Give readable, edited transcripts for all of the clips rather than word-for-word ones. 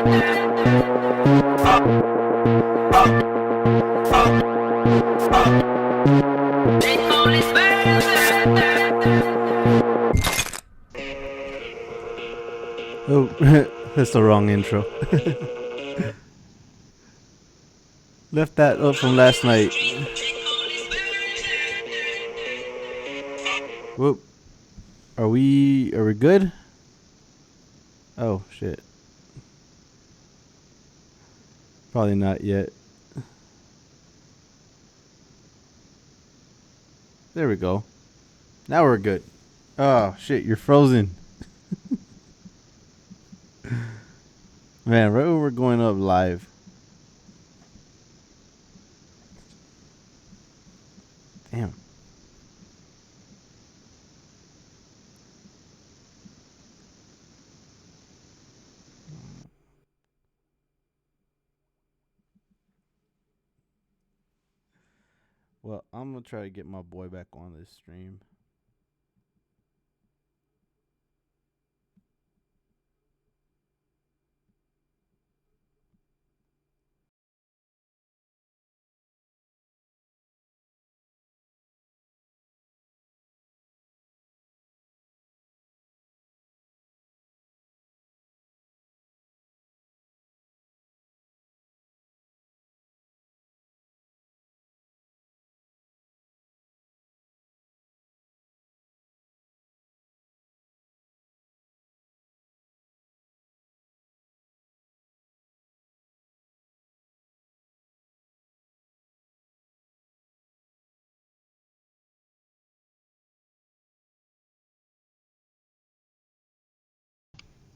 Oh, that's the wrong intro. Left that up from last night. Whoop. Are we good? Oh shit. Probably not yet. There we go. Now we're good. Oh shit, you're frozen. Man, right when we're going up live. Damn. Well, I'm gonna try to get my boy back on this stream.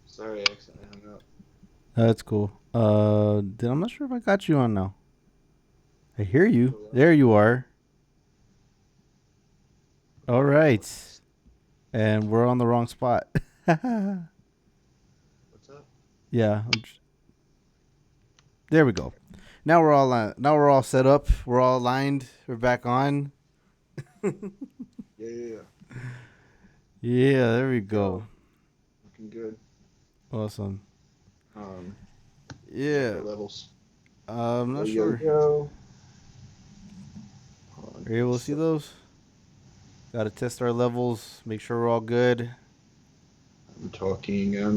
Sorry, I accidentally hung up. That's cool. I'm not sure if I got you on now. I hear you. There you are. All right. And we're on the wrong spot. What's up? Yeah. There we go. Now we're all set up. We're all aligned. We're back on. Yeah. Yeah, there we go. Looking good. Awesome. Yeah. Levels. I'm not sure. Yo. Are you able to see those? Got to test our levels. Make sure we're all good. I'm talking. Let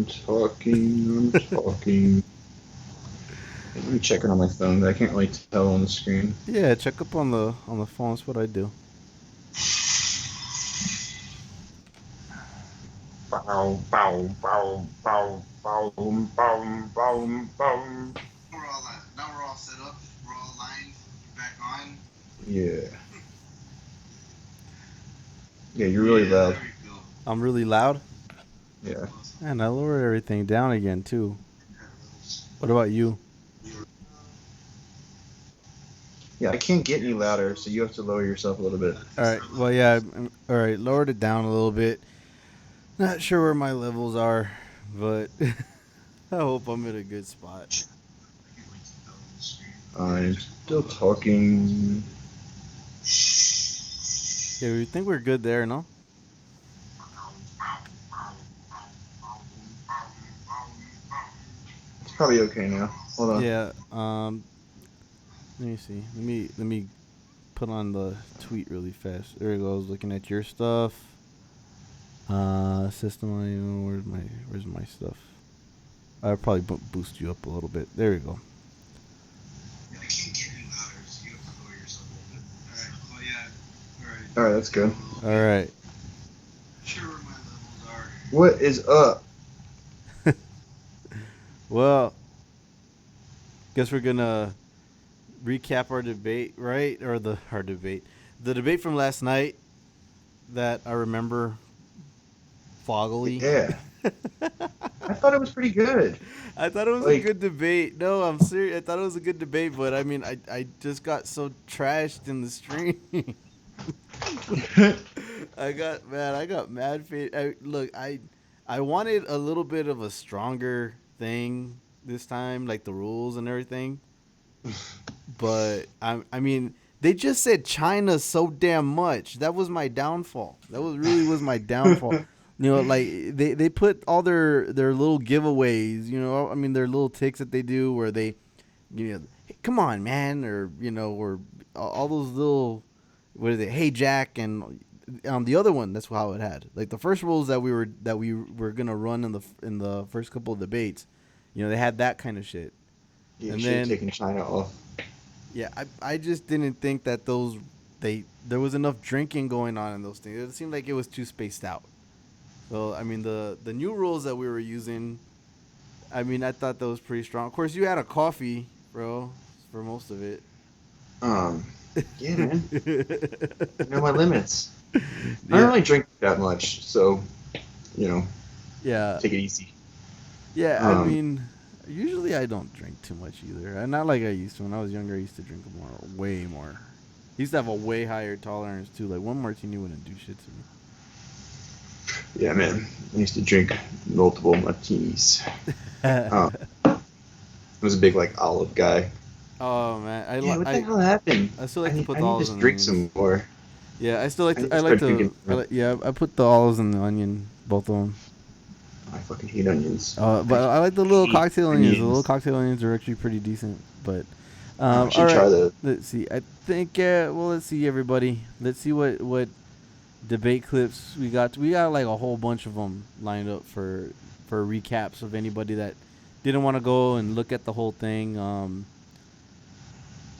me check it on my phone, but I can't really tell on the screen. Yeah, check up on the phone. That's what I do. Bow, bow, bow, bow, bow, bow, bow, bow. Now we're all set up. We're all aligned. Back on. Yeah. Yeah, you're really loud. There we go. I'm really loud? Yeah. Man, I lowered everything down again, too. What about you? Yeah, I can't get any louder, so you have to lower yourself a little bit. All right. Well, yeah. All right. Lowered it down a little bit. Not sure where my levels are, but I hope I'm in a good spot. I'm still talking. Yeah, we think we're good there, no? It's probably okay now. Hold on. Yeah. Let me see. Let me put on the tweet really fast. There it goes. Looking at your stuff. System. Where's my stuff? I'll probably boost you up a little bit. There we go. I can't get any louder, so you have to lower yourself a little bit. Alright, well, yeah. Alright, that's good. Alright. Sure where my levels are. What is up? Well, guess we're gonna recap our debate, right? Or our debate. The debate from last night that I remember foggily. Yeah. I thought it was pretty good. I thought it was a good debate. No, I'm serious. I thought it was a good debate, but I mean, I just got so trashed in the stream. I got mad. Look, I wanted a little bit of a stronger thing this time, like the rules and everything. But I mean, they just said China so damn much. That was my downfall. That was my downfall. You know, like they put all their little giveaways. You know, I mean their little ticks that they do where they, you know, hey, come on, man, or you know, or all those little, what is it? Hey, Jack, and the other one. That's how it had. Like the first rules that we were gonna run in the first couple of debates. You know, they had that kind of shit. Yeah, you And should have then taken China off. yeah, I just didn't think that there was enough drinking going on in those things. It seemed like it was too spaced out. So I mean the new rules that we were using, I mean I thought that was pretty strong. Of course you had a coffee, bro, for most of it. Um, yeah, man. I know my limits. I don't Yeah, really drink that much, so you know, yeah, take it easy. yeah. I Um, mean, usually I don't drink too much either. And not like I used to. When I was younger, I used to drink more, way more. I used to have a way higher tolerance too. Like one martini wouldn't do shit to me. yeah, man. I used to drink multiple martinis. Um, I was a big like olive guy. Oh man, Yeah, what the hell happened? I still like to put I the need olives to and drink onions. some more. Yeah, I still like I to. need to start drinking more. Yeah, I put the olives and the onion, both of them. I fucking hate onions. I But I like the little hate cocktail onions. The little onions. cocktail onions are actually pretty decent. But I all should right, try that. let's see. I think well, let's see everybody. Let's see what debate clips we got. We got like a whole bunch of them lined up for recaps of anybody that didn't want to go and look at the whole thing.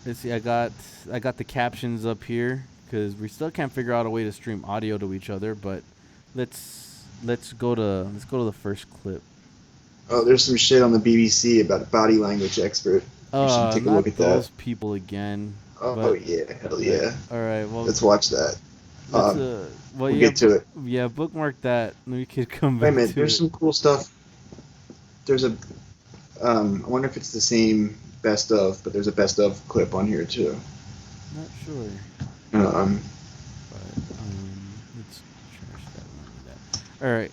Let's see. I got the captions up here because we still can't figure out a way to stream audio to each other. But let's go to the first clip. Oh, there's some shit on the BBC about a body language expert. You should take a look Not at that. those people again. Oh But yeah, hell yeah. all right. Well, Let's watch that. let's Um, well we'll yeah get to it. yeah bookmark that. And we could come Wait a back minute, to there's it. some cool stuff. There's a I wonder if it's the same best of, but there's a best of clip on here too. Not sure. Um, But let's trash that. We don't need that. All right.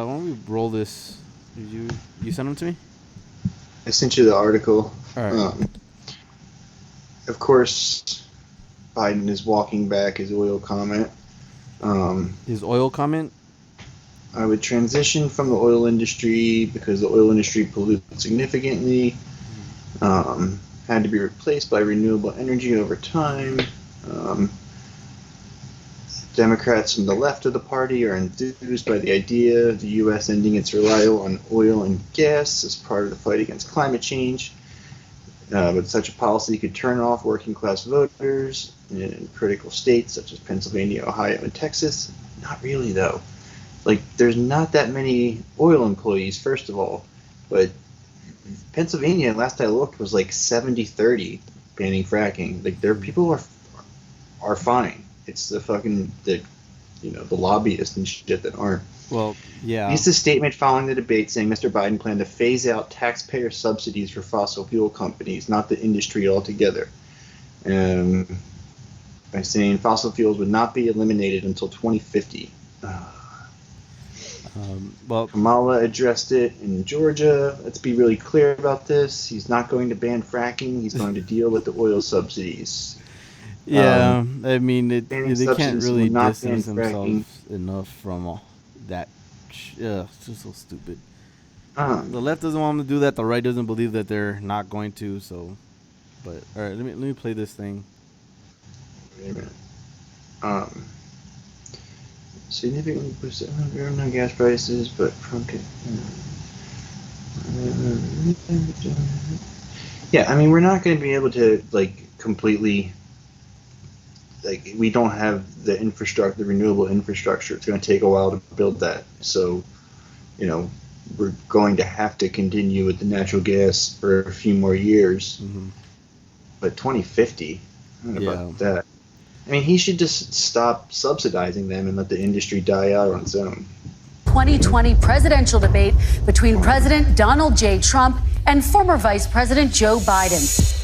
Why don't we roll this? Did you send them to me? I sent you the article. All right. Um, of course, Biden is walking back his oil comment. His oil comment. I would transition from the oil industry because the oil industry pollutes significantly. Had to be replaced by renewable energy over time. Um, Democrats from the left of the party are enthused by the idea of the U.S. ending its reliance on oil and gas as part of the fight against climate change. But such a policy could turn off working class voters in critical states such as Pennsylvania, Ohio, and Texas. Not really, though. Like, there's not that many oil employees, first of all. But Pennsylvania, last I looked, was like 70-30 banning fracking. Like, their people are fine. It's the fucking the lobbyists and shit that aren't. Well, yeah. He used a statement following the debate saying Mr. Biden planned to phase out taxpayer subsidies for fossil fuel companies, not the industry altogether. By saying fossil fuels would not be eliminated until 2050. Well, Kamala addressed it in Georgia. Let's be really clear about this. He's not going to ban fracking. He's going to deal with the oil subsidies. yeah. I mean, Banning they can't subsidies really will not ban distance fracking. themselves enough from all that. It's just so stupid. Um, The left doesn't want them to do that. The right doesn't believe that they're not going to. So, but all right, let me play this thing. Wait a minute. Significantly boost no gas prices, but yeah, I mean we're not going to be able to like completely like we don't have the infrastructure, the renewable infrastructure. It's going to take a while to build that. So, we're going to have to continue with the natural gas for a few more years. Mm-hmm. But 2050, I don't know Yeah. about that. I mean, he should just stop subsidizing them and let the industry die out on its own. 2020 presidential debate between President Donald J. Trump and former Vice President Joe Biden.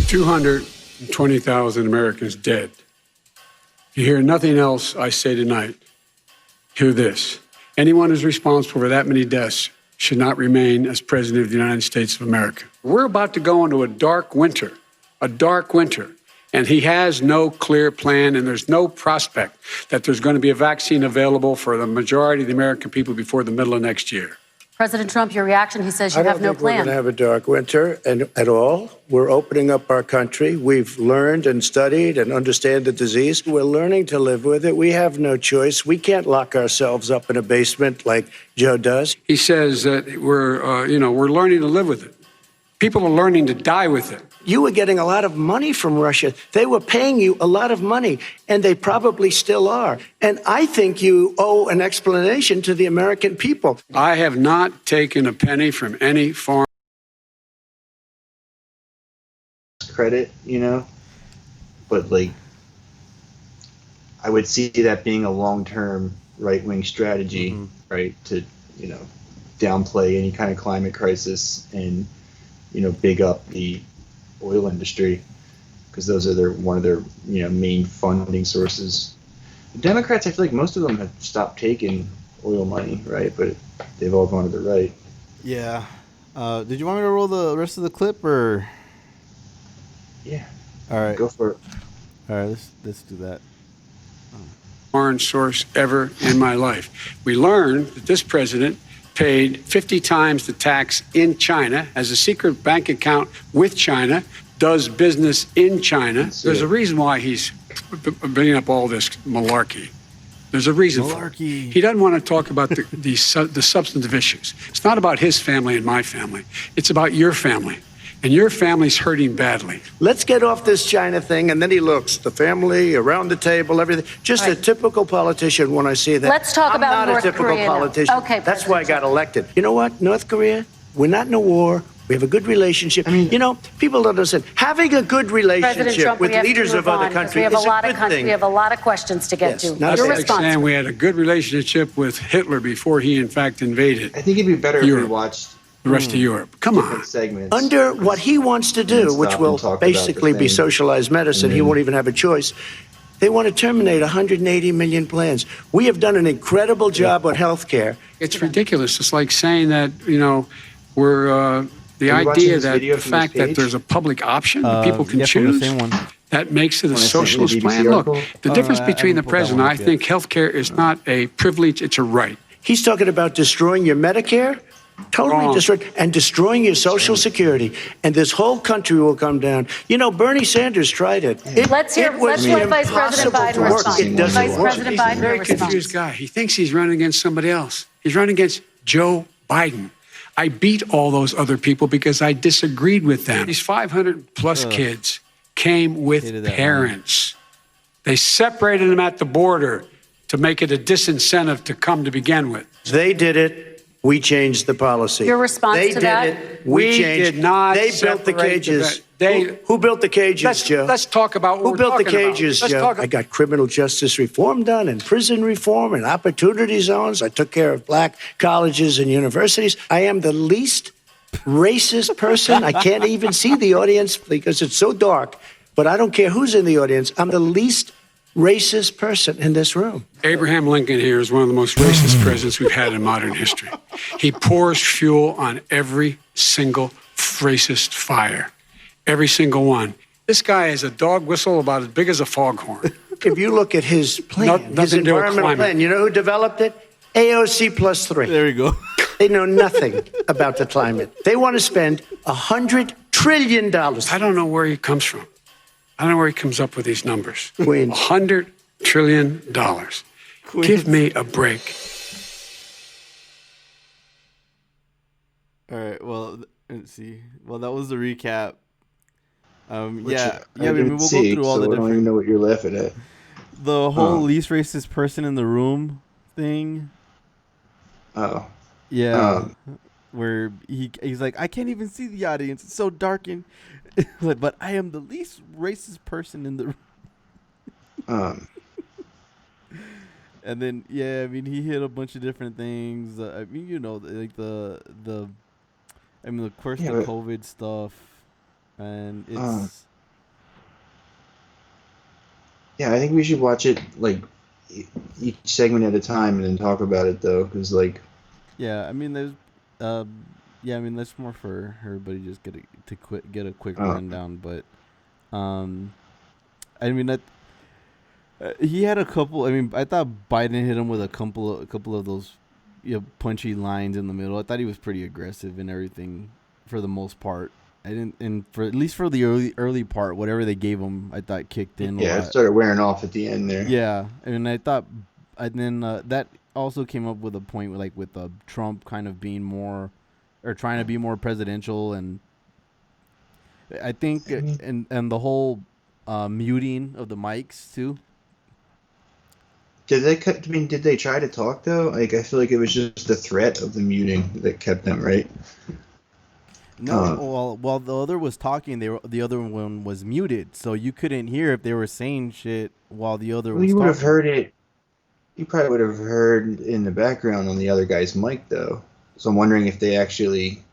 220,000 Americans dead. If you hear nothing else I say tonight, hear this. Anyone who's responsible for that many deaths should not remain as President of the United States of America. We're about to go into a dark winter, And he has no clear plan, and there's no prospect that there's going to be a vaccine available for the majority of the American people before the middle of next year. President Trump, your reaction, he says you have no I don't think we're plan. going to have a dark winter at all. We're opening up our country. We've learned and studied and understand the disease. We're learning to live with it. We have no choice. We can't lock ourselves up in a basement like Joe does. He says that we're learning to live with it. People are learning to die with it. You were getting a lot of money from Russia. They were paying you a lot of money, and they probably still are. And I think you owe an explanation to the American people. I have not taken a penny from any foreign. Credit, but like, I would see that being a long-term right-wing strategy, right? To, downplay any kind of climate crisis and, big up the oil industry, because those are one of their main funding sources. The Democrats, I feel like most of them have stopped taking oil money, right? But they've all gone to the right. Yeah. Did you want me to roll the rest of the clip, or? Yeah. All right. Go for it. All right. Let's do that. Foreign source ever in my life. We learned that this president paid 50 times the tax in China, has a secret bank account with China, does business in China. There's a reason why he's bringing up all this malarkey. There's a reason for it. He doesn't want to talk about the substantive issues. It's not about his family and my family. It's about your family. And your family's hurting badly. Let's get off this China thing. And then he looks, the family, around the table, everything. Just a typical politician when I see that. Let's talk about North I'm not a typical Korea now. politician. Okay, That's why I got elected. You know what? North Korea, we're not in a war. We have a good relationship. I mean, people don't understand. Having a good relationship Trump, with leaders of other countries is a good thing. We have a lot of questions to get to. Not Your Like response. saying we had a good relationship with Hitler before he, in fact, invaded I think it'd be better if we watched the rest of Europe. Come on. different segments. Under what he wants to do, Stop which and will talk about basically the be thing. socialized medicine, he won't even have a choice. They want to terminate 180 million plans. We have done an incredible job on health care. It's ridiculous. It's like saying that, we're the Are you watching idea this that video the from fact this that page? there's a public option that people can yeah, from the choose, same one. that makes it a When I sent you the socialist BBC plan. Look, article? the difference I between the haven't pulled that president, one I up think healthcare is not a privilege, it's a right. He's talking about destroying your Medicare, totally Wrong. destroyed, and destroying your Social Security. And this whole country will come down. Bernie Sanders tried it. Let's let Vice President Biden respond. It doesn't Vice work. President He's a Biden, very your response. confused guy. He thinks he's running against somebody else. He's running against Joe Biden. I beat all those other people because I disagreed with them. These 500 plus kids came with Hated that parents. They separated them at the border to make it a disincentive to come to begin with. They did it. We changed the policy. Your response they to that? They did it. We changed. did not They built the separate cages. They- Who built the cages, Joe? Let's talk about what Who built we're the talking cages, about. Joe? I got criminal justice reform done and prison reform and opportunity zones. I took care of black colleges and universities. I am the least racist person. I can't even see the audience because it's so dark, but I don't care who's in the audience. I'm the least racist person in this room. Abraham Lincoln here is one of the most racist presidents we've had in modern history. He pours fuel on every single racist fire. Every single one. This guy has a dog whistle about as big as a foghorn. If you look at his plan, Nothing his to do with environmental climate. plan, you know who developed it? AOC +3. There we go. They know nothing about the climate. They want to spend $100 trillion. I don't know where he comes from. I don't know where he comes up with these numbers. Queens. $100 trillion. Give me a break. All right. Well, let's see. Well, that was the recap. Which Yeah. I Yeah. didn't We'll see, go through all so the I don't even different, know what you're laughing at. the whole least racist person in the room thing. Oh. Yeah. Where he's like, I can't even see the audience. It's so dark and like, but I am the least racist person in the room. And then I mean, he hit a bunch of different things. I mean, like of course, Yeah, the but- COVID stuff, and it's Yeah, I think we should watch it like each segment at a time and then talk about it though, because like yeah. I mean, there's I mean, that's more for everybody just get a quick rundown, but I mean, he had a couple. I mean, I thought Biden hit him with a couple of those, punchy lines in the middle. I thought he was pretty aggressive and everything for the most part. I didn't, and for at least for the early part, whatever they gave him, I thought kicked in a Yeah, it lot. started wearing off at the end there. Yeah, and I thought, and then that also came up with a point with Trump kind of being more, or trying to be more presidential, and I think, and the whole muting of the mics too. Did they cut? I mean, did they try to talk though? Like, I feel like it was just the threat of the muting that kept them, right? No, while the other was talking, the other one was muted, so you couldn't hear if they were saying shit while the other Well, was you would have talking. heard it. You probably would have heard in the background on the other guy's mic though. So I'm wondering if they actually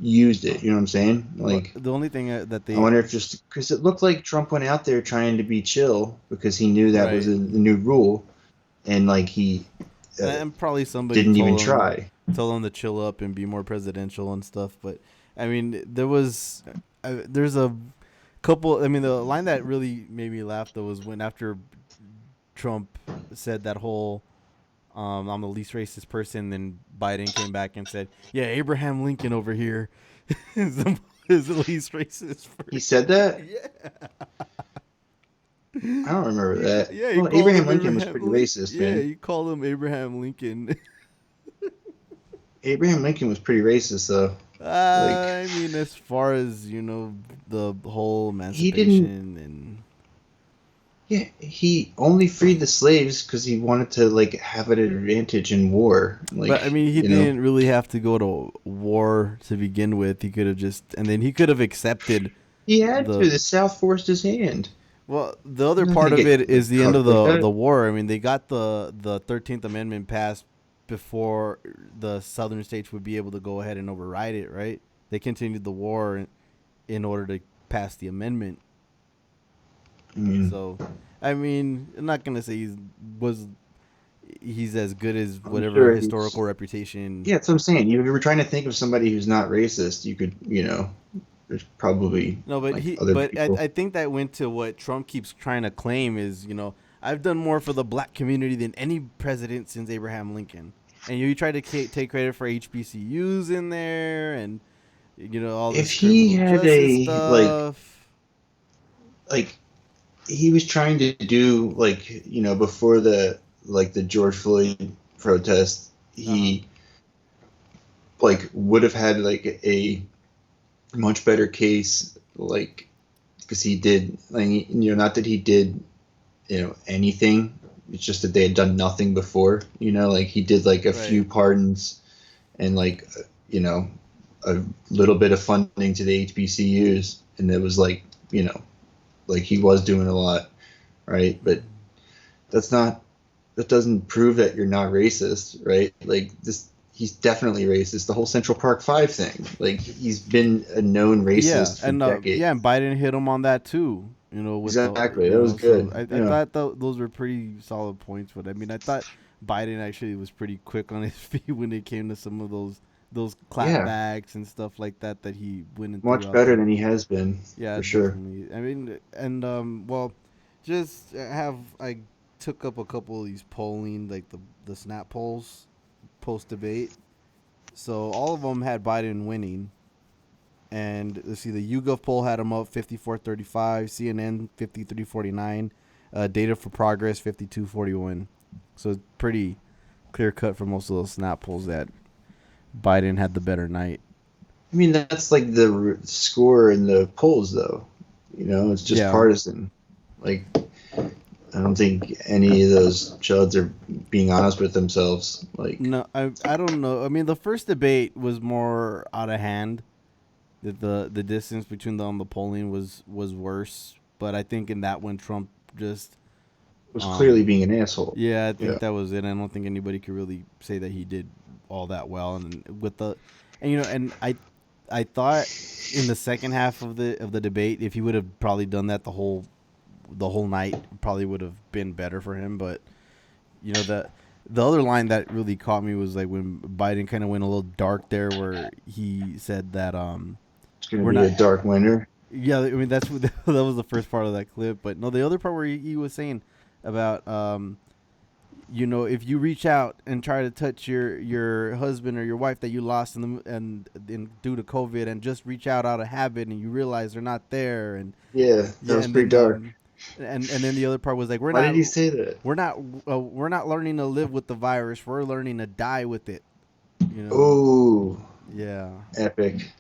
used it. You know what I'm saying? Well, Like, the only thing that I they wonder if just because it looked like Trump went out there trying to be chill because he knew that was right, the new rule, and like he and probably somebody didn't even try. told him to chill up and be more presidential and stuff. But I mean, there's a couple. I mean, the line that really made me laugh though was when after Trump said that whole I'm the least racist person. Then Biden came back and said, "Yeah, Abraham Lincoln over here is the least racist He person." said that? Yeah, I don't remember that. yeah. He Well, called Abraham him Lincoln was pretty racist, Yeah, man. he called him Abraham Lincoln. Abraham Lincoln was pretty racist, though. Like, I mean, as far as the whole he didn't. emancipation and Yeah, he only freed the slaves because he wanted to like have an advantage in war. but I Like, mean, he didn't really have to go to war to begin with. He could have and then he could have accepted he had the to. The South forced his hand. Well, the other He's not gonna part of get it is the end of cucked like the that. war. I mean, they got the 13th Amendment passed before the southern states would be able to go ahead and override it, right? They continued the war in order to pass the amendment. Mm. So, I mean, I'm not gonna say he's as good as I'm whatever sure historical reputation. Yeah, that's what I'm saying. You were trying to think of somebody who's not racist. You could, there's probably No, but like other I people. think that went to what Trump keeps trying to claim is, I've done more for the black community than any president since Abraham Lincoln. And you try to take credit for HBCUs in there and, all If this he criminal had justice a stuff. like he was trying to do before the George Floyd protest, he would have had like a much better case, like because he did not that he did anything. It's just that they had done nothing before. Like he did like a few Right. pardons and a little bit of funding to the HBCUs, and it was like he was doing a lot, right? But that doesn't prove that you're not racist, right? Like he's definitely racist. The whole Central Park 5 thing, like he's been a known Yeah, racist for and decades. and Biden hit him on that too. With Exactly, that was so good. I Yeah, thought those were pretty solid points. But I mean, I thought Biden actually was pretty quick on his feet when it came to some of those yeah, clapbacks and stuff like that he went and threw much out better there. than he has been Yeah, for sure. definitely. I mean, and well, I took up a couple of these polling, like the snap polls post debate. So all of them had Biden winning. And let's see, the YouGov poll had him up 54-35, CNN 53-49, Data for Progress 52-41. So it's pretty clear cut for most of those snap polls that Biden had the better night. I mean, that's like the score in the polls, though. It's just Yeah. partisan. Like, I don't think any of those chuds are being honest with themselves. Like, No, I don't know. I mean, the first debate was more out of hand. The distance between them on the polling was worse, but I think in that one Trump just was clearly being an asshole. yeah, I think Yeah. that was it. I don't think anybody could really say that he did all that well. And and I thought in the second half of the debate, if he would have probably done that the whole night, probably would have been better for him. But the other line that really caught me was like when Biden kind of went a little dark there, where he said that It's going we're to be not a dark winter. Yeah, I mean that's what that was the first part of that clip, but no, the other part where he was saying about if you reach out and try to touch your husband or your wife that you lost and due to COVID, and just reach out of habit, and you realize they're not there, and Yeah, that yeah, was and pretty then dark. and then the other part was like Why did he say that? we're not learning to live with the virus, we're learning to die with it, you know. Oh, Yeah, epic.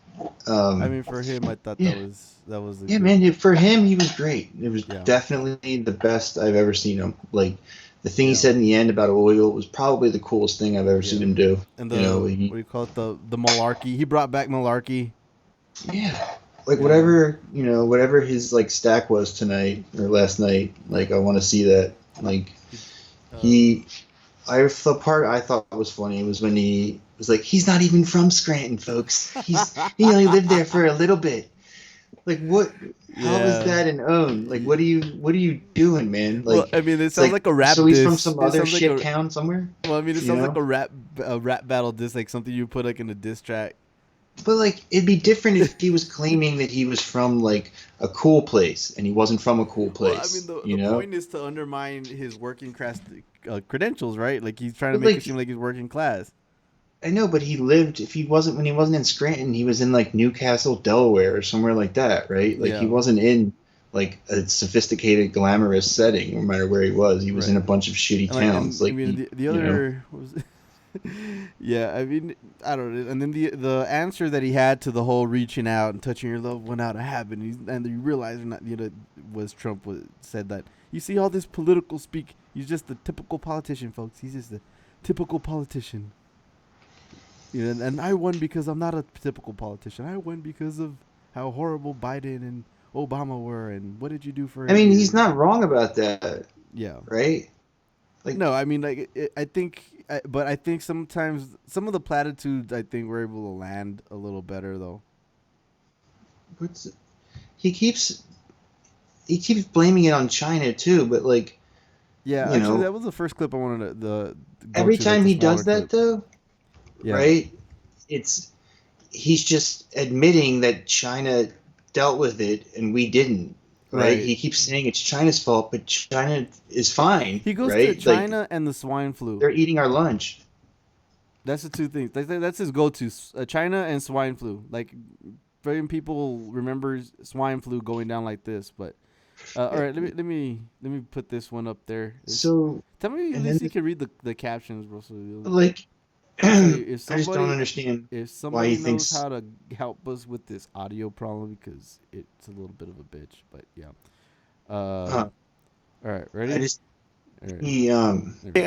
I mean for him, I thought Yeah, that was a yeah, good. man. For him, he was great. It was Yeah, definitely the best I've ever seen him. Like the thing he yeah, said in the end about oil was probably the coolest thing I've ever seen yeah. him do. And You know, what do you call it, the malarkey, he brought back malarkey. yeah, like Yeah. whatever his like stack was tonight or last night. Like I want to see that. Like He, um, he, the part I thought was funny was when he was like, he's not even from Scranton, folks. He only lived there for a little bit. Like what? How is yeah. that an own? Like what are you doing, man? Well, Like I mean, it it's sounds like like a rap so he's from diss. some It other sounds like shit a town somewhere, Well, I mean, it you sounds like know? a rap battle diss, like something you put like in a diss track. But like it'd be different if he was claiming that he was from like a cool place and he wasn't from a cool Well, I mean, place, the you know? point is to undermine his working class credentials, right? Like he's trying to But make it like seem like he's working class. I know, but he lived if he wasn't when he wasn't in Scranton, he was in like Newcastle, Delaware or somewhere like that, right? Like he Yeah, wasn't in like a sophisticated, glamorous setting, no matter where he was. He was in right. a bunch of shitty And like, towns. and I Like mean, he, the you know. other what was yeah, I mean, I don't know. And then the answer that he had to the whole reaching out and touching your loved one out of habit, and you realize or not, was Trump said that you see all this political speak. He's just the typical politician, folks. He's just the typical politician. And I won because I'm not a typical politician. I won because of how horrible Biden and Obama were, and what did you do for I 8 mean, he's years? not wrong about that, Yeah. right? Like No, I mean, like, I think, but I think sometimes some of the platitudes, I think, were able to land a little better, though. what's he keeps he keeps blaming it on China too, but like, Yeah, you actually, know, that was the first clip I wanted to go every to, like time the he smaller does that clip. though, Yeah, right? It's he's just admitting that China dealt with it and we didn't, right? right. He keeps saying it's China's fault, but China is fine, He goes to right? Like China and the swine flu. they're eating our lunch. That's the two things. That's his go-to. China and swine flu. Like, very people remember swine flu going down like this, but all right, let me put this one up there. So, Tell me at and least then you can read the captions, bro. So like, I'll tell I you just don't understand if why he somebody knows thinks how to help us with this audio problem, because it's a little bit of a bitch. But yeah. uh, All right, I ready? just All right. he There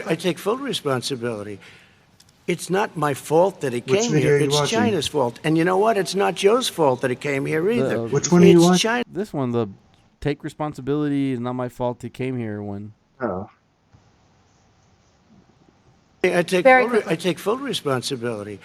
I take full responsibility. It's not my fault that it which came video here. are you It's watching? China's fault. And you know what? It's not Joe's fault that it came here either. Which one are you It's watching? China. this one, the take responsibility is not my fault. He came here one. Oh, I take full responsibility.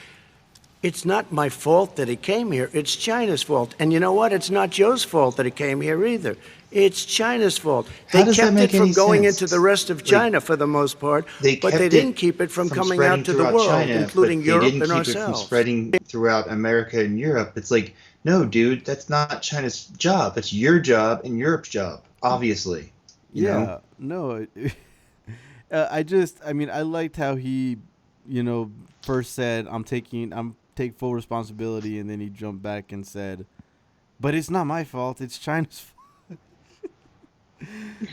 It's not my fault that it came here. It's China's fault. And you know what? It's not Joe's fault that it came here either. It's China's fault. How They does that kept it make from any going sense? into the rest of Like, China for the most part, they but they kept didn't it keep it from from coming spreading out to the throughout world, China, including but they Europe didn't and keep it from ourselves. spreading throughout America and Europe. It's like, no, dude, that's not China's job. That's your job and Europe's job, obviously. You know? Yeah, no. I mean, I liked how he, first said, I'm take full responsibility," and then he jumped back and said, "But it's not my fault. It's China's fault.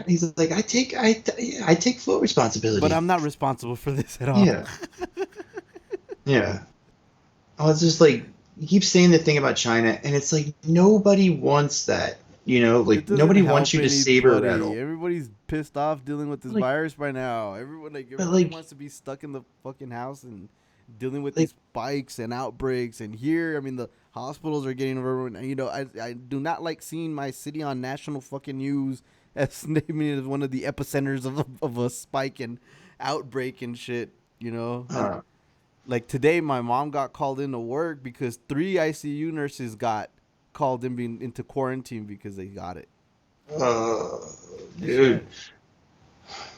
He's like, I take full But responsibility. I'm not responsible for this at all." Yeah, yeah. Oh, it's just like he keeps saying the thing about China, and it's like nobody wants that. You know, It like doesn't nobody wants help you to saber anybody. rattle. Everybody's pissed off dealing with this Like, virus by now. but Everybody like, wants to be stuck in the fucking house and dealing with like these spikes and outbreaks. And here, I mean, the hospitals are getting overrun. I do not like seeing my city on national fucking news as naming it as one of the epicenters of a spike and outbreak and shit. And uh, like today, my mom got called into work because 3 ICU nurses got called in being into quarantine because they got it. uh, It's, dude.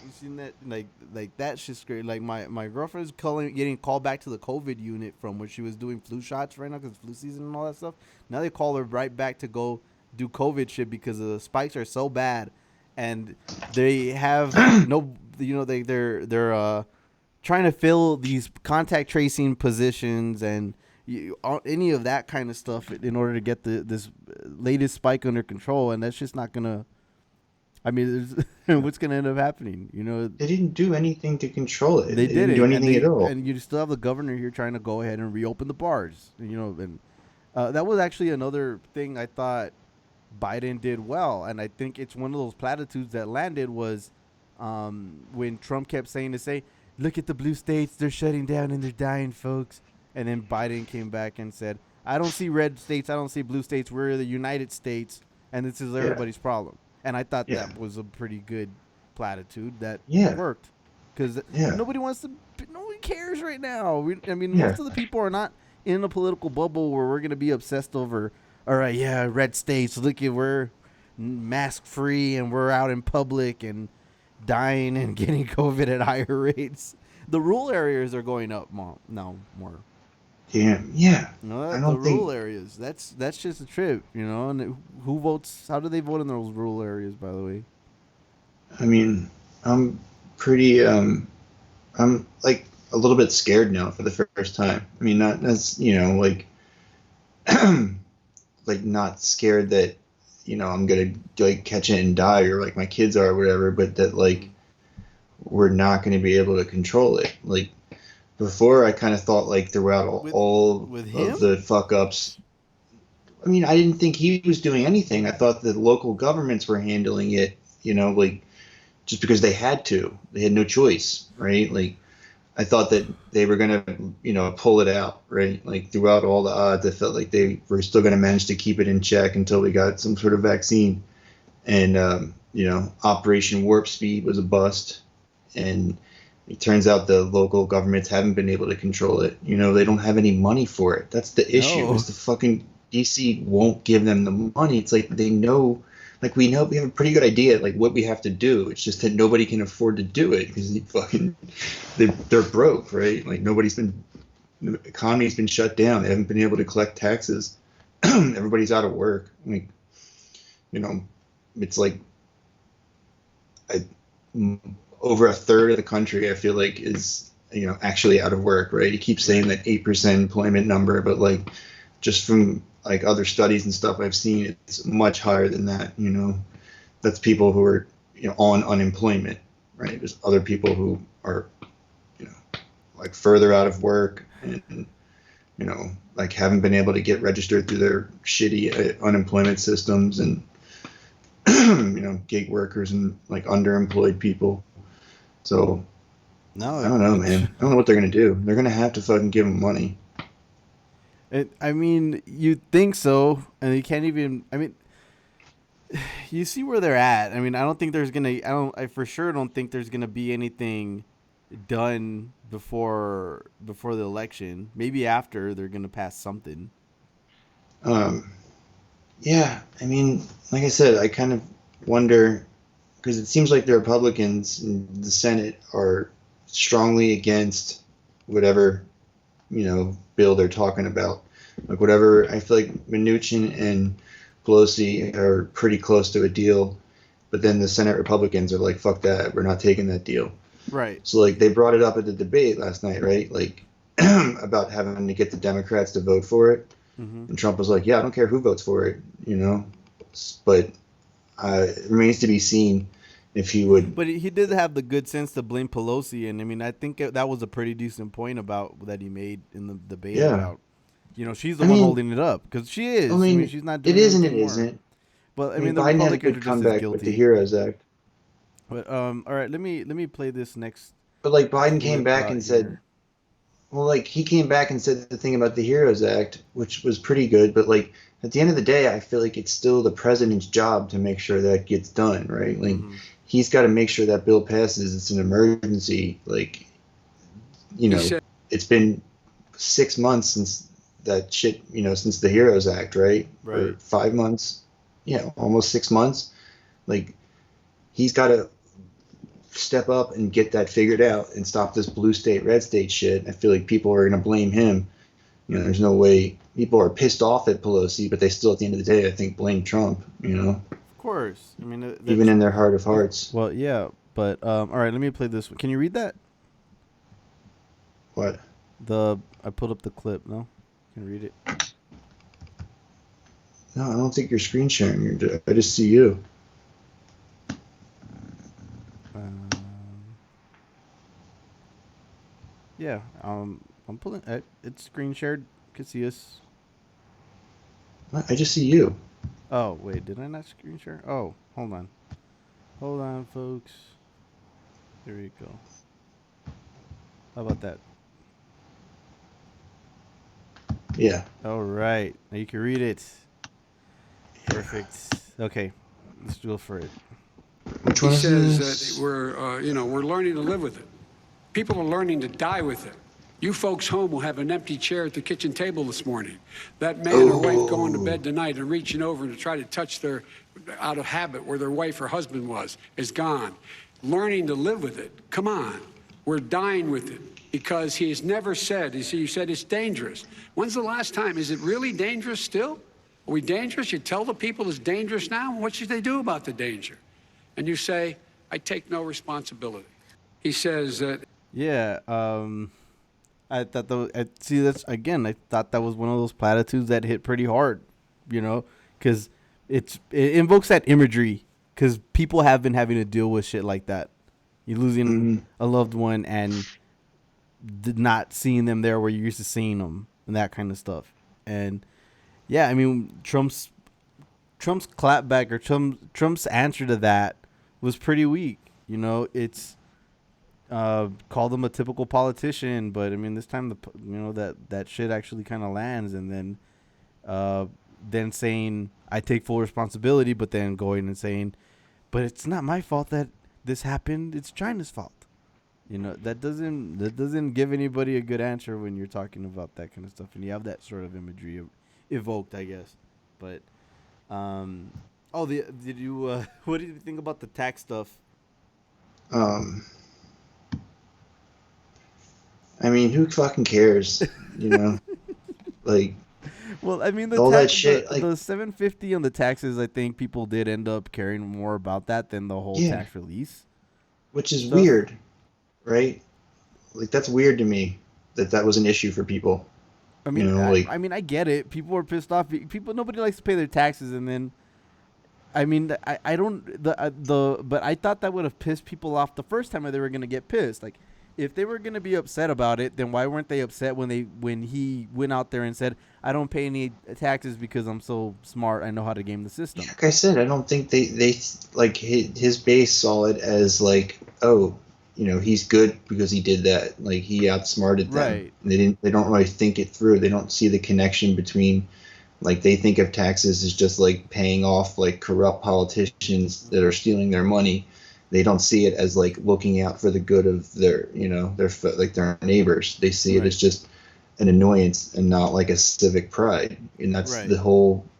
You seen that? Like that shit's great. Like my girlfriend's getting called back to the COVID unit from where she was doing flu shots right now because flu season and all that stuff. Now they call her right back to go do COVID shit because the spikes are so bad, and they have no. They're trying to fill these contact tracing positions and any of that kind of stuff in order to get this latest spike under control, and that's just not gonna. I mean, what's going to end up happening? They didn't do anything to control it. They Didn't do anything at all. And you still have the governor here trying to go ahead and reopen the bars. And that was actually another thing I thought Biden did well, and I think it's one of those platitudes that landed was when Trump kept saying look at the blue states, they're shutting down and they're dying, folks. And then Biden came back and said, I don't see red states, I don't see blue states, we're the United States, and this is everybody's problem. And I thought that was a pretty good platitude that worked, because nobody cares right now. Most of the people are not in a political bubble where we're going to be obsessed over, all right, red states, look at we're mask free and we're out in public and dying and getting COVID at higher rates. The rural areas are going up more. Damn, rural areas. That's just a trip, And who votes? How do they vote in those rural areas? By the way, I mean, I'm pretty. I'm like a little bit scared now for the first time. I mean, not as like, like not scared that I'm gonna like catch it and die or like my kids are or whatever, but that like we're not gonna be able to control it. Like. Before, I kind of thought like throughout all of the fuck ups. I mean, I didn't think he was doing anything. I thought the local governments were handling it, like just because they had to. They had no choice, right? Like I thought that they were gonna, pull it out, right? Like throughout all the odds, I felt like they were still gonna manage to keep it in check until we got some sort of vaccine. And Operation Warp Speed was a bust, and it turns out the local governments haven't been able to control it. They don't have any money for it. That's the issue. Is the fucking DC won't give them the money. It's like they know, like we have a pretty good idea like what we have to do. It's just that nobody can afford to do it because they're broke, right? Like the economy's been shut down. They haven't been able to collect taxes. Everybody's out of work. Like, it's like over a third of the country, I feel like, is actually out of work, right? He keeps saying that 8% employment number, but like just from like other studies and stuff I've seen, it's much higher than that. That's people who are on unemployment, right? There's other people who are like further out of work and like haven't been able to get registered through their shitty unemployment systems, and gig workers and like underemployed people. So, I don't know, man. I don't know what they're going to do. They're going to have to fucking give them money. I mean, you'd think so, and you can't even. I mean, you see where they're at. I mean, I don't think there's gonna. I for sure don't think there's gonna be anything done before the election. Maybe after they're gonna pass something. Yeah. I mean, like I said, I kind of wonder. Because it seems like the Republicans in the Senate are strongly against whatever, bill they're talking about. Like whatever, I feel like Mnuchin and Pelosi are pretty close to a deal, but then the Senate Republicans are like, fuck that, we're not taking that deal. Right. So like they brought it up at the debate last night, right? Like about having to get the Democrats to vote for it. Mm-hmm. And Trump was like, yeah, I don't care who votes for it, but it remains to be seen if he would. But he did have the good sense to blame Pelosi, and I mean, I think that was a pretty decent point that he made in the debate about, she's the one holding it up because she is. I mean, she's not doing it isn't. It more. Isn't. But I mean, Biden had a good comeback with the HEROES Act. But all right, let me play this next. But like Biden came back and said, well, like he came back and said the thing about the HEROES Act, which was pretty good, but like. At the end of the day, I feel like it's still the president's job to make sure that gets done, right? Like, he's got to make sure that bill passes. It's an emergency. Like, it's been 6 months since that shit, since the HEROES Act, right? Or 5 months. Yeah, almost 6 months. Like, he's got to step up and get that figured out and stop this blue state, red state shit, I feel like people are going to blame him. There's no way. People are pissed off at Pelosi, but they still, at the end of the day, I think, blame Trump. Of course. I mean, even in their heart of hearts. Well, yeah, but all right. Let me play this one. Can you read that? What? I pulled up the clip. No, can you read it? No, I don't think you're screen sharing. I just see you. Yeah. I'm pulling. It's screen shared. You can see us. I just see you. Oh wait, did I not screen share? Oh, hold on, folks. Here we go. How about that? Yeah. All right. Now you can read it. Perfect. Okay. Let's go for it. Which He one is says this? that we're learning to live with it. People are learning to die with it. You folks home will have an empty chair at the kitchen table this morning. That man or wife going to bed tonight and reaching over to try to touch their, out of habit, where their wife or husband was, is gone. Learning to live with it. Come on. We're dying with it because he has never said, you said it's dangerous. When's the last time? Is it really dangerous still? Are we dangerous? You tell the people it's dangerous now? What should they do about the danger? And you say, I take no responsibility. He says that. Yeah. I thought I thought that was one of those platitudes that hit pretty hard, because it invokes that imagery, because people have been having to deal with shit like that. You're losing a loved one and not seeing them there where you're used to seeing them and that kind of stuff. And yeah, I mean, Trump's clapback or Trump's answer to that was pretty weak. It's called him a typical politician, but I mean, this time that shit actually kind of lands, and then saying I take full responsibility, but then going and saying, but it's not my fault that this happened. It's China's fault. That doesn't give anybody a good answer when you're talking about that kind of stuff, and you have that sort of imagery evoked, I guess. But what did you think about the tax stuff? I mean, who fucking cares? Like. Well, I mean, all that shit, the $750 on the taxes, I think people did end up caring more about that than the whole tax release. Which is weird, right? Like, that's weird to me that was an issue for people. I mean, I get it. People are pissed off. Nobody likes to pay their taxes, and then, I mean, I don't but I thought that would have pissed people off the first time that they were gonna get pissed. Like, if they were gonna be upset about it, then why weren't they upset when he went out there and said, I don't pay any taxes because I'm so smart, I know how to game the system. Like I said, I don't think they like his base saw it as like, oh, he's good because he did that. Like, he outsmarted them. Right. And they don't really think it through. They don't see the connection between, like, they think of taxes as just like paying off like corrupt politicians that are stealing their money. They don't see it as like looking out for the good of their their neighbors. They see it as just an annoyance and not like a civic pride. And that's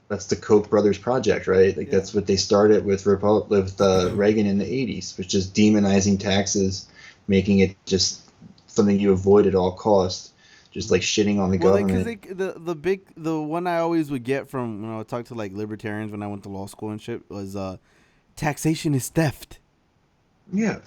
that's the Koch brothers project, right? Like, that's what they started with Reagan in the 80s, which is demonizing taxes, making it just something you avoid at all costs, just like shitting on the government. Because the one I always would get from when I would talk to like libertarians when I went to law school and shit was taxation is theft. Yeah.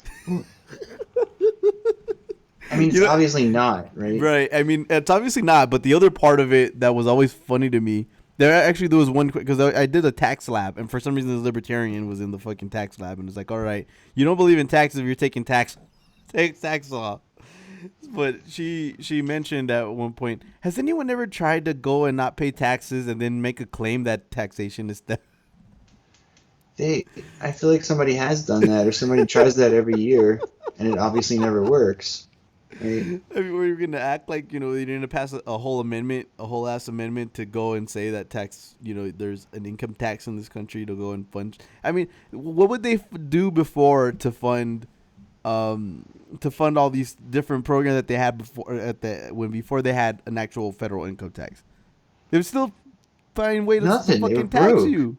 I mean, it's obviously not, right? Right. I mean, it's obviously not. But the other part of it that was always funny to me, there was one, because I did a tax lab, and for some reason the libertarian was in the fucking tax lab, and it's like, all right, you don't believe in taxes if you're taking tax law. But she mentioned at one point, has anyone ever tried to go and not pay taxes and then make a claim that taxation is theft? I feel like somebody has done that, or somebody tries that every year, and it obviously never works. Right? I mean, we're gonna act like they're gonna pass a whole ass amendment to go and say that tax, there's an income tax in this country to go and fund. I mean, what would they do before to fund all these different programs that they had before they had an actual federal income tax? They would still find way to fucking tax you.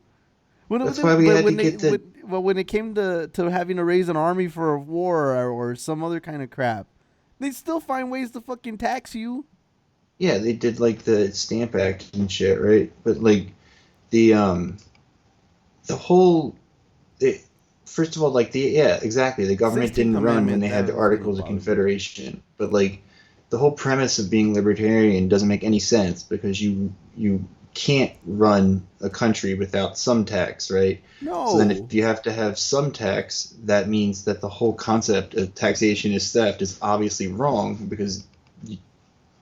That's why we had to get But when it came to having to raise an army for a war or some other kind of crap, they still find ways to fucking tax you. Yeah, they did like the Stamp Act and shit, right? But like the whole first of all, like exactly. The government 16th didn't run when Amendment, they had that the was gonna Articles of bother me. Confederation, but like the whole premise of being libertarian doesn't make any sense because you can't run a country without some tax, right? So then No. if you have to have some tax, that means that the whole concept of taxation is theft is obviously wrong because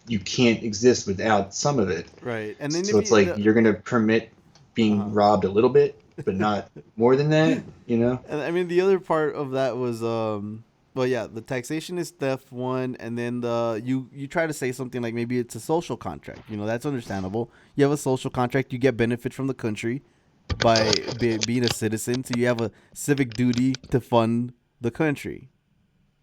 you can't exist without some of it. Right. And then So if it's you like you're going to permit being robbed a little bit, but not more than that, you know? and I mean the other part of that was well yeah, the taxation is theft one, and then the you try to say something like maybe it's a social contract. You know, that's understandable. You have a social contract, you get benefits from the country by being a citizen, so you have a civic duty to fund the country,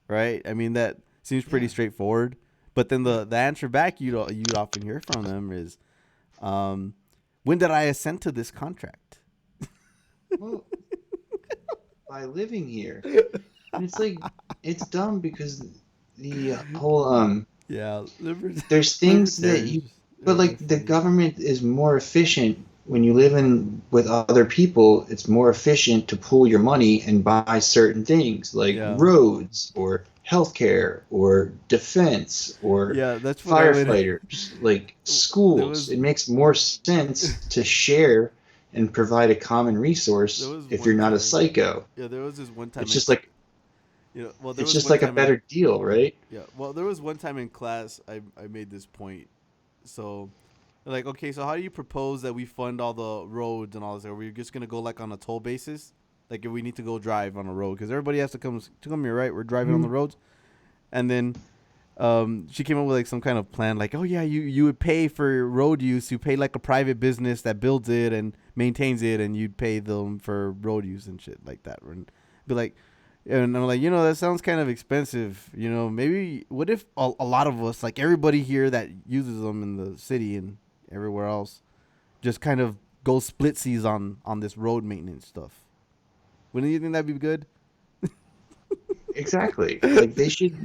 right? I mean that seems pretty straightforward. But then the answer back you'd often hear from them is, when did I assent to this contract? Well, by living here. And it's like it's dumb because the whole Yeah, there's things that you libertarians. but They're like the funny. government is more efficient when you live in with other people. It's more efficient to pool your money and buy certain things like Yeah, roads or healthcare or defense or yeah, that's what I would. firefighters, like There schools. was It makes more sense to share and provide a common there resource was if you're one not a time. psycho. Yeah, there was this one time It's in. just like Well, there it's was just one like a time in. better deal, right? Yeah, well, there was one time in class I made this point. So, like, okay, so how do you propose that we fund all the roads and all this? Are we just gonna go like on a toll basis? Like, if we need to go drive on a road, because everybody has to come here, right? We're driving on the roads, and then she came up with like some kind of plan, like, oh yeah, you would pay for road use, you pay like a private business that builds it and maintains it, and you'd pay them for road use and shit like that. And be like, and I'm like, that sounds kind of expensive. Maybe what if a lot of us, like everybody here that uses them in the city and everywhere else, just kind of go splitsies on this road maintenance stuff. Wouldn't you think that'd be good? Exactly. Like they should.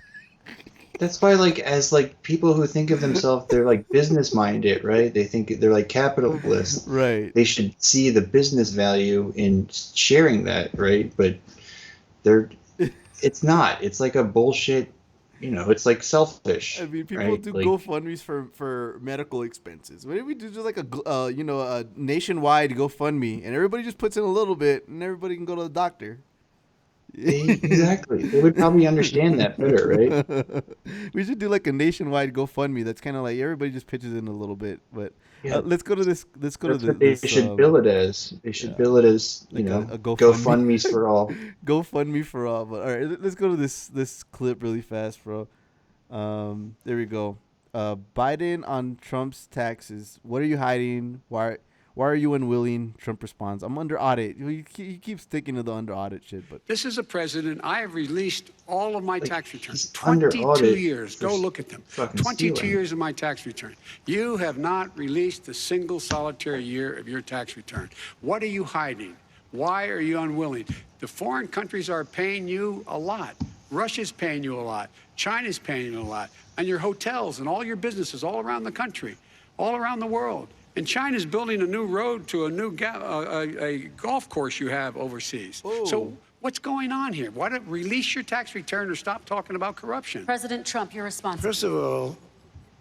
That's why, like, as like people who think of themselves, they're like business minded, right? They think they're like capitalists. Right. They should see the business value in sharing that, right? But they're, it's not. It's like a bullshit. It's like I selfish, mean, people right? do Like GoFundMe's for medical expenses. What if we do just like a nationwide GoFundMe, and everybody just puts in a little bit, and everybody can go to the doctor. exactly. They would probably understand that better, right? We should do like a nationwide GoFundMe. That's kind of like everybody just pitches in a little bit. But Yeah, let's go to this. Let's go to that's what they this. should bill it as. They should Yeah, bill it as, like a GoFundMe. GoFundMe's for all. GoFundMe for all. But all right, let's go to this clip really fast, bro. There we go. Biden on Trump's taxes. What are you hiding? Why are you unwilling? Trump responds, I'm under audit. He keeps sticking to the under audit shit, but This is a president. I have released all of my Like tax returns. he's under 22 audit years. for Go look at them. fucking 22 stealing. years of my tax return. You have not released a single solitary year of your tax return. What are you hiding? Why are you unwilling? The foreign countries are paying you a lot. Russia's paying you a lot. China's paying you a lot. And your hotels and all your businesses all around the country, all around the world. And China's building a new road to a new a golf course you have overseas. Oh. So what's going on here? Why don't release your tax return or stop talking about corruption? President Trump, your response. First of all,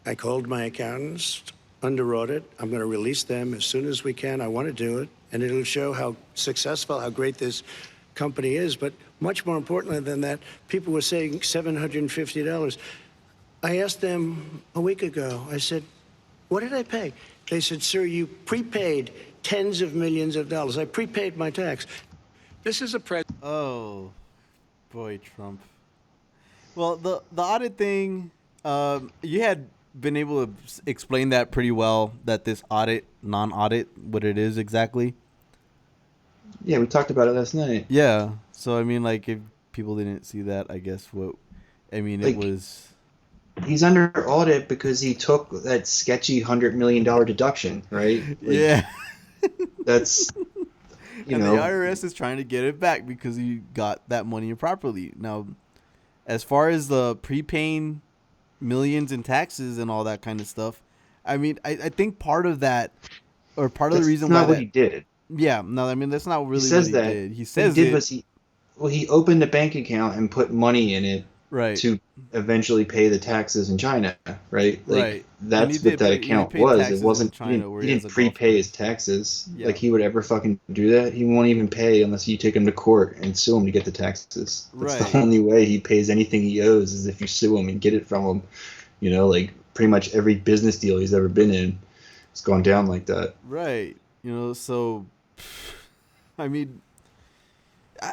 I called my accountants under audit. I'm going to release them as soon as we can. I want to do it, and it'll show how successful, how great this company is. But much more importantly than that, people were saying $750. I asked them a week ago, I said, what did I pay? They said, sir, you prepaid tens of millions of dollars. I prepaid my tax. This is a president. oh boy, Trump. Well, the audit thing, you had been able to explain that pretty well. That this audit, non-audit, what it is exactly. Yeah, we talked about it last night. Yeah. So I mean, like, if people didn't see that, I guess it Like was. he's under audit because he took that sketchy $100 million deduction, right? Like, Yeah. that's you and know, the IRS is trying to get it back because you got that money improperly. Now, as far as the prepaying millions in taxes and all that kind of stuff, I mean, I think part of that, or part of the that's reason why not what that, he did. yeah, no, I mean, that's not He really what says he that. did. He What he says did it, was he opened a bank account and put money in it right, to eventually pay the taxes in China, right? Like right. And that's what that he account paid was. It taxes in wasn't China where he he has didn't a golf prepay course. his taxes. Yeah, Like he would ever fucking do that. He won't even pay unless you take him to court and sue him to get the taxes. That's the right. only way he pays anything he owes is if you sue him and get it from him. You know, like pretty much every business deal he's ever been in, it's gone down like that. Right. So I mean,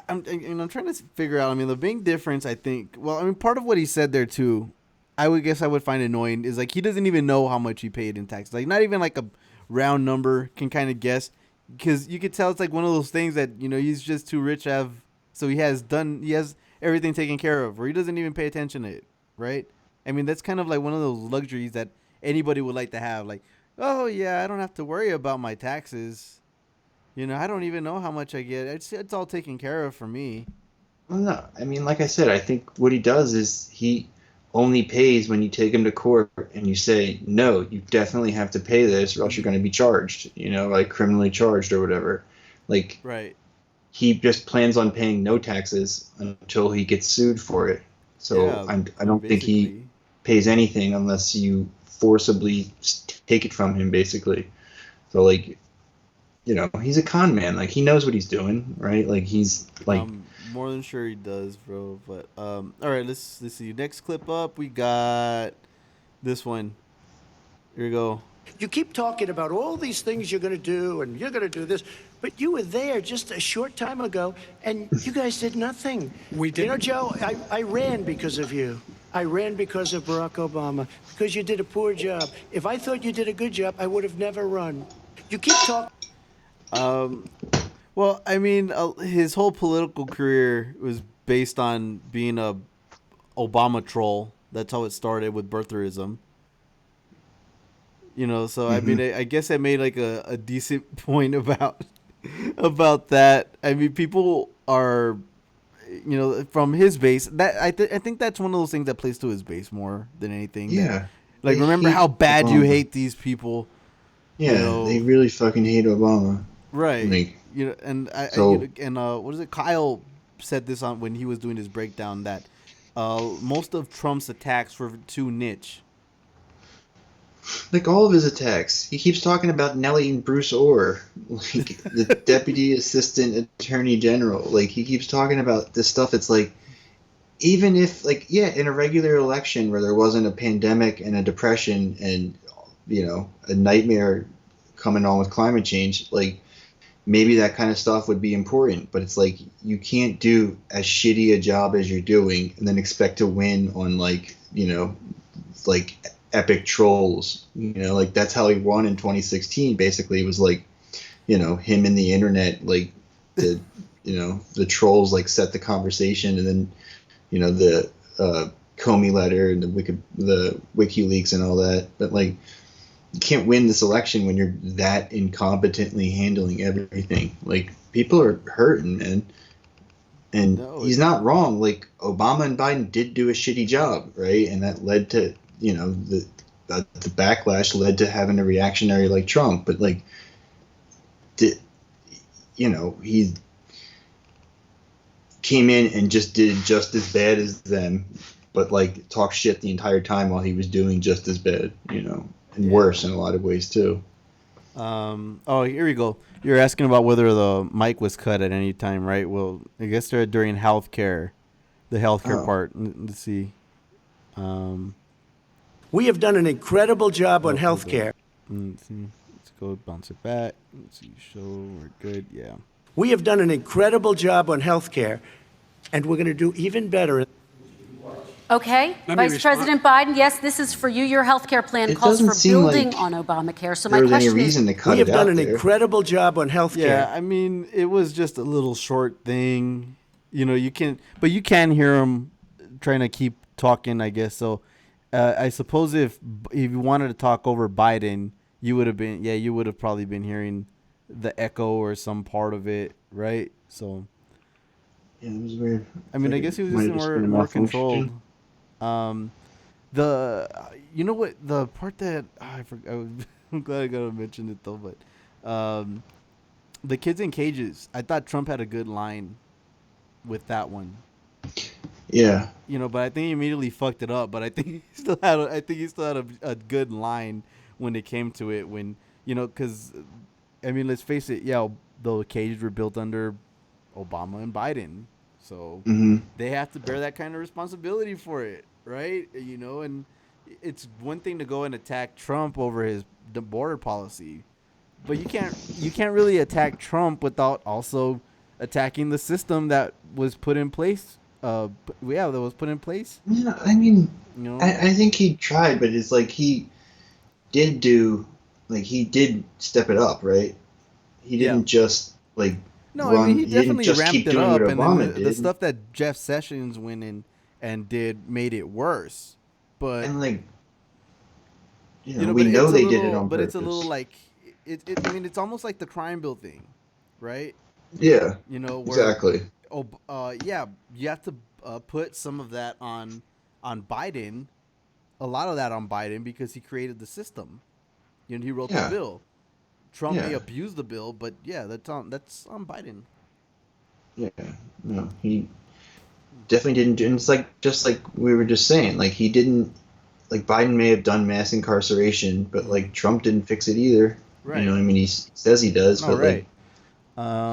I'm trying to figure out. I mean, the big difference, I think. Well, I mean, part of what he said there too, I would guess I would find annoying is like he doesn't even know how much he paid in taxes. Like not even like a round number can kind of guess, because you could tell it's like one of those things that he's just too rich to have. So he has everything taken care of, where he doesn't even pay attention to it. Right. I mean, that's kind of like one of those luxuries that anybody would like to have. Like, oh yeah, I don't have to worry about my taxes. I don't even know how much I get. It's all taken care of for me. Well, no, I mean, like I said, I think what he does is he only pays when you take him to court and you say, no, you definitely have to pay this or else you're going to be charged, like criminally charged or whatever. Like, Right. he just plans on paying no taxes until he gets sued for it. So Yeah. I don't think he Basically. pays anything unless you forcibly take it from him, basically. So, like, he's a con man. Like, he knows what he's doing, right? Like, he's like, I'm more than sure he does, bro. But all right, let's see. Next clip up, we got this one. Here we go. You keep talking about all these things you're going to do and you're going to do this, but you were there just a short time ago and you guys did nothing. We did. You know, Joe, I ran because of you. I ran because of Barack Obama, because you did a poor job. If I thought you did a good job, I would have never run. You keep talking. Well, I mean, his whole political career was based on being a Obama troll. That's how it started with birtherism. So I mean, I guess I made like a decent point about that. I mean, people are, from his base. That I think that's one of those things that plays to his base more than anything. yeah. Like, They remember hate how bad you Obama. hate these people. Yeah, they really fucking hate Obama. Right. Like, And so what is it? Kyle said this on when he was doing his breakdown that most of Trump's attacks were too niche. like all of his attacks, he keeps talking about Nellie and Bruce Orr, like the deputy assistant attorney general. Like he keeps talking about this stuff. It's like even if like yeah, in a regular election where there wasn't a pandemic and a depression and a nightmare coming on with climate change, like maybe that kind of stuff would be important, but it's like you can't do as shitty a job as you're doing and then expect to win on like epic trolls. Like that's how he won in 2016. Basically, it was like him and the internet, like the trolls like set the conversation, and then the Comey letter and the WikiLeaks and all that. But like you can't win this election when you're that incompetently handling everything. Like people are hurting, man. And he's not wrong. Like Obama and Biden did do a shitty job, right? And that led to the backlash led to having a reactionary like Trump. But like, he came in and just did just as bad as them, but like talked shit the entire time while he was doing just as bad, and worse in a lot of ways too. Oh, here we go. You're asking about whether the mic was cut at any time, right? Well, I guess they're during healthcare, the healthcare part. Let's see. We have done an incredible job on healthcare. Let's see. Let's go bounce it back. Let's see. Show we're good. Yeah. We have done an incredible job on healthcare, and we're going to do even better. Okay, Vice President Biden, yes, this is for you. Your health care plan calls for building on Obamacare. So my question is, we have done an incredible job on health care. Yeah, I mean, it was just a little short thing. You can hear him trying to keep talking, I guess. So I suppose if you wanted to talk over Biden, you would have probably been hearing the echo or some part of it, right? So Yeah, it was weird. I mean, I guess he was just more controlled. The you know what the part that I forgot. I'm glad I got to mention it though, but the kids in cages. I thought Trump had a good line with that one. Yeah. You know, but I think he immediately fucked it up. But I think he still had. I think he still had a good line when it came to it. When because I mean, let's face it. Yeah, the cages were built under Obama and Biden, so they have to bear that kind of responsibility for it, right? And it's one thing to go and attack Trump over the border policy, but you can't really attack Trump without also attacking the system that was put in place. That was put in place. Yeah, I mean, I think he tried, but it's like he did step it up, right? He didn't just No, I mean he definitely just ramped keep it doing up, what and Obama then did. the stuff that Jeff Sessions went in and did made it worse. But and but we know they did it but on purpose. it's a little like I mean, it's almost like the crime bill thing, right? Yeah. Where, exactly. Yeah, you have to put some of that on Biden, a lot of that on Biden because he created the system. He wrote the bill. Trump may abuse the bill, but yeah, that's on Biden. Yeah, no, he definitely didn't. And it's just like we were just saying, he didn't. Biden may have done mass incarceration, but Trump didn't fix it either. Right. I mean, he says he does, but right.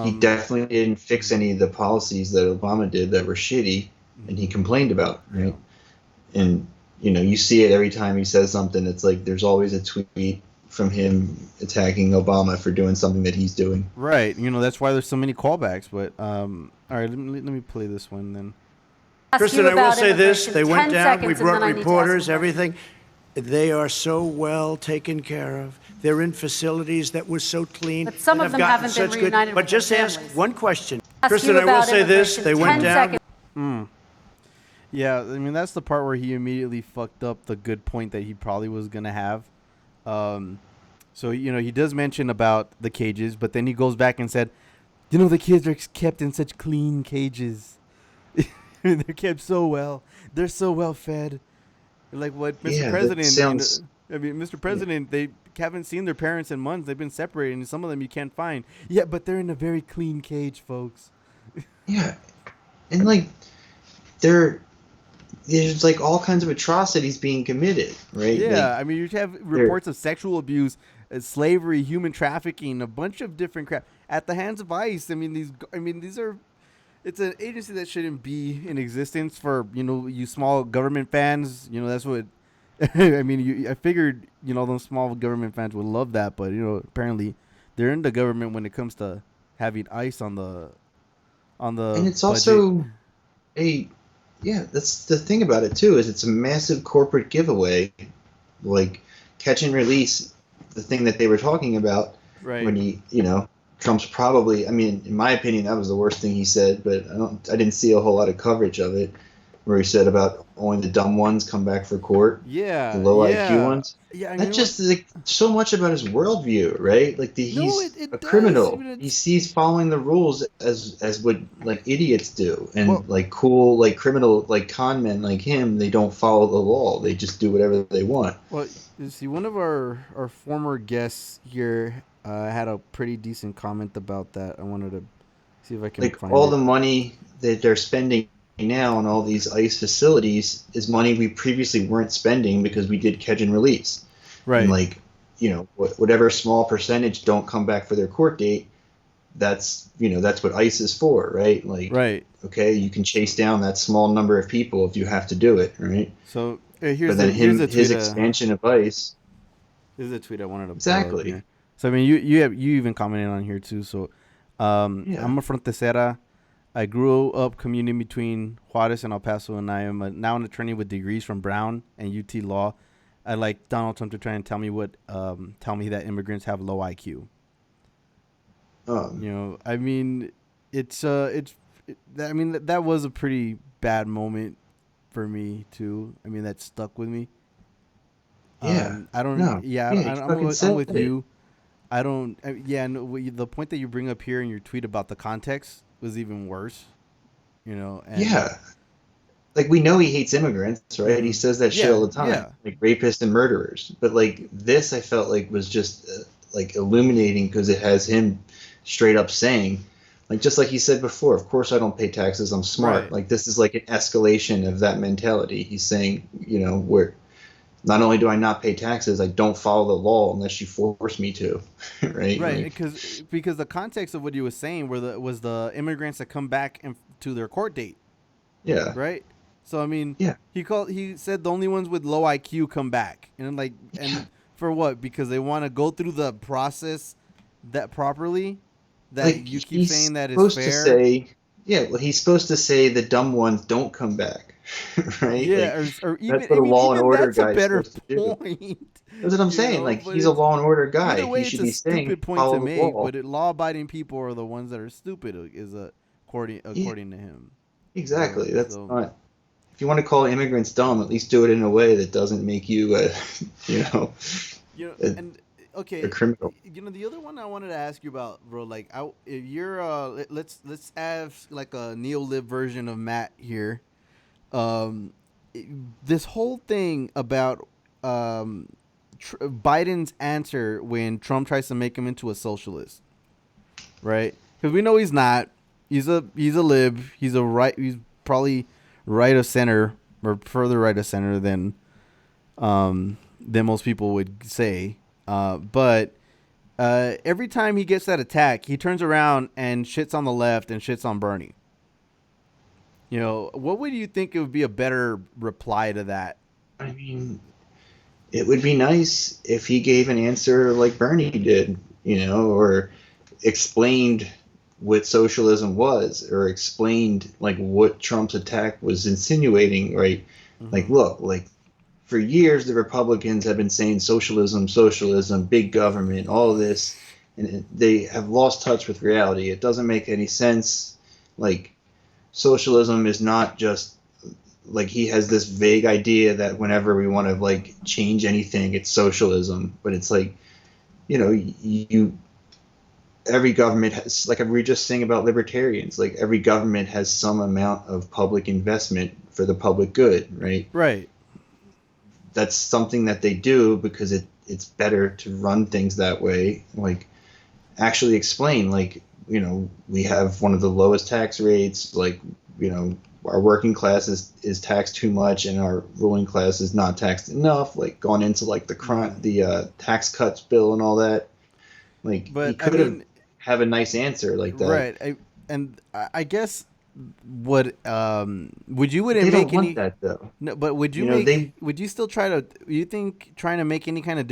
he definitely didn't fix any of the policies that Obama did that were shitty, and he complained about, right? Yeah. And you see it every time he says something. It's like there's always a tweet from him attacking Obama for doing something that he's doing. Right. That's why there's so many callbacks. But all right, let me play this one then. Kristen, I will say this. They went down. We brought reporters, everything. They are so well taken care of. They're in facilities that were so clean. But some of them haven't been reunited with But just their ask families. one question. Kristen, I will say this. They went down. Yeah, I mean, that's the part where he immediately fucked up the good point that he probably was going to have. So, he does mention about the cages, but then he goes back and said, the kids are kept in such clean cages. They're kept so well. They're so well fed. Like what Mr. President, Mr. President, they haven't seen their parents in months. They've been separated, and some of them you can't find. Yeah, but they're in a very clean cage, folks. Yeah, and there's all kinds of atrocities being committed, right? Yeah, I mean, you have reports of sexual abuse, slavery, human trafficking, a bunch of different crap at the hands of ICE. I mean, these are. It's an agency that shouldn't be in existence for you small government fans. That's what. I mean, I figured those small government fans would love that, but apparently they're in the government when it comes to having ICE on the. And it's budget. Also that's the thing about it too, is it's a massive corporate giveaway, catch and release, the thing that they were talking about. Right. When Trump's probably, I mean, in my opinion, that was the worst thing he said, but I didn't see a whole lot of coverage of it, where he said about only the dumb ones come back for court. Yeah. The low IQ ones. Yeah. That's just so much about his worldview, right? He's a criminal. He sees following the rules as what idiots do, and cool criminal con men like him, they don't follow the law. They just do whatever they want. Well, you see, one of our former guests here had a pretty decent comment about that. I wanted to see if I can find all the money that they're spending now on all these ICE facilities is money we previously weren't spending because we did catch and release. Right. And whatever small percentage don't come back for their court date, that's what ICE is for, right? Right. Okay, you can chase down that small number of people if you have to do it, right? So here's his expansion of ICE. Here's a tweet I wanted to exactly. So I mean, you even commented on here too. So I'm a frontesera. I grew up commuting between Juarez and El Paso, and I am now an attorney with degrees from Brown and UT Law. I like Donald Trump to try and tell me that immigrants have low IQ. I mean, that was a pretty bad moment for me too. I mean, that stuck with me. Yeah. I'm with you. I don't. Yeah, no, the point that you bring up here in your tweet about the context was even worse. And Yeah. Like, we know he hates immigrants, right? He mhm. says that shit Yeah, all the time, yeah, like rapists and murderers. But like this, I felt like was just like illuminating because it has him straight up saying, like just like he said before, of course I don't pay taxes, I'm smart. right. Like this is like an escalation of that mentality. He's saying, where not only do I not pay taxes, I don't follow the law unless you force me to, right? Right, Like, because the context of what he was saying was the immigrants that come back to their court date, yeah, right? So I mean, yeah, he said the only ones with low IQ come back, and like yeah. and for what? Because they want to go through the process that properly, that Like you keep he's saying that is supposed to fair. say, yeah, well, he's supposed to say the dumb ones don't come back, right? Yeah, Like or that's even what I a mean law and even order that's a guy is better supposed to do. point, That's what I'm saying. Like But he's a it's law and order guy. either He way, it's should a be saying stupid point to follow the make. law. But law-abiding people are the ones that are stupid, Yeah, according to him. exactly. That's So not. If you want to call immigrants dumb, at least do it in a way that doesn't make you, you know, a, and a okay, criminal. the other one I wanted to ask you about, bro. Like, if you're let's have like a neo-lib version of Matt here. Um, this whole thing about Biden's answer when Trump tries to make him into a socialist, right? Because we know he's not. He's a lib. He's a right. He's probably right of center or further right of center than most people would say. But every time he gets that attack, he turns around and shits on the left and shits on Bernie. What would you think it would be a better reply to that? I mean, it would be nice if he gave an answer like Bernie did, or explained what socialism was, or explained like what Trump's attack was insinuating, right? Like, Mm-hmm. look, like for years the Republicans have been saying socialism, socialism, big government, all this, and they have lost touch with reality. It doesn't make any sense. Like, socialism is not just like he has this vague idea that whenever we want to like change anything, it's socialism. But it's like, you every government has, like we were just saying about libertarians, like every government has some amount of public investment for the public good, right? Right. That's something that they do because it's better to run things that way. Like, actually explain, like, we have one of the lowest tax rates, like, our working class is taxed too much and our ruling class is not taxed enough, like gone into like the tax cuts bill and all that. Like, he But I could mean, have a nice answer like that. right. I guess what would you But they wouldn't don't make want any that though. no, but They would you still you think trying to make any kind of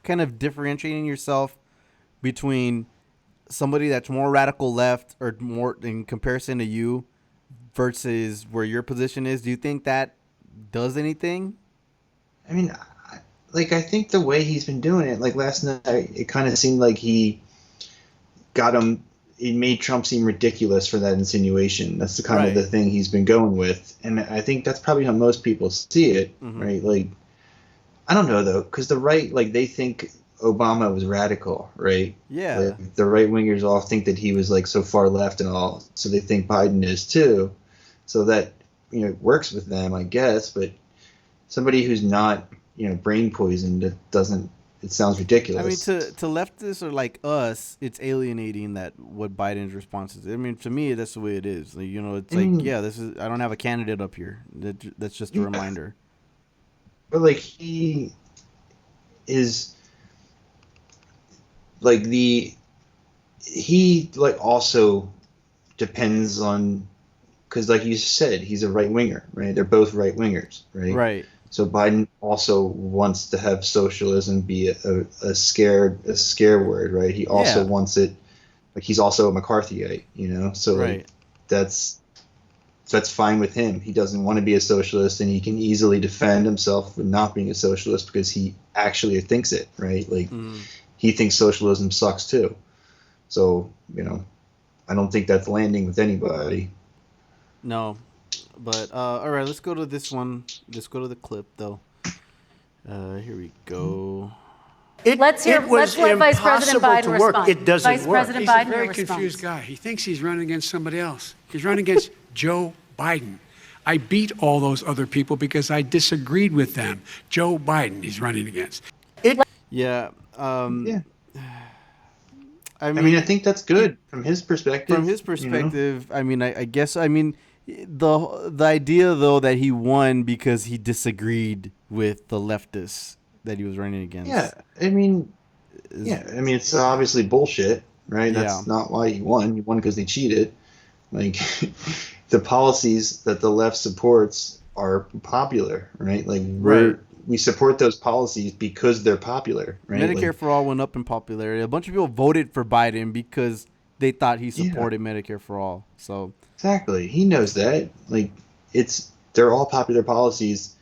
kind of differentiating yourself between somebody that's more radical left or more in comparison to you versus where your position is, do you think that does anything? I mean, like, I think the way he's been doing it, like last night, it kind of seemed like he got him. It made Trump seem ridiculous for that insinuation. That's the kind of the Right. thing he's been going with, and I think that's probably how most people see it, Mm-hmm. right? Like, I don't know though, because the right, like, they think Obama was radical, right? Yeah. Like, the right wingers all think that he was like so far left and all, so they think Biden is too. So that works with them, I guess. But somebody who's not brain poisoned, it doesn't. It sounds I mean, ridiculous. to leftists or like us, it's alienating that what Biden's response is. I mean, to me, that's the way it is. Like, it's I like, mean, yeah, this is. I don't have a candidate up here. That's just a yeah, reminder. but like he is like he like also depends on, because like you said, he's a right winger, right? They're both right wingers, right? Right. So Biden also wants to have socialism be a scare word, right? He also Yeah. wants it, like he's also a McCarthyite, So like Right. that's that's fine with him. He doesn't want to be a socialist, and he can easily defend himself for not being a socialist because he actually thinks it, right? Like, Mm. he thinks socialism sucks too. So, I don't think that's landing with anybody. No. But all right, let's go to this one. Let's go to the clip though. Here we go. Let's let Vice President Biden respond. It doesn't Vice work. President He's Biden a very responds. confused guy. He thinks he's running against somebody else. He's running against Joe Biden. I beat all those other people because I disagreed with them. Joe Biden he's running against. Yeah. Yeah. I I think that's good from his perspective. From his perspective, I mean, I guess, I mean, the idea though that he won because he disagreed with the leftists that he was running against. Yeah, I mean, it's obviously bullshit, right? That's not why he won. He won because they cheated. Like, the policies that the left supports are popular, right? Like, we support those policies because they're popular, right? Medicare for all went up in popularity. A bunch of people voted for Biden because they thought he supported Medicare for all. So exactly, he knows that. Like, they're all popular policies,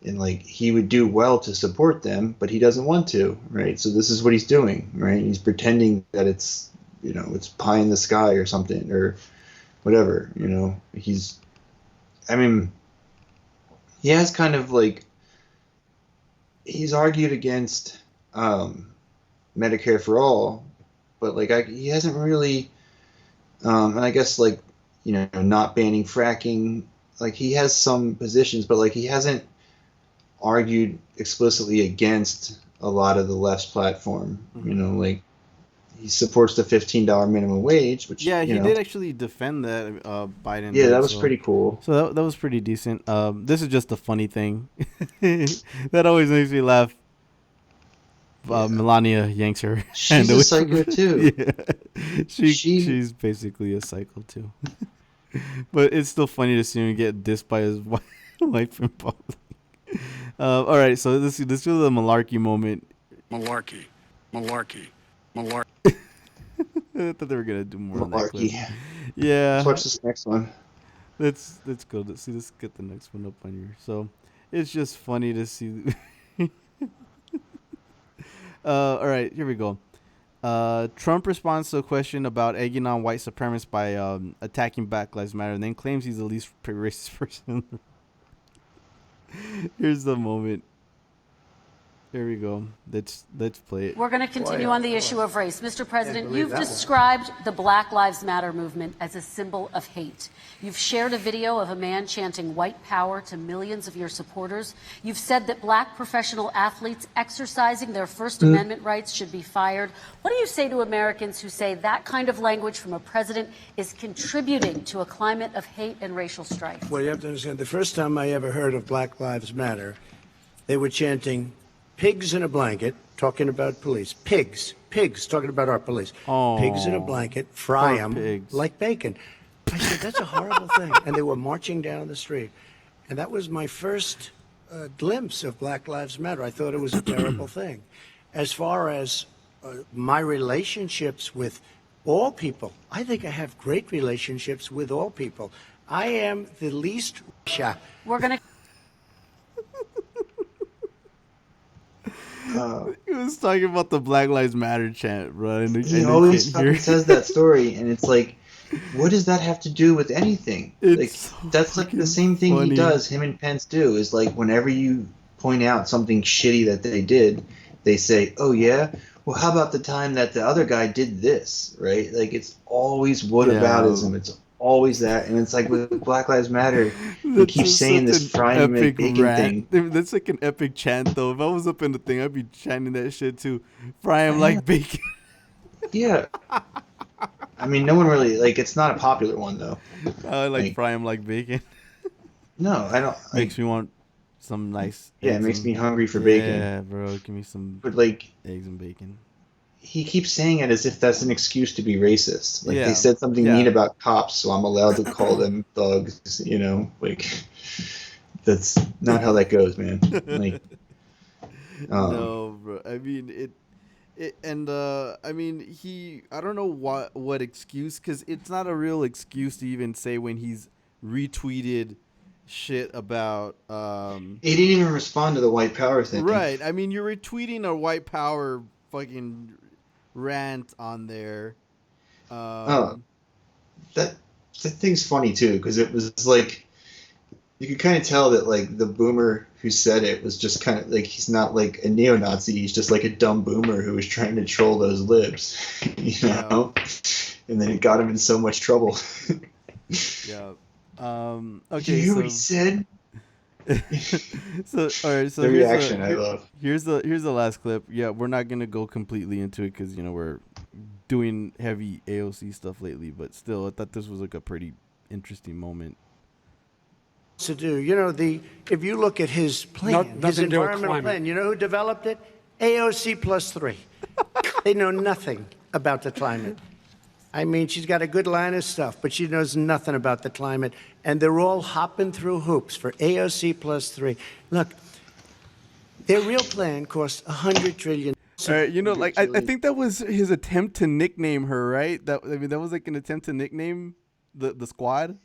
and like he would do well to support them, but he doesn't want to, right? So this is what he's doing, right? He's pretending that it's it's pie in the sky or something or whatever. He has kind of like. He's argued against Medicare for all, but like he hasn't really, and I guess like not banning fracking. Like he has some positions, but like he hasn't argued explicitly against a lot of the left's platform. Like he supports the $15 minimum wage, which he did actually defend that Biden. Yeah, that was pretty cool. So that was pretty decent. This is just a funny thing that always makes me laugh. Melania yanks her. She's a psycho too. Yeah. She's basically a psycho too. But it's still funny to see him get dissed by his wife in public. All right, so this is the malarkey moment. Malarkey. I thought they were gonna do more on that clip. Malarkey. Yeah. Let's watch this next one. Let's go. Let's get the next one up on here. So it's just funny to see. All right, here we go. Trump responds to a question about egging on white supremacists by attacking Black Lives Matter, and then claims he's the least racist person. Here's the moment. Here we go. Let's play it. We're going to continue on the issue of race. Mr. President, you've described the Black Lives Matter movement as a symbol of hate. You've shared a video of a man chanting white power to millions of your supporters. You've said that black professional athletes exercising their First Amendment rights should be fired. What do you say to Americans who say that kind of language from a president is contributing to a climate of hate and racial strife? Well, you have to understand, the first time I ever heard of Black Lives Matter, they were chanting pigs in a blanket, talking about police. Pigs, talking about our police. Pigs in a blanket, fry them like bacon. I said, that's a horrible thing. And they were marching down the street. And that was my first glimpse of Black Lives Matter. I thought it was a terrible thing. As far as my relationships with all people, I think I have great relationships with all people. I am the least... We're going to... He was talking about the Black Lives Matter chant, bro. He always fucking says that story, and it's like, what does that have to do with anything? That's like the same thing funny. He does. Him and Pence do is like whenever you point out something shitty that they did, they say, "Oh yeah, well how about the time that the other guy did this?" Right? Like it's always whataboutism. It's always that, and it's like with Black Lives Matter, he keeps saying this frying bacon thing. That's like an epic chant, though. If I was up in the thing, I'd be chanting that shit too. Fry him like bacon. Yeah. I mean, no one really it's not a popular one though. I like fry him like bacon. No, I don't. Makes me want some nice. Yeah, it makes me hungry for bacon. Yeah, bro, give me some. But eggs and bacon. He keeps saying it as if that's an excuse to be racist. Like they said something mean about cops, so I'm allowed to call them thugs. That's not how that goes, man. No, bro. I mean I mean I don't know what excuse, because it's not a real excuse to even say when he's retweeted shit about. He didn't even respond to the white power thing. Right. I mean, you're retweeting a white power fucking rant on there. That thing's funny too, because it was like you could kind of tell that like the boomer who said it was just kind of like he's not like a neo-Nazi. He's just like a dumb boomer who was trying to troll those libs, you know. And then it got him in so much trouble. Yeah. Did you Okay. hear what he said? So all right. So The reaction I love. Here's the last clip. Yeah, we're not gonna go completely into it because we're doing heavy AOC stuff lately, but still, I thought this was like a pretty interesting moment. To do, if you look at his plan, Nothing his to do with environmental climate. plan, you know who developed it? AOC plus 3. They know nothing about the climate. I mean, she's got a good line of stuff, but she knows nothing about the climate. And they're all hopping through hoops for AOC plus 3. Look, their real plan cost $100 trillion. All right, I think that was his attempt to nickname her, right? That was like an attempt to nickname the squad.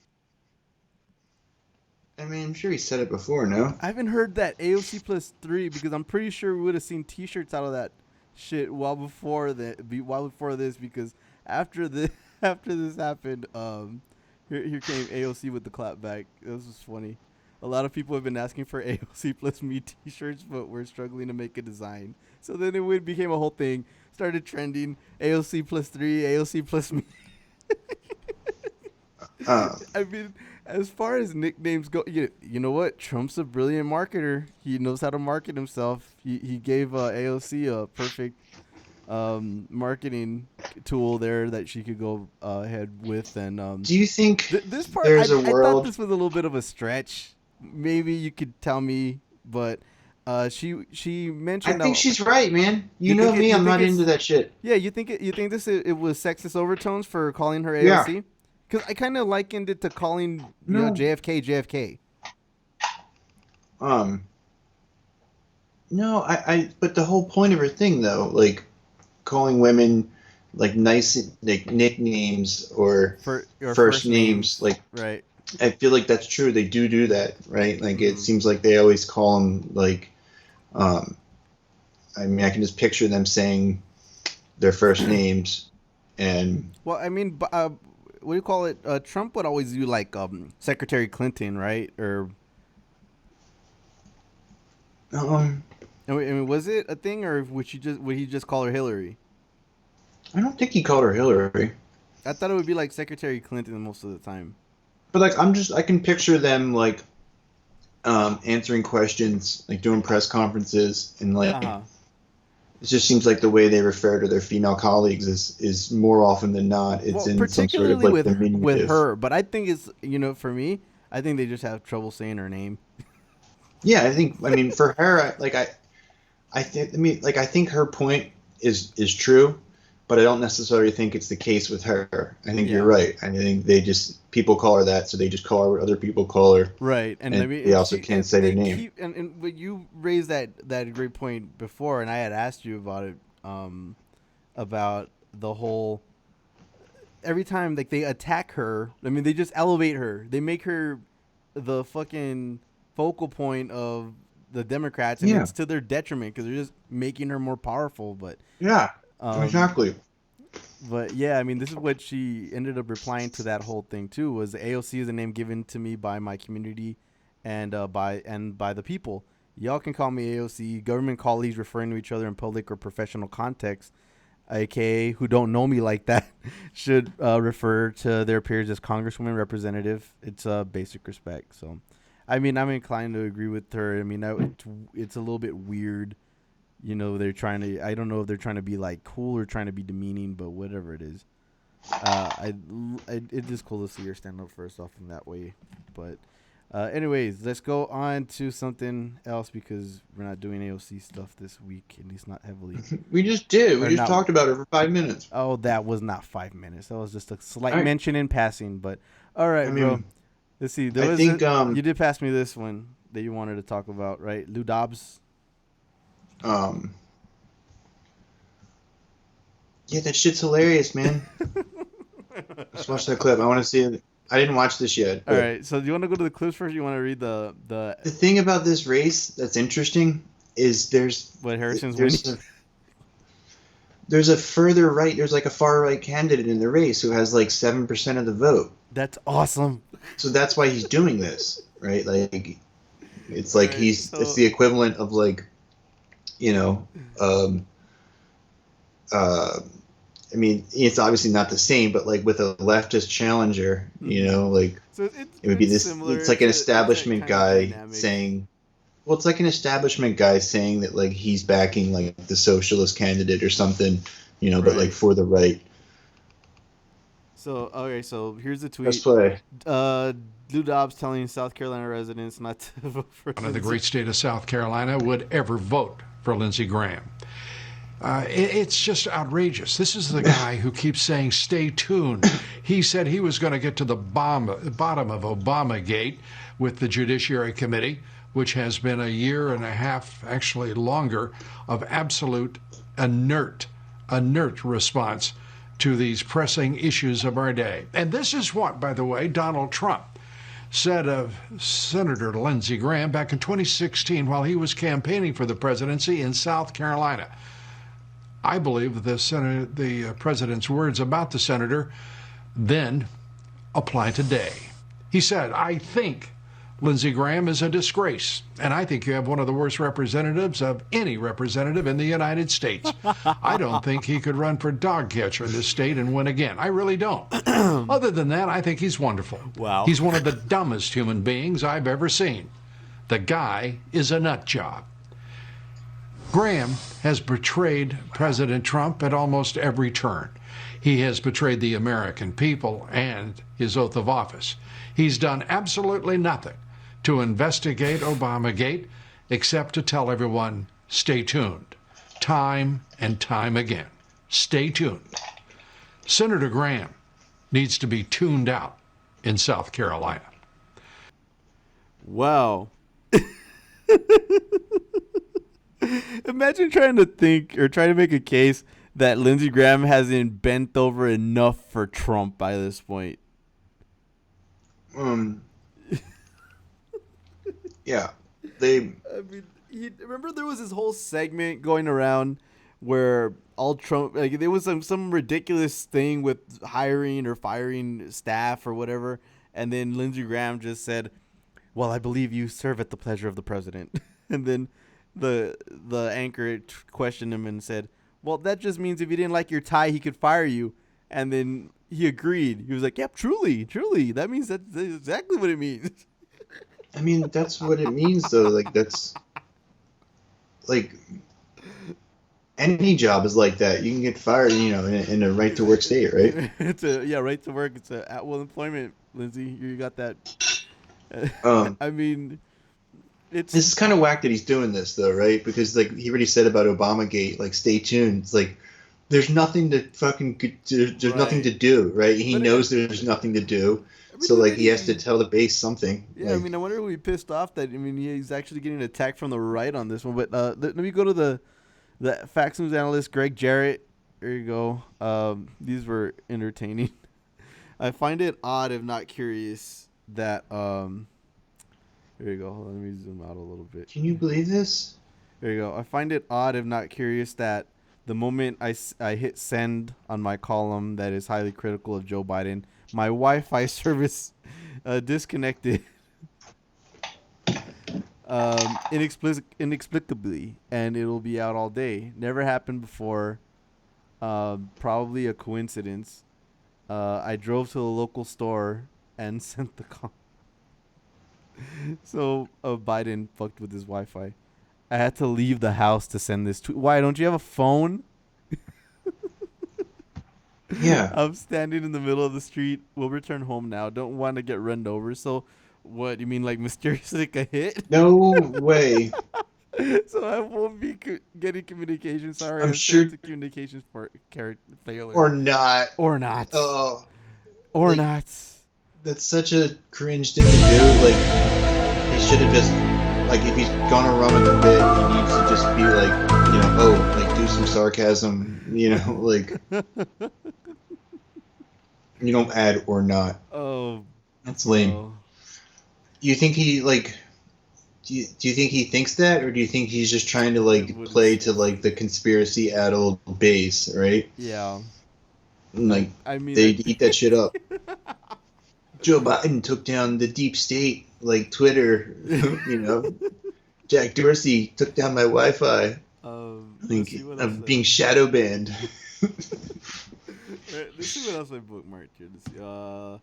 I mean, I'm sure he said it before, no? I haven't heard that AOC plus 3 because I'm pretty sure we would have seen T-shirts out of that shit well before this. Because after this happened, here came AOC with the clapback. This was funny. A lot of people have been asking for AOC plus me T-shirts, but we're struggling to make a design. So then it became a whole thing. Started trending. AOC plus 3, AOC plus me. I mean, as far as nicknames go, you know what? Trump's a brilliant marketer. He knows how to market himself. He gave AOC a perfect marketing tool there that she could go ahead with. And do you think this part? there's a I world? thought this was a little bit of a stretch. Maybe you could tell me, but she mentioned. I think she's right, man. You know think me, you I'm think not it's- into that shit. Yeah, you think it was sexist overtones for calling her AOC? Because I kind of likened it to calling JFK. No, but the whole point of her thing, though, like calling women like nice like nicknames or first names, like right. I feel like that's true. They do that, right? Like it seems like they always call them like, I mean, I can just picture them saying their first names, and Well, I mean, what do you call it? Trump would always do like Secretary Clinton, right? Or I mean, was it a thing, or would he just call her Hillary? I don't think he called her Hillary. I thought it would be like Secretary Clinton most of the time. But like I can picture them like answering questions, like doing press conferences, and like it just seems like the way they refer to their female colleagues is more often than not it's in some sort of like diminutive. With her. But I think it's for me, I think they just have trouble saying her name. Yeah, I mean for her, I think her point is true, but I don't necessarily think it's the case with her. I think you're right. I think people call her that, so they just call her what other people call her. Right, and I mean, they also can't say their name. And but you raised that great point before, and I had asked you about it, about the whole. Every time like they attack her, I mean, they just elevate her. They make her the fucking focal point of the Democrats, and it's to their detriment because they're just making her more powerful. But exactly. But yeah, I mean, this is what she ended up replying to that whole thing too. Was AOC is a name given to me by my community, and by the people. Y'all can call me AOC. Government colleagues referring to each other in public or professional context, aka who don't know me like that, should refer to their peers as Congresswoman, representative. It's basic respect. So, I mean, I'm inclined to agree with her. I mean, it's a little bit weird. They're trying to. I don't know if they're trying to be like cool or trying to be demeaning, but whatever it is, it's just cool to see her stand up for herself in that way. But, anyways, let's go on to something else because we're not doing AOC stuff this week, at least not heavily. We just did. We just talked about it for 5 minutes. Oh, that was not 5 minutes. That was just a slight mention in passing. But all right, bro. Let's see. You did pass me this one that you wanted to talk about, right? Lou Dobbs. Yeah, that shit's hilarious, man. Let's watch that clip. I want to see it. I didn't watch this yet. All right. So do you want to go to the clips first? Or you want to read the thing about this race that's interesting is there's Harrison's winning. there's a further right. There's like a far right candidate in the race who has like 7% of the vote. That's awesome. So that's why he's doing this, right? Like, it's like Right, it's the equivalent of like, you know, I mean, it's obviously not the same, but like with a leftist challenger, you know, like so it would be it's this. similar. It's like an It's that establishment kind of guy dynamic. saying, well, it's like an establishment guy saying that like he's backing like the socialist candidate or something, you know, but like Right. for the right. So okay, so here's the tweet. Let's play. Lou Dobbs telling South Carolina residents not to vote for One of the great state of South Carolina would ever vote for Lindsey Graham. It's just outrageous. This is the guy who keeps saying, stay tuned. He said he was going to get to the bottom of Obamagate with the Judiciary Committee, which has been a year and a half, actually longer, of absolute inert response to these pressing issues of our day. And this is what, by the way, Donald Trump said of Senator Lindsey Graham back in 2016 while he was campaigning for the presidency in South Carolina. I believe the president's words about the senator then apply today. He said, I think Lindsey Graham is a disgrace, and I think you have one of the worst representatives of any representative in the United States. I don't think he could run for dog catcher in this state and win again. I really don't. Other than that, I think he's wonderful. Wow. He's one of the dumbest human beings I've ever seen. The guy is a nut job. Graham has betrayed President Trump at almost every turn. He has betrayed the American people and his oath of office. He's done absolutely nothing to investigate Obamagate except to tell everyone, stay tuned, time and time again. Stay tuned. Senator Graham needs to be tuned out in South Carolina. Wow. Imagine trying to think or trying to make a case that Lindsey Graham hasn't bent over enough for Trump by this point. Yeah, I mean, remember there was this whole segment going around where all Trump, like there was some ridiculous thing with hiring or firing staff or whatever, and then Lindsey Graham just said, "Well, I believe you serve at the pleasure of the president," and then the anchor questioned him and said, "Well, that just means if you didn't like your tie, he could fire you," and then he agreed. He was like, "Yep, truly, that means that's exactly what it means." I mean, that's what it means, though. Like, that's like any job is like that. You can get fired, you know, in a right to work state, right? It's right to work. It's a at will employment, Lindsey. You got that. I mean, this is kind of whack that he's doing this, though, right? Because like he already said about Obamagate, like stay tuned. It's like there's nothing to there's nothing to do, right? He knows there's nothing to do. So, like, he has to tell the base something. Yeah, like, I mean, I wonder who he pissed off that, I mean, he's actually getting attacked from the right on this one. But let me go to the Fax News analyst, Greg Jarrett. There you go. These were entertaining. I find it odd, if not curious, that, here you go. Hold on, let me zoom out a little bit. Can you believe this? There you go. I find it odd, if not curious, that the moment I hit send on my column that is highly critical of Joe Biden, my Wi-Fi service disconnected inexplicably, and it'll be out all day. Never happened before. Probably a coincidence. I drove to the local store and sent the call. So Biden fucked with his Wi-Fi. I had to leave the house to send this tweet. Why, don't you have a phone? Yeah. I'm standing in the middle of the street. We'll return home now. Don't want to get run over. So, what, you mean like mysteriously a hit? No way. So I won't be getting communication. Sorry, I'm sure the communications failure. Or not. Or not. Oh. Or like, not. That's such a cringe thing to do. Like, he should have just, like, if he's gonna run with a bit, he needs to just be like, you know, oh, like, do some sarcasm, you know, like, you don't add or not. Oh. That's lame. Oh. You think he, like, Do you think he thinks that, or do you think he's just trying to like play to like the conspiracy addled base, right? Yeah. And, like I mean, they eat that shit up. Joe Biden took down the deep state, like Twitter. You know, Jack Dorsey took down my Wi-Fi. Let's see what else. I'm being shadow banned. Let's see what else I bookmarked here. Let's see. All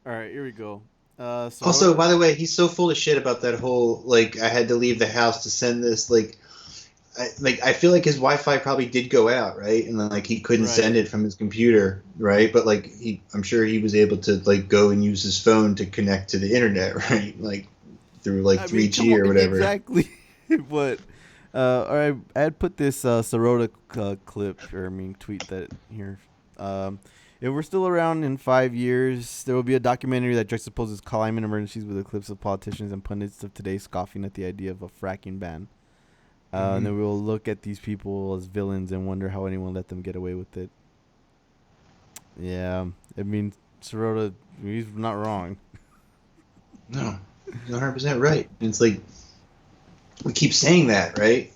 right, here we go. Also, by the way, he's so full of shit about that whole like I had to leave the house to send this I feel like his Wi-Fi probably did go out, right? And like he couldn't send it from his computer, right? But like I'm sure he was able to like go and use his phone to connect to the internet, right? Like through like 3G or whatever. Exactly. But all right, I had put this Sirota clip or tweet that here. If we're still around in 5 years, there will be a documentary that juxtaposes climate emergencies with the clips of politicians and pundits of today scoffing at the idea of a fracking ban. And then we'll look at these people as villains and wonder how anyone let them get away with it. Yeah, I mean, Sirota, he's not wrong. No, he's 100% right. And it's like, we keep saying that, right?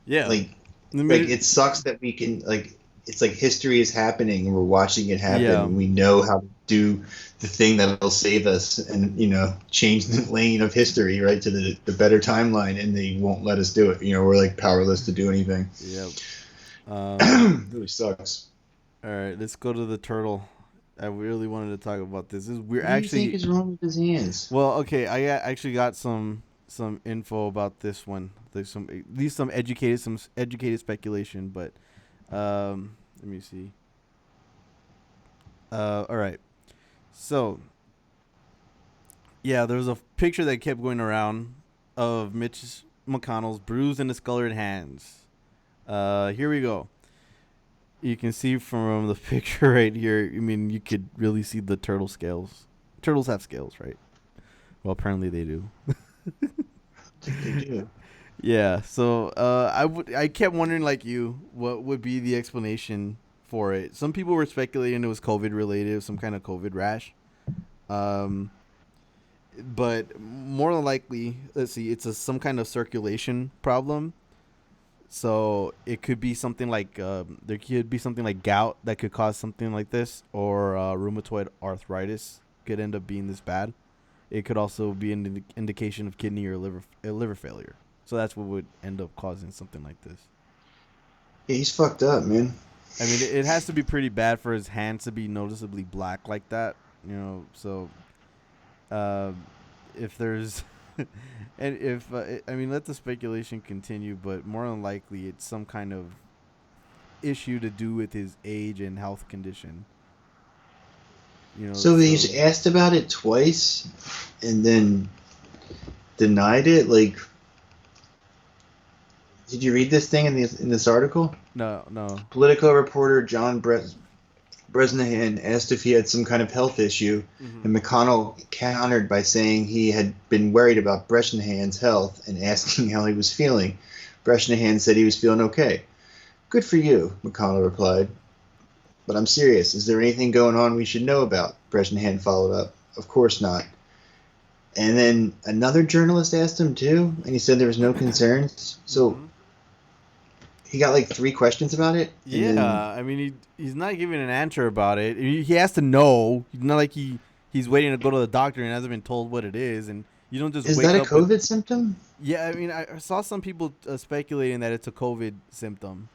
Yeah. Like it sucks that we can, like, it's like history is happening and we're watching it happen and we know how to do the thing that'll save us and, you know, change the lane of history, right, to the better timeline, and they won't let us do it. You know, we're like powerless to do anything. Yep. It really sucks. All right, let's go to the turtle. I really wanted to talk about this. What do you think is wrong with his hands? Well, okay, I actually got some info about this one. There's some educated speculation, but let me see. All right. So, yeah, there was a picture that kept going around of Mitch McConnell's bruised and discolored hands. Here we go. You can see from the picture right here, I mean, you could really see the turtle scales. Turtles have scales, right? Well, apparently they do. They do. Yeah, so I kept wondering, like you, what would be the explanation for it. Some people were speculating it was COVID related, some kind of COVID rash. But more than likely, let's see, it's some kind of circulation problem. So it could be something like there could be something like gout that could cause something like this, or rheumatoid arthritis could end up being this bad. It could also be an indication of kidney or liver failure. So that's what would end up causing something like this. Yeah, he's fucked up, man. I mean, it has to be pretty bad for his hands to be noticeably black like that, you know. So, if there's, and if I mean, let the speculation continue, but more than likely, it's some kind of issue to do with his age and health condition. You know. So he's asked about it twice, and then denied it. Like, did you read this thing in this article? No. Politico reporter John Bresnahan asked if he had some kind of health issue, and McConnell countered by saying he had been worried about Bresnahan's health and asking how he was feeling. Bresnahan said he was feeling okay. Good for you, McConnell replied. But I'm serious. Is there anything going on we should know about? Bresnahan followed up. Of course not. And then another journalist asked him too, and he said there was no concerns. So he got like 3 questions about it. Yeah, I mean, he's not giving an answer about it. He has to know. It's not like he's waiting to go to the doctor and hasn't been told what it is. And you don't just Is wake that a up COVID symptom? Yeah, I mean, I saw some people speculating that it's a COVID symptom.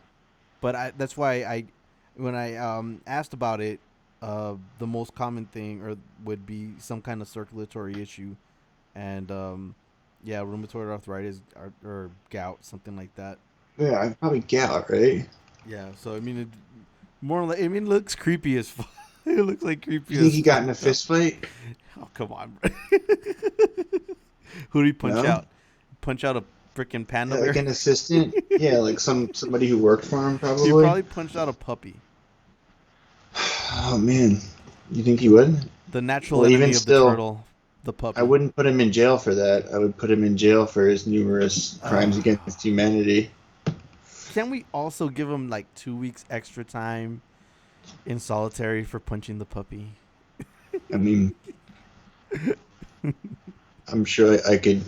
But that's why when I asked about it, the most common thing would be some kind of circulatory issue. And, rheumatoid arthritis or gout, something like that. Yeah, probably gout, right? Yeah, so I mean, it looks creepy as fuck. It looks like creepy. You think he got in a fist fight? Oh, come on, bro. Who did he punch out? Punch out a freaking panda bear? Like an assistant? Yeah, like somebody who worked for him, probably. He probably punched out a puppy. Oh man, you think he would? The natural enemy of the turtle, the puppy. I wouldn't put him in jail for that. I would put him in jail for his numerous crimes against humanity. Can we also give him like 2 weeks extra time in solitary for punching the puppy? I mean, I'm sure I could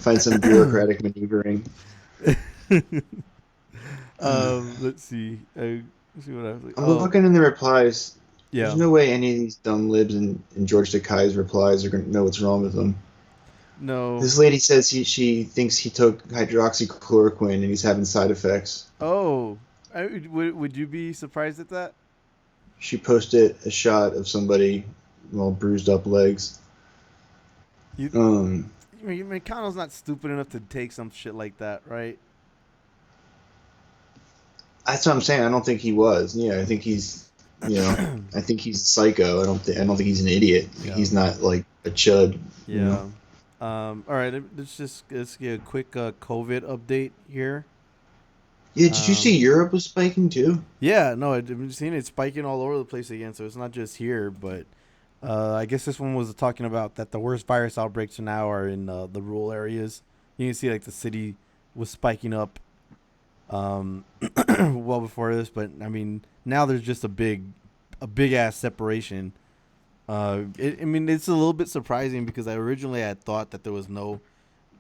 Find some bureaucratic maneuvering. Let's see. Let's see what I was like. I'm Oh, looking in the replies. There's yeah. no way any of these dumb libs in George Takei's replies are going to know what's wrong with them. No. This lady says she thinks he took hydroxychloroquine and he's having side effects. Oh, would you be surprised at that? She posted a shot of somebody with all bruised up legs. You, Um, McConnell's not stupid enough to take some shit like that, right? that's what I'm saying. I don't think he was. Yeah, I think he's, I think he's a psycho. I don't think he's an idiot. Yeah. He's not like a chud. Yeah. All right. Let's get a quick COVID update here. Yeah, did you see Europe was spiking too? Yeah. No, I've been seeing it spiking all over the place again. So it's not just here, but I guess this one was talking about that the worst virus outbreaks now are in the rural areas. You can see like the city was spiking up well before this, but I mean now there's just a big ass separation. I mean it's a little bit surprising because I originally had thought that there was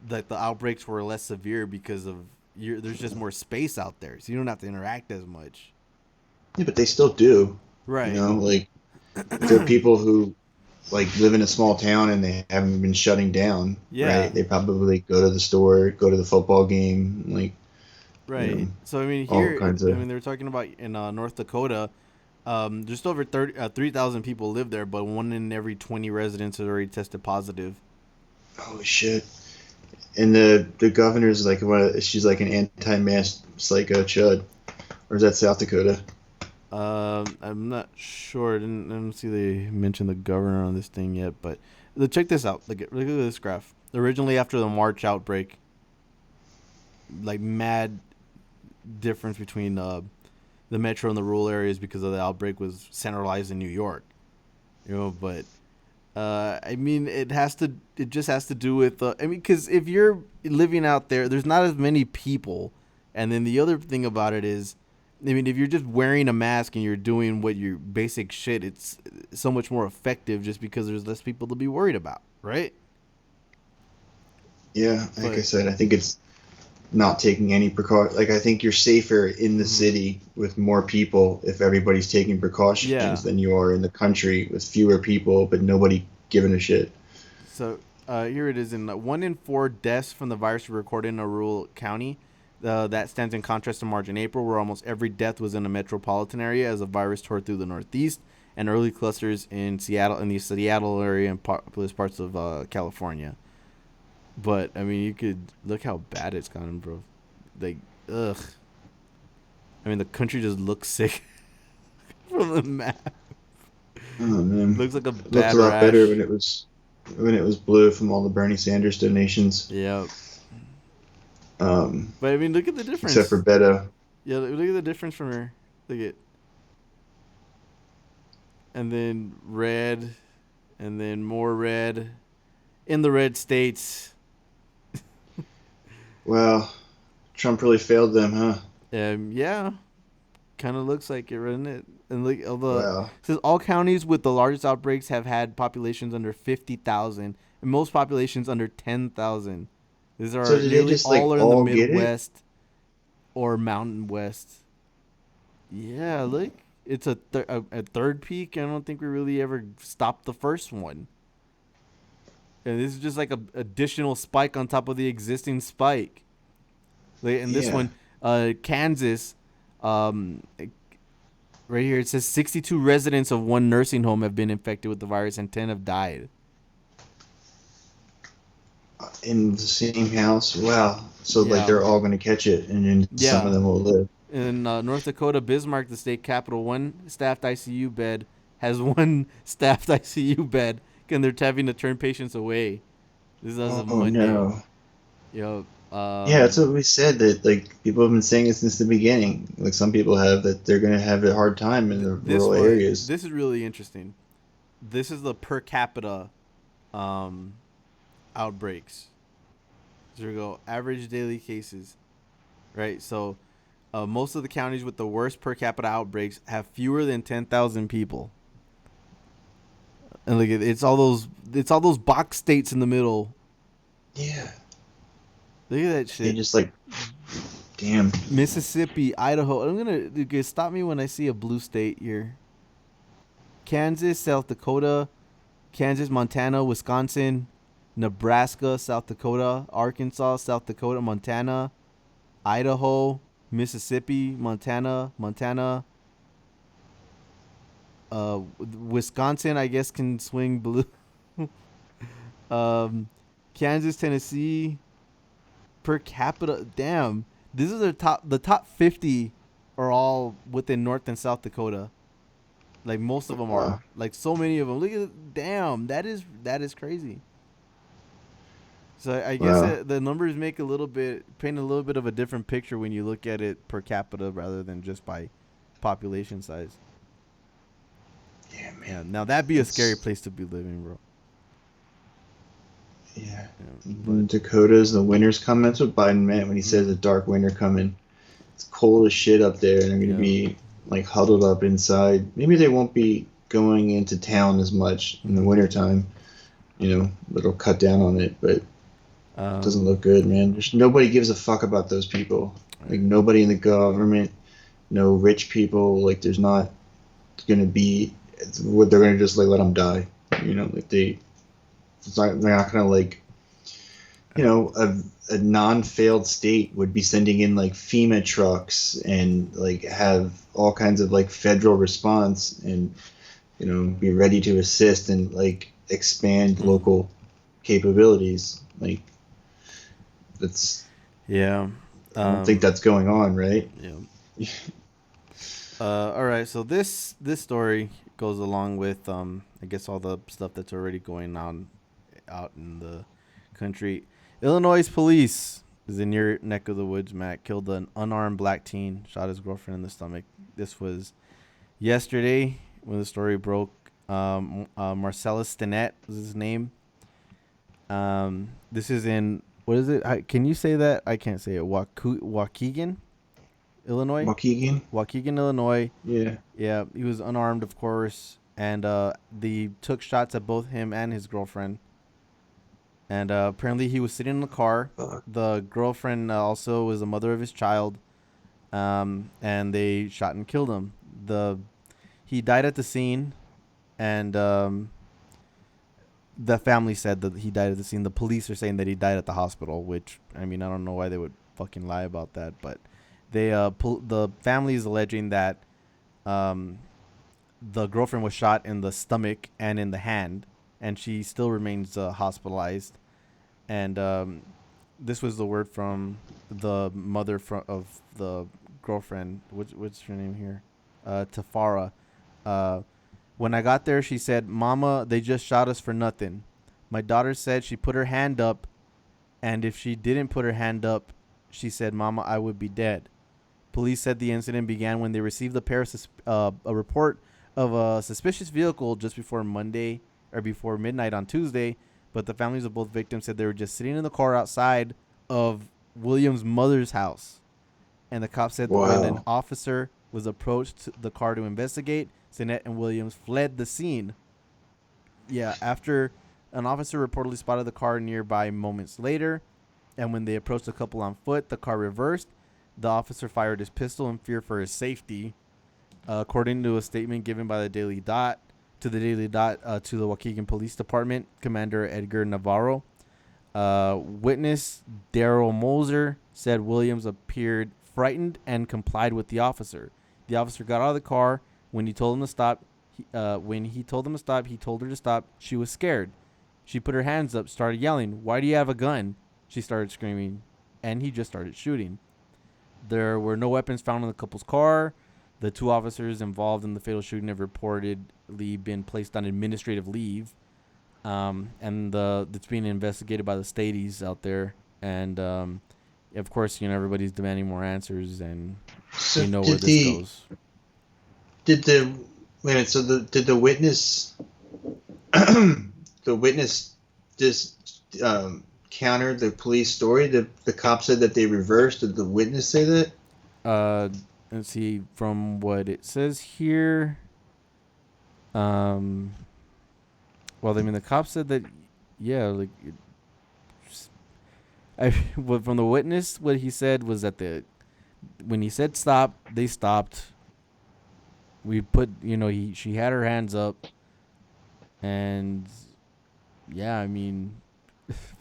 that the outbreaks were less severe because of there's just more space out there, so you don't have to interact as much. Yeah, but they still do. Right. Like there are people who like live in a small town and they haven't been shutting down. Yeah. Right. They probably go to the store, go to the football game, like. Right. So I mean all here, kinds of- I mean they were talking about in North Dakota, just over 3,000 people live there, but 1 in every 20 residents has already tested positive. Holy shit! And the governor's like she's like an anti-mask psycho chud, or is that South Dakota? I'm not sure. I didn't see they mentioned the governor on this thing yet, but check this out. Look at this graph. Originally after the March outbreak, like mad difference between the metro and the rural areas because of the outbreak was centralized in New York. But I mean it just has to do with I mean because if you're living out there's not as many people, and then the other thing about it is, I mean if you're just wearing a mask and you're doing what your basic shit, it's so much more effective just because there's less people to be worried about, right? Yeah, like I said, I think it's not taking any precaution. Like I think you're safer in the city with more people if everybody's taking precautions than you are in the country with fewer people but nobody giving a shit. So here it is. In 1 in 4 deaths from the virus were recorded in a rural county. That stands in contrast to March and April, where almost every death was in a metropolitan area as the virus tore through the Northeast, and early clusters in the Seattle area and populous parts of California. But I mean, you could look how bad it's gotten, bro. Like, ugh. I mean, the country just looks sick from the map. Oh man, Looks like a it bad looked a lot rash. better when it was blue from all the Bernie Sanders donations. Yeah. But I mean, look at the difference. Except for Beto. Yeah, look at the difference from here. Look at. And then red, and then more red, in the red states. Well, Trump really failed them, huh? Yeah, kind of looks like it, doesn't it? And look, Wow. it says all counties with the largest outbreaks have had populations under 50,000, and most populations under 10,000. These are So did they nearly just, like, all are in all the get it? Midwest or Mountain West. Yeah, look, it's a third peak. I don't think we really ever stopped the first one. And this is just like a additional spike on top of the existing spike. Like, and this one, Kansas, right here, it says 62 residents of one nursing home have been infected with the virus and 10 have died. In the same house? Wow. So, Yeah. like, they're all going to catch it, and then some of them will live. In North Dakota, Bismarck, the state capital, one staffed ICU bed has one staffed ICU bed, and they're having to turn patients away. This is as of Monday. No. Yo, Yeah, that's what we said, that, like, people have been saying it since the beginning. Like, some people have, that they're going to have a hard time in the rural areas. This is really interesting. This is the per capita outbreaks. So here we go. Average daily cases. Right, so most of the counties with the worst per capita outbreaks have fewer than 10,000 people. And look, it's all those box states in the middle. Yeah. Look at that They shit. just like, damn. Mississippi, Idaho. I'm gonna stop me when I see a blue state here. Kansas, South Dakota, Kansas, Montana, Wisconsin, Nebraska, South Dakota, Arkansas, South Dakota, Montana, Idaho, Mississippi, Montana. Wisconsin, I guess, can swing blue. um, Kansas, Tennessee, per capita. Damn, this is the top 50 are all within North and South Dakota. Like most of them are. Wow. Like so many of them. Look at damn. That is crazy. So I guess Wow. the numbers paint a little bit of a different picture when you look at it per capita rather than just by population size. Yeah, man. Yeah. Now that'd be a It's- scary place to be living, bro. Yeah. Yeah, In Dakotas, the winter's coming. That's what Biden meant when he says a dark winter coming. It's cold as shit up there, and they're going to be like huddled up inside. Maybe they won't be going into town as much in the wintertime. It'll cut down on it, but it doesn't look good, man. Nobody gives a fuck about those people. Like, nobody in the government, no rich people. Like, there's not going to be, they're going to just like let them die. Like they're not going to like, a non-failed state would be sending in like FEMA trucks and like have all kinds of like federal response and be ready to assist and like expand local capabilities. Like that's Yeah. I don't think that's going on, right? Yeah. All right. So this story goes along with I guess all the stuff that's already going on out in the country. Illinois police is in your neck of the woods, Matt. Killed an unarmed black teen, shot his girlfriend in the stomach. This was yesterday when the story broke. Marcellus Stinnett was his name. This is in what is it? Can you say that? I can't say it. Waukegan, Illinois. Waukegan? Waukegan, Illinois. Yeah. Yeah, he was unarmed, of course, and they took shots at both him and his girlfriend. And apparently, he was sitting in the car. Fuck. The girlfriend also was the mother of his child, and they shot and killed him. He died at the scene, and the family said that he died at the scene. The police are saying that he died at the hospital, which I mean, I don't know why they would fucking lie about that, but the family is alleging that the girlfriend was shot in the stomach and in the hand, and she still remains hospitalized. And this was the word from the mother of the girlfriend. What's her name here? Tafara. When I got there, she said, "Mama, they just shot us for nothing." My daughter said she put her hand up, and if she didn't put her hand up, she said, "Mama, I would be dead." Police said the incident began when they received a report of a suspicious vehicle just before before midnight on Tuesday, but the families of both victims said they were just sitting in the car outside of William's mother's house. And the cops said when an officer was approached the car to investigate, Sinet and Williams fled the scene. Yeah, after an officer reportedly spotted the car nearby moments later, and when they approached the couple on foot, the car reversed. The officer fired his pistol in fear for his safety. According to a statement given by the Daily Dot to the Waukegan Police Department, Commander Edgar Navarro, witness Daryl Moser said Williams appeared frightened and complied with the officer. The officer got out of the car. When he told him to stop, he told her to stop. She was scared. She put her hands up, started yelling, "Why do you have a gun?" She started screaming, and he just started shooting. There were no weapons found in the couple's car. The two officers involved in the fatal shooting have reportedly been placed on administrative leave, and it's being investigated by the Stadies out there. And of course, everybody's demanding more answers, and So we know where this goes. Did the witness the witness just counter the police story? The cop said that they reversed. Did the witness say that? Let's see from what it says here. Well, I mean, the cop said that, yeah, like From the witness, what he said was that when he said stop, they stopped. We put, she had her hands up, and yeah, I mean,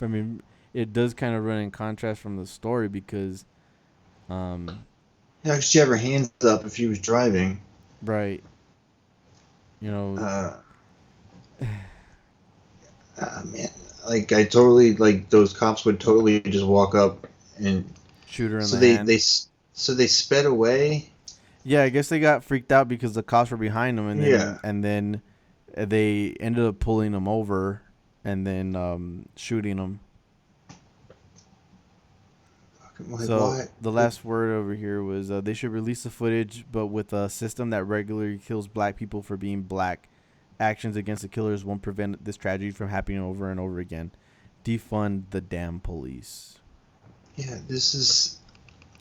I mean, it does kind of run in contrast from the story because, um, Yeah, she had her hands up if she was driving. right, you know, Uh, man, like I totally like those cops would totally just walk up and shoot her in so the they hand. they so they sped away. Yeah, I guess they got freaked out because the cops were behind them, and Yeah, then they ended up pulling them over, and then shooting them. like So why? the last word over here was they should release the footage, but with a system that regularly kills black people for being black. Actions against the killers won't prevent this tragedy from happening over and over again. Defund the damn police. Yeah, this is.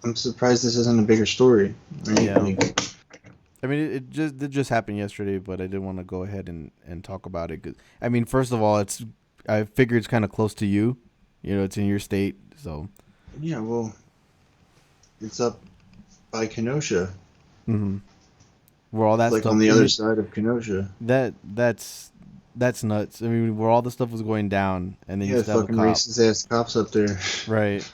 I'm surprised this isn't a bigger story, right? Yeah. Like, I mean, it just happened yesterday, but I did want to go ahead and talk about it. 'Cause, I mean, first of all, I figure it's kind of close to you. It's in your state, so. yeah, well, it's up by Kenosha. Mm-hmm. Where all It's that like stuff. on the other side of Kenosha. That's nuts. I mean, where all the stuff was going down, and then you Yeah, still have a fucking cop. racist ass cops up there. Right.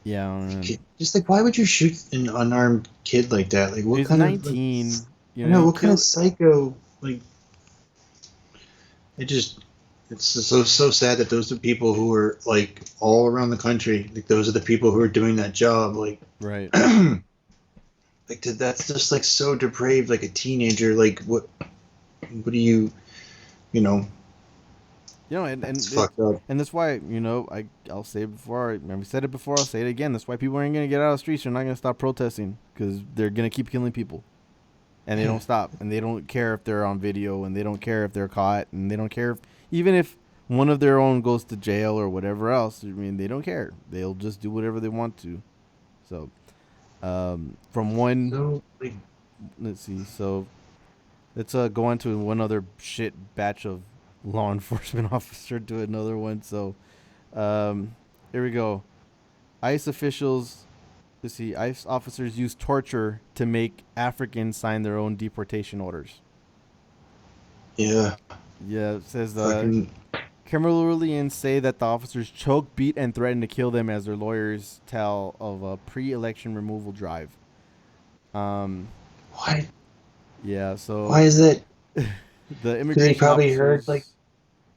Yeah. Just like, why would you shoot an unarmed kid like that? Like, what He's kind of like? 19. I know He what kind of killed. psycho like. It just. It's just so sad that those are people who are like all around the country. Like those are the people who are doing that job. Like, Right. like that's just like so depraved. Like a teenager. Like what? What do you? You know, And it's fucked up. and that's why I'll say it before. We said it before. I'll say it again. That's why people aren't gonna get out of the streets. They're not gonna stop protesting because they're gonna keep killing people, and they don't stop. And they don't care if they're on video, and they don't care if they're caught, and they don't care even if one of their own goes to jail or whatever else. I mean, they don't care. They'll just do whatever they want to. So, from one, So like, let's see. So let's go on to one other shit batch of law enforcement officer to another one. So, here we go. ICE officials, let's see. ICE officers use torture to make Africans sign their own deportation orders. yeah, Yeah, it says fucking Cameroonians say that the officers choke, beat, and threaten to kill them as their lawyers tell of a pre-election removal drive. why? Yeah, so Why is it? the They immigration probably officers. heard like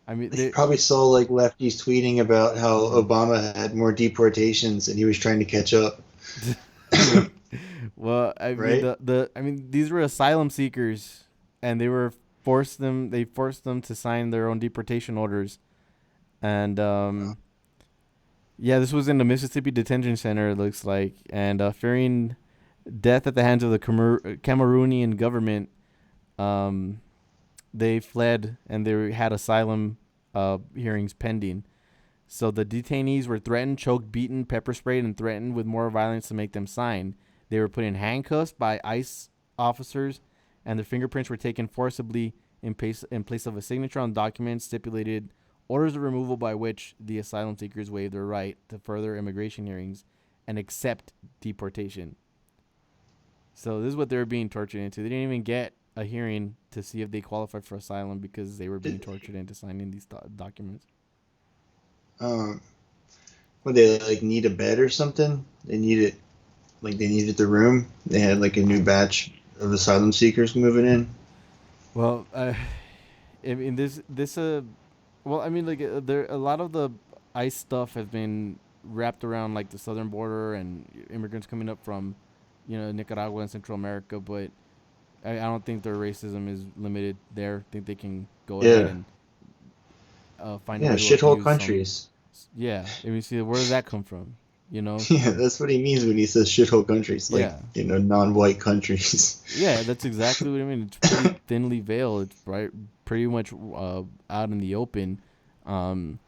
I mean, they probably saw like lefties tweeting about how Obama had more deportations and he was trying to catch up. well, I mean, Right? these were asylum seekers, and they forced them to sign their own deportation orders, and yeah, this was in the Mississippi Detention Center. It looks like, and fearing death at the hands of the Cameroonian government, they fled and they had asylum hearings pending. So the detainees were threatened, choked, beaten, pepper sprayed, and threatened with more violence to make them sign. They were put in handcuffs by ICE officers, and their fingerprints were taken forcibly in place of a signature on documents stipulated orders of removal by which the asylum seekers waive their right to further immigration hearings and accept deportation. So this is what they were being tortured into. They didn't even get a hearing to see if they qualified for asylum because they were being tortured into signing these documents. Um, would they like need a bed or something? They needed the room. They had like a new batch of asylum seekers moving in. Well, I mean well, I mean, like there a lot of the ICE stuff has been wrapped around like the southern border and immigrants coming up from, Nicaragua and Central America, but I don't think their racism is limited there. I think they can go ahead Yeah, and find a yeah, way to shithole abuse some. countries. Yeah, I mean, see, where does that come from? Yeah, that's what he means when he says shithole countries, like Yeah, non-white countries. yeah, that's exactly what I mean. It's pretty thinly veiled. It's pretty much out in the open. Um,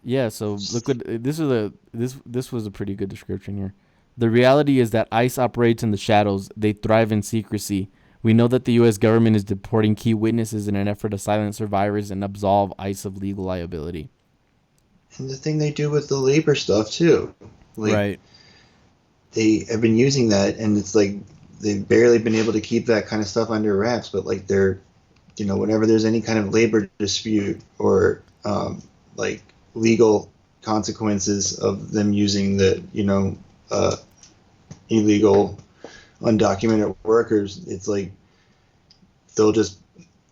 Yeah, so look what this was a pretty good description here. The reality is that ICE operates in the shadows. They thrive in secrecy. We know that the U.S. government is deporting key witnesses in an effort to silence survivors and absolve ICE of legal liability. And the thing they do with the labor stuff too, like Right. they have been using that, and it's like they've barely been able to keep that kind of stuff under wraps. But like they're, whenever there's any kind of labor dispute or like legal consequences of them using the, illegal undocumented workers, it's like they'll just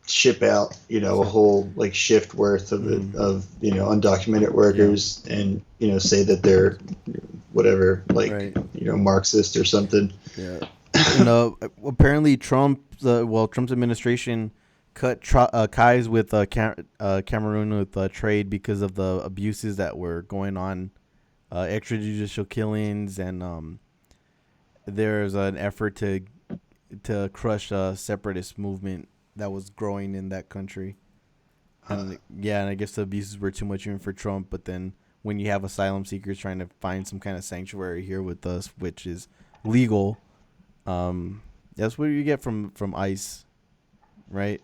ship out, a whole like shift worth of undocumented workers, and say that they're whatever, like Right. Marxist or something. Yeah. And apparently Trump's administration cut ties with Cameroon with trade because of the abuses that were going on, extrajudicial killings, and there's an effort to crush a separatist movement that was growing in that country. And and I guess the abuses were too much even for Trump. But then when you have asylum seekers trying to find some kind of sanctuary here with us, which is legal, that's what you get from ICE, right?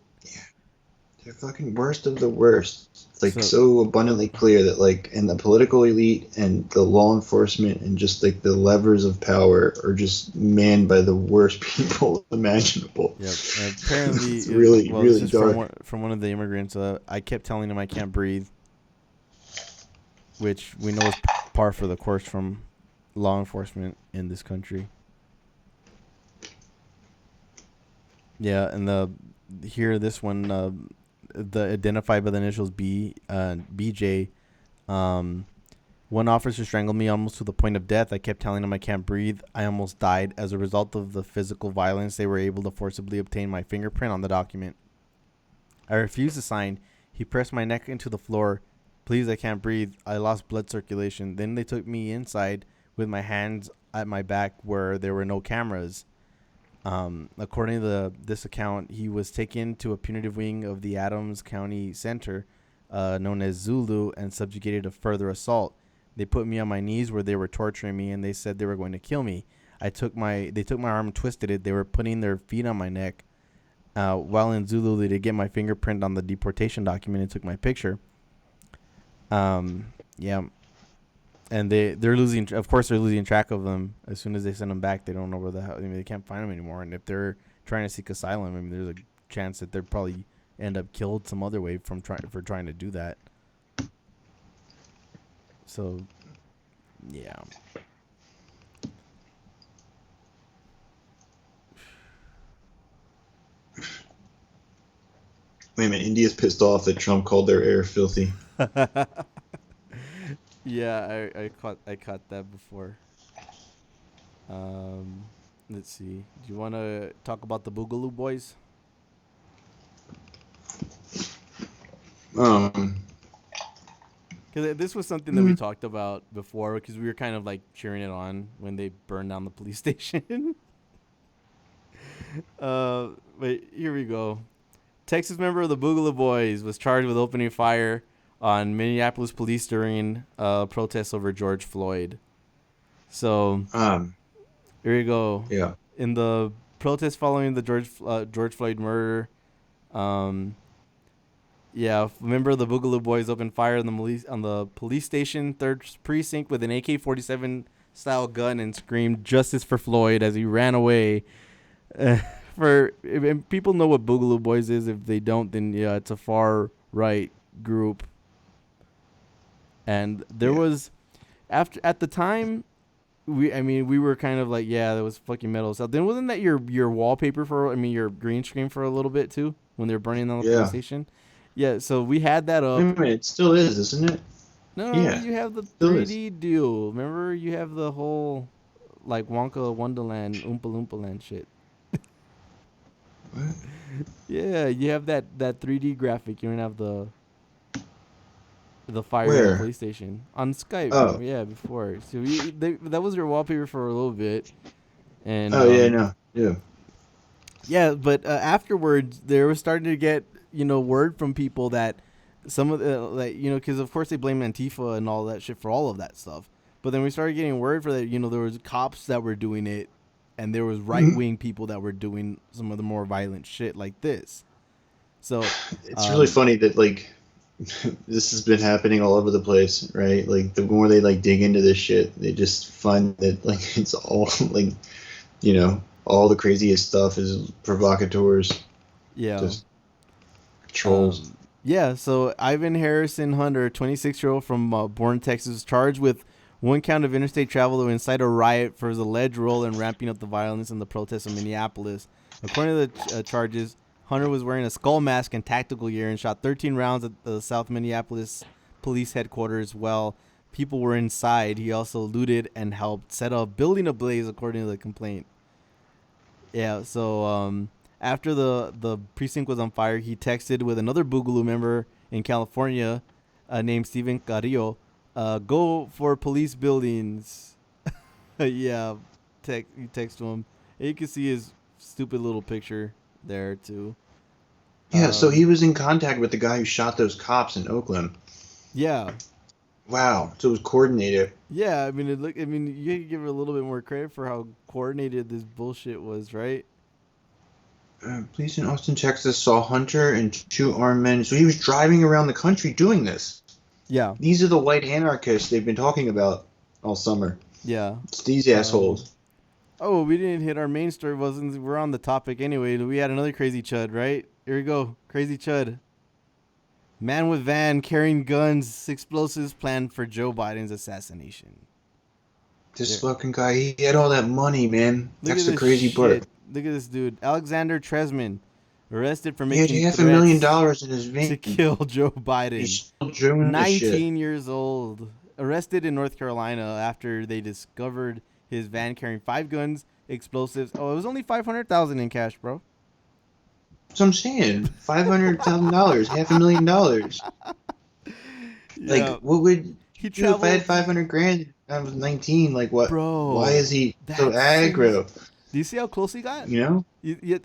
They're fucking worst of the worst. It's like so abundantly clear that like, and the political elite and the law enforcement and just like the levers of power are just manned by the worst people imaginable. Yep. And apparently, it's really this is dark. from one of the immigrants. I kept telling him I can't breathe, which we know is par for the course from law enforcement in this country. Yeah, and this one, the identified by the initials BJ. One officer strangled me almost to the point of death. I kept telling him I can't breathe. I almost died. As a result of the physical violence, they were able to forcibly obtain my fingerprint on the document. I refused to sign. He pressed my neck into the floor. Please, I can't breathe. I lost blood circulation. Then they took me inside with my hands at my back where there were no cameras. According to this account, he was taken to a punitive wing of the Adams County Center, known as Zulu, and subjugated to further assault. They put me on my knees where they were torturing me, and they said they were going to kill me. They took my arm and twisted it. They were putting their feet on my neck. While in Zulu, they did get my fingerprint on the deportation document and took my picture. Yeah. And they're losing, of course, they're losing track of them. As soon as they send them back, they don't know where the hell, they can't find them anymore. And if they're trying to seek asylum, there's a chance that they'll probably end up killed some other way for trying to do that. So, yeah. Wait a minute, India's pissed off that Trump called their air filthy. Yeah, I caught that before. Let's see. Do you want to talk about the Boogaloo Boys? Because this was something that we talked about before, because we were kind of like cheering it on when they burned down the police station. Wait, here we go. Texas member of the Boogaloo Boys was charged with opening fire on Minneapolis police during protests over George Floyd. So, here you go. Yeah. In the protest following the George Floyd murder, a member of the Boogaloo Boys opened fire on the police station 3rd precinct with an AK-47 style gun and screamed "Justice for Floyd" as he ran away. If people know what Boogaloo Boys is. If they don't, then yeah, it's a far right group. And there was, at the time, we were kind of like, yeah, that was fucking metal stuff. Then wasn't that your wallpaper your green screen for a little bit too when they were burning down the police station? Yeah, so we had that up. Wait, it still is, isn't it? No, you have the 3D deal. Remember, you have the whole like Wonka Wonderland, Oompa Loompa Land shit. What? Yeah, you have that 3D graphic. You don't have the fire Where? in the police station on Skype. Oh, yeah, before. So that was your wallpaper for a little bit. And yeah, but afterwards they were starting to get word from people that some of the because of course they blame Antifa and all that shit for all of that stuff. But then we started getting word for that. There was cops that were doing it. And there was right-wing people that were doing some of the more violent shit like this. So it's really funny that this has been happening all over the place, right? Like the more they like dig into this shit, they just find that like it's all like, all the craziest stuff is provocateurs, Yeah. just trolls. Yeah, so Ivan Harrison Hunter, 26-year-old from Bourne, Texas, was charged with one count of interstate travel to incite a riot for his alleged role in ramping up the violence in the protests in Minneapolis. According to the charges, Hunter was wearing a skull mask and tactical gear and shot 13 rounds at the South Minneapolis police headquarters while people were inside. He also looted and helped set a building ablaze, according to the complaint. Yeah, so after the precinct was on fire, he texted with another Boogaloo member in California named Steven Carrillo, go for police buildings. Yeah, you text to him. And you can see his stupid little picture there, too. Yeah, so he was in contact with the guy who shot those cops in Oakland. Yeah. Wow, so it was coordinated. Yeah, I mean, you could give it a little bit more credit for how coordinated this bullshit was, right? Police in Austin, Texas saw Hunter and two armed men. So he was driving around the country doing this. Yeah. These are the white anarchists they've been talking about all summer. Yeah. It's these assholes. Oh, we didn't hit our main story. We're on the topic anyway. We had another crazy chud, right? Here we go. Crazy chud. Man with van carrying guns, explosives planned for Joe Biden's assassination. This fucking guy, he had all that money, man. Look That's at the crazy shit. part. Look at this dude. Alexander Tresman, arrested for He had making $500,000 in his van to kill Joe Biden. He's still doing this shit. 19 years old. Arrested in North Carolina after they discovered his van carrying 5 guns, explosives. Oh, it was only $500,000 in cash, bro. That's what I'm saying. $500,000, $500,000. Yeah. Like, what would He do if I had traveled. $500,000? I was 19. Like, what? Bro, Why is he so that's aggro? Do you see how close he got? You know?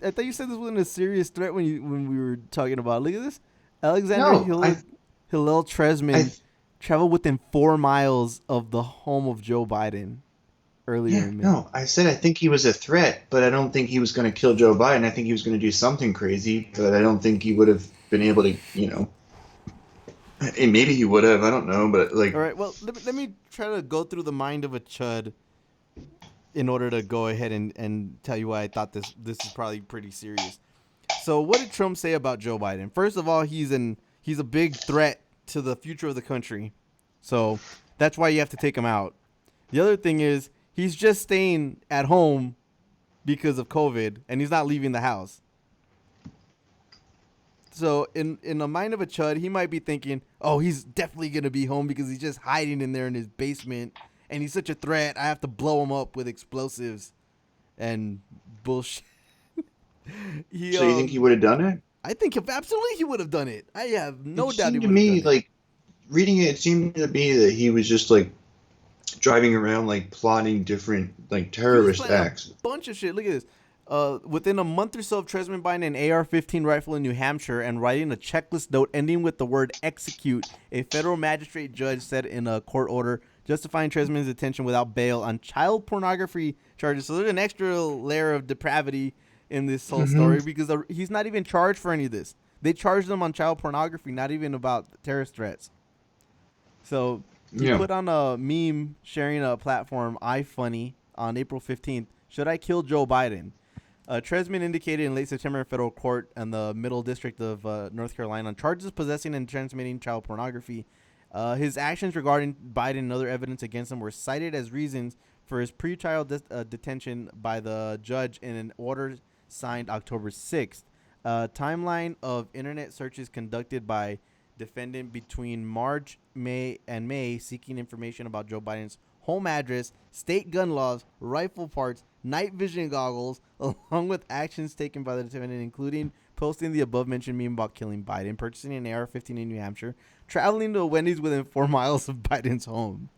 I thought you said this wasn't a serious threat when we were talking about it. Look at this. Alexander Hillel Tresman traveled within 4 miles of the home of Joe Biden earlier in May. No, I said I think he was a threat, but I don't think he was going to kill Joe Biden. I think he was going to do something crazy, but I don't think he would have been able to, And maybe he would have. I don't know, but like. All right. Well, let me try to go through the mind of a chud in order to go ahead and tell you why I thought this is probably pretty serious. So, what did Trump say about Joe Biden? First of all, he's a big threat to the future of the country. So, that's why you have to take him out. The other thing is he's just staying at home because of COVID, and he's not leaving the house. So in the mind of a chud, he might be thinking, oh, he's definitely going to be home because he's just hiding in there in his basement, and he's such a threat. I have to blow him up with explosives and bullshit. So you think he would have done it? I think absolutely he would have done it. I have no doubt he would have It seemed to done me, it. like, reading it seemed to me that he was just, like, driving around, like, plotting different, like, terrorist acts. A bunch of shit. Look at this. Within a month or so of Tresman buying an AR-15 rifle in New Hampshire and writing a checklist note ending with the word execute, a federal magistrate judge said in a court order justifying Tresman's detention without bail on child pornography charges. So there's an extra layer of depravity in this whole story because he's not even charged for any of this. They charged him on child pornography, not even about terrorist threats. So he put on a meme sharing a platform, iFunny, on April 15th. Should I kill Joe Biden? Tresman indicated in late September in federal court in the Middle District of North Carolina on charges of possessing and transmitting child pornography. His actions regarding Biden and other evidence against him were cited as reasons for his pretrial detention by the judge in an order signed October 6th. Timeline of internet searches conducted by defendant between March, May seeking information about Joe Biden's home address, state gun laws, rifle parts, night vision goggles, along with actions taken by the defendant, including posting the above-mentioned meme about killing Biden, purchasing an AR-15 in New Hampshire, traveling to a Wendy's within 4 miles of Biden's home,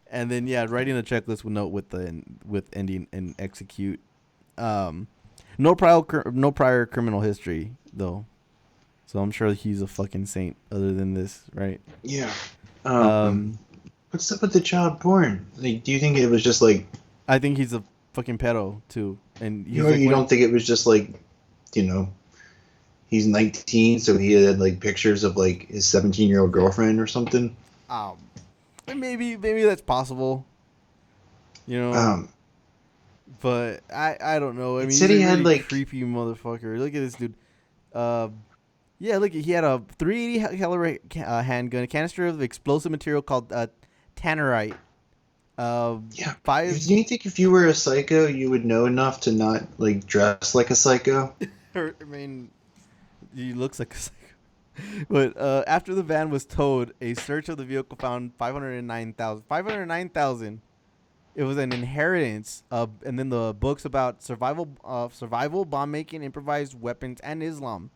and then writing a checklist with note with ending and execute. No prior criminal history though, so I'm sure he's a fucking saint. Other than this, right? Yeah. What's up with the child porn? Like, do you think it was just like? I think he's a fucking pedo too, and You don't think it was just like, he he's 19, so he had like pictures of like his 17-year-old girlfriend or something. Maybe that's possible. You know, Um, but I don't know. I it mean, said he's a he had really like creepy motherfucker. Look at this dude. Yeah, look, he had a 380 caliber handgun, a canister of explosive material called tannerite. yeah. Five. Do you think if you were a psycho, you would know enough to not like dress like a psycho? I mean, he looks like a psycho. But after the van was towed, a search of the vehicle found 509,000. 509,000. It was an inheritance, and then the books about survival, bomb making, improvised weapons, and Islam.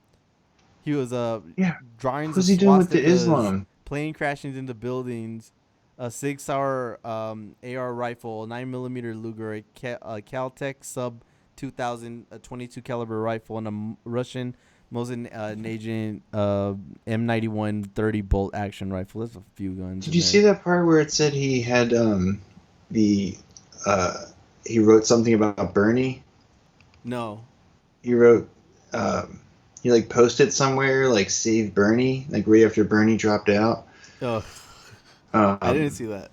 He was Yeah. drawings of What's he doing with the swastikas, Islam? plane crashings into buildings, a Sig Sauer AR rifle, a 9mm Luger, a Caltech Sub 2000, a 22 caliber rifle, and a Russian Mosin Nagant M91 30 bolt action rifle. There's a few guns. Did you see that part where it said he had the he wrote something about Bernie? No. He wrote he like posted somewhere like save Bernie like right after Bernie dropped out. Oh, Um, I didn't see that.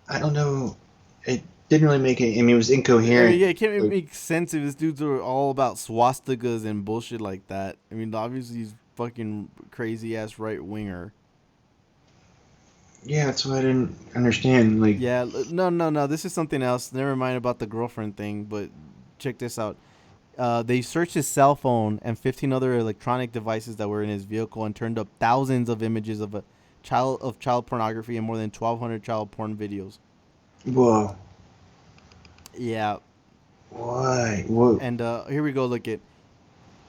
I don't know. It didn't really make any. I mean, it was I incoherent. mean, yeah, it can't Like, make sense if his dudes are all about swastikas and bullshit like that. I mean, obviously he's fucking crazy ass right winger. yeah, that's what I didn't understand. Like, Yeah, no. This is something else. Never mind about the girlfriend thing, but check this out. They searched his cell phone and 15 other electronic devices that were in his vehicle and turned up thousands of images of child pornography and more than 1,200 child porn videos. whoa, Yeah, why? Whoa. and here we go. Look at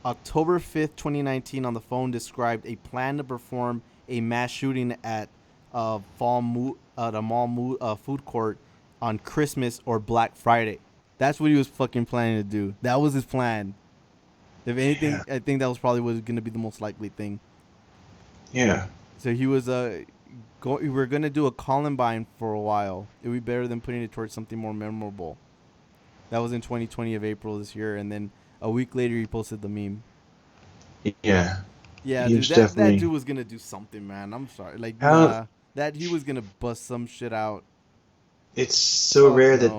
October 5th, 2019. On the phone, described a plan to perform a mass shooting at a mall food court on Christmas or Black Friday. That's what he was fucking planning to do. That was his plan. If anything, Yeah. I think that was probably was going to be the most likely thing. Yeah. So he was we were going to do a Columbine for a while. It would be better than putting it towards something more memorable. That was in 2020 of April this year, and then a week later he posted the meme. Yeah. Yeah, He dude, was that definitely- dude was gonna do something, man. I'm sorry, like How- that he was gonna bust some shit out. It's so Fuck rare no. that